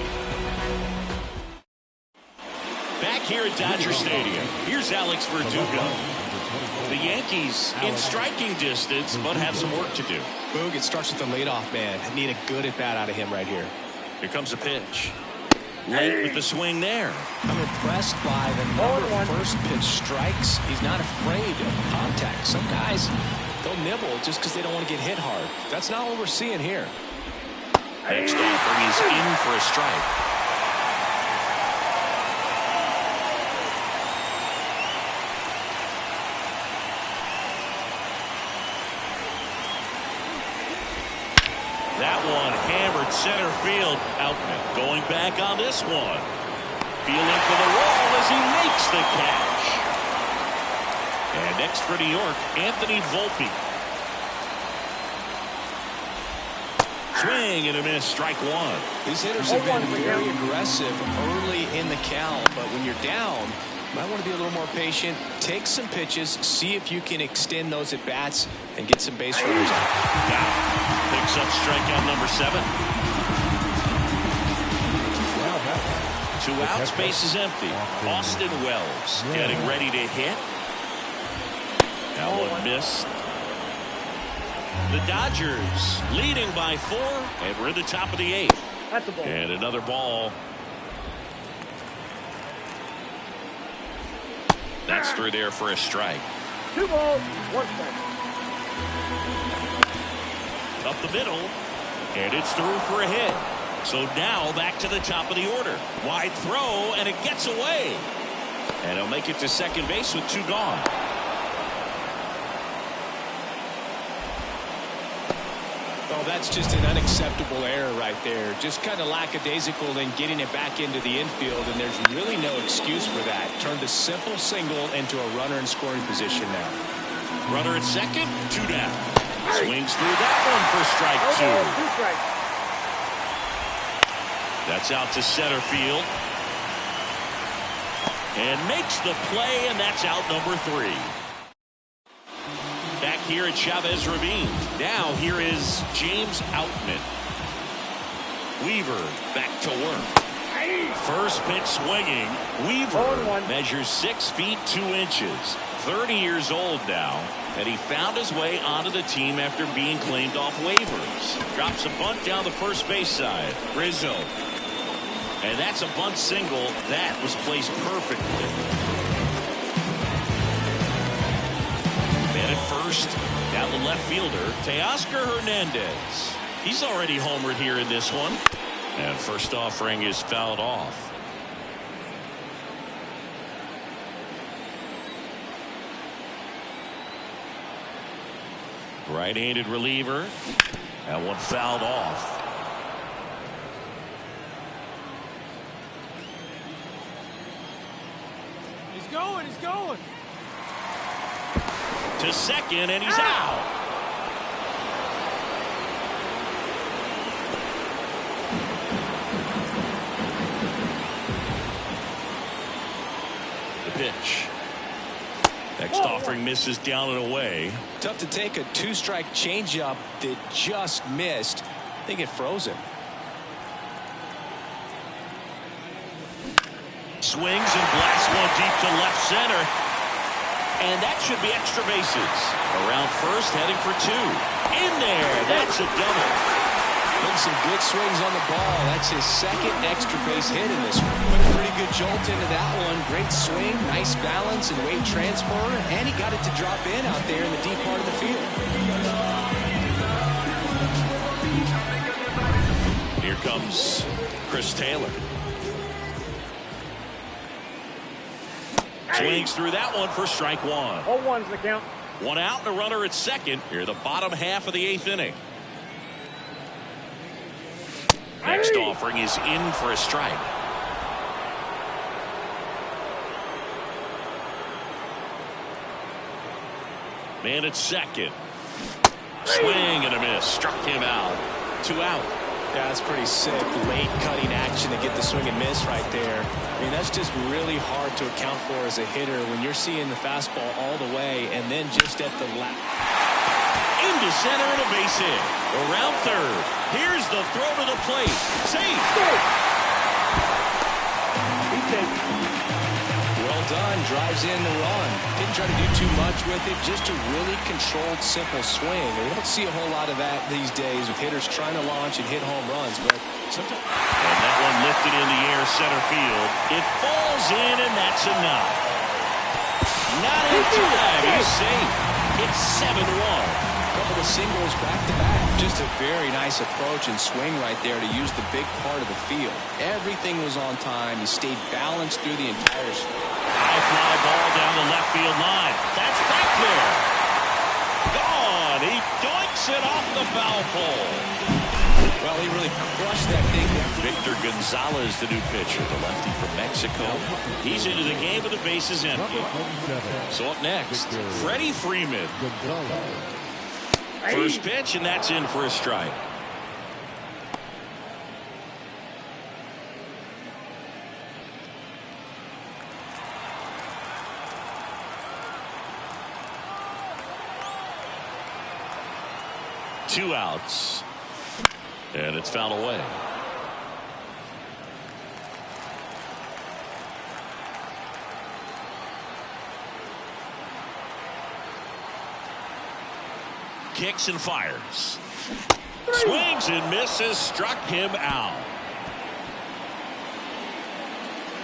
Back here at Dodger Stadium, here's Alex Verdugo. The Yankees in striking distance, but have some work to do. Boog, it starts with the leadoff man. Need a good at-bat out of him right here. Here comes a pitch. Late with the swing there. I'm impressed by the number of first pitch strikes. He's not afraid of contact. Some guys, they'll nibble just because they don't want to get hit hard. That's not what we're seeing here. Next offering is in for a strike. That one hammered center field. Outman going back on this one. Feeling for the wall as he makes the catch. And next for New York, Anthony Volpe. Swing and a miss, strike one. These hitters have been very aggressive early in the count, but when you're down, you might want to be a little more patient. Take some pitches, see if you can extend those at bats and get some base runners out. Down. Picks up strikeout number 7. 2 outs, base is empty. Austin Wells getting ready to hit. That one missed. The Dodgers leading by 4, and we're in the top of the 8th. That's a ball. And another ball. That's through there for a strike. 2 balls, 1 strike. Up the middle, and it's through for a hit. So now back to the top of the order. Wide throw, and it gets away. And he'll make it to second base with 2 gone. Oh, that's just an unacceptable error right there. Just kind of lackadaisical in getting it back into the infield, and there's really no excuse for that. Turned a simple single into a runner in scoring position now. Runner at second, 2 down. Swings through that one for strike 2. 2 strikes. That's out to center field. And makes the play, and that's out number 3. Back here at Chavez Ravine. Now here is James Outman. Weaver back to work. First pitch swinging. Weaver measures 6 feet 2 inches. 30 years old now. And he found his way onto the team after being claimed off waivers. Drops a bunt down the first base side. Rizzo. And that's a bunt single. That was placed perfectly. Man at first. Down the left fielder, Teoscar Hernandez. He's already homered here in this one. And first offering is fouled off. Right-handed reliever. That one fouled off. He's going, he's going. To second, and he's out. The pitch. Next offering misses down and away. Tough to take a two-strike changeup that just missed. I think it froze him. Swings and blasts one deep to left center. And that should be extra bases. Around first, heading for two. In there. That's a double. Putting some good swings on the ball. That's his second extra base hit in this one. Put a pretty good jolt into that one. Great swing, nice balance and weight transfer. And he got it to drop in out there in the deep part of the field. Here comes Chris Taylor. Swings through that one for strike one. 0-1's the count. One out and a runner at second. Here the bottom half of the eighth inning. Next offering is in for a strike. Man at second. Swing and a miss. Struck him out. 2 out. Yeah, that's pretty sick. Late cutting action to get the swing and miss right there. I mean, that's just really hard to account for as a hitter when you're seeing the fastball all the way and then just at the last. Into center and a base hit. Around third. Here's the throw to the plate. Safe. Well done. Drives in the run. Didn't try to do too much with it. Just a really controlled, simple swing. We don't see a whole lot of that these days with hitters trying to launch and hit home runs. But sometimes. And that one lifted in the air center field. It falls in, and that's a knock. Not in time. He's safe. It's 7-1. Couple of singles back-to-back. Just a very nice approach and swing right there to use the big part of the field. Everything was on time. He stayed balanced through the entire. High fly ball down the left field line. That's back there. Gone. He doinks it off the foul pole. Well, he really crushed that thing. Victor Gonzalez, the new pitcher, the lefty from Mexico. He's into the game with the bases empty. So up next, Freddie Freeman. First pitch, and that's in for a strike. Two outs. And it's fouled away. Kicks and fires. Swings and misses. Struck him out.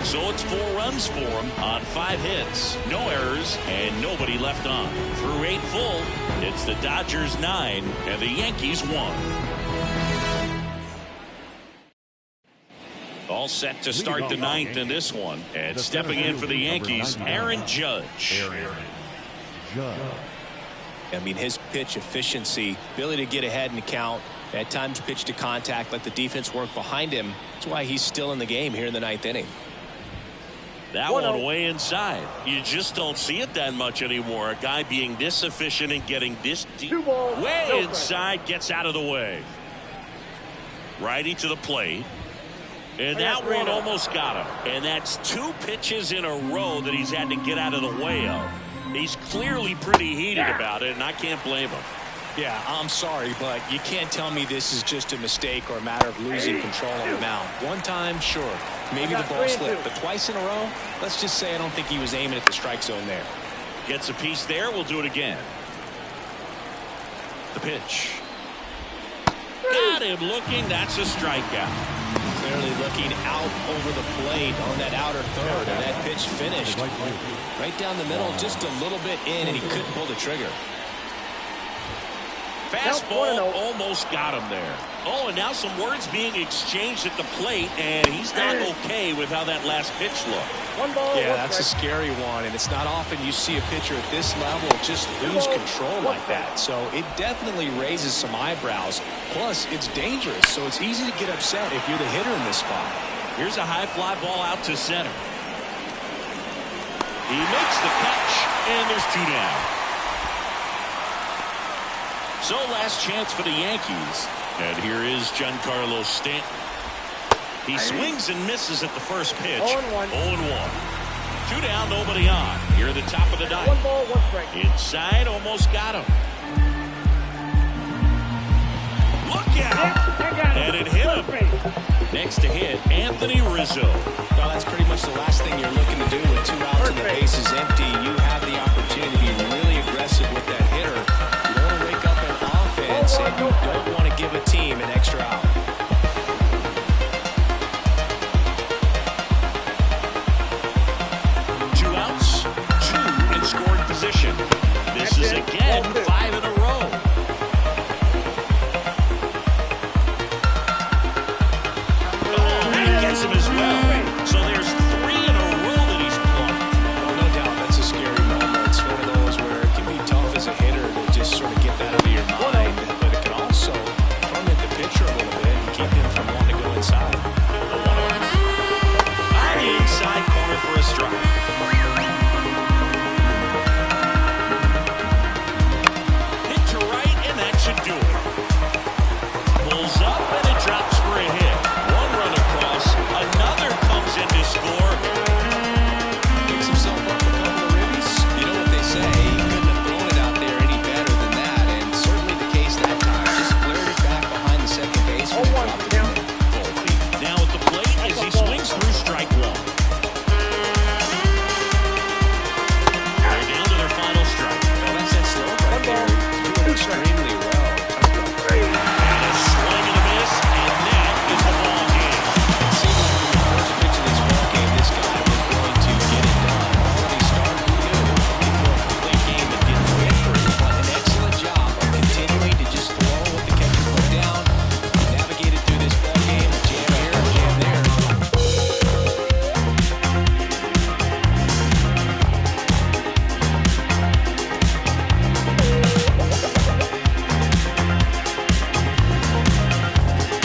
So it's 4 runs for him on 5 hits. No errors and nobody left on. Through 8 full, it's the Dodgers 9 and the Yankees 1. All set to start the 9th in this one. And stepping in for the Yankees, Aaron Judge. I mean, his pitch efficiency, ability to get ahead in the count, at times pitch to contact, let the defense work behind him. That's why he's still in the game here in the 9th inning. That one way inside. You just don't see it that much anymore. A guy being this efficient and getting this deep. Way inside, gets out of the way. Righty to the plate. And that one almost got him. And that's 2 pitches in a row that he's had to get out of the way of. He's clearly pretty heated about it, and I can't blame him. Yeah, I'm sorry, but you can't tell me this is just a mistake or a matter of losing control on the mound. One time, sure, maybe the ball slipped, but twice in a row, let's just say I don't think he was aiming at the strike zone there. Gets a piece there, we'll do it again. pitch. Got him looking. That's a strikeout. Clearly looking out over the plate on that outer third, and that pitch finished right down the middle, just a little bit in, and he couldn't pull the trigger. Fastball almost got him there. Oh, and now some words being exchanged at the plate, and he's not okay with how that last pitch looked. One ball, Yeah, one that's a strike. scary one, and it's not often you see a pitcher at this level just lose control like that. So it definitely raises some eyebrows. Plus, it's dangerous, so it's easy to get upset if you're the hitter in this spot. Here's a high fly ball out to center. He makes the catch, and there's 2 down. So last chance for the Yankees. And here is Giancarlo Stanton. He swings and misses at the first pitch. 0-1. 0-1. 2 down, nobody on. Here at the top of the ninth. One ball, one strike. Inside, almost got him. Look out! And it hit him. Next to hit, Anthony Rizzo. Well, that's pretty much the last thing you're looking to do with 2 outs and the bases empty. You have the opportunity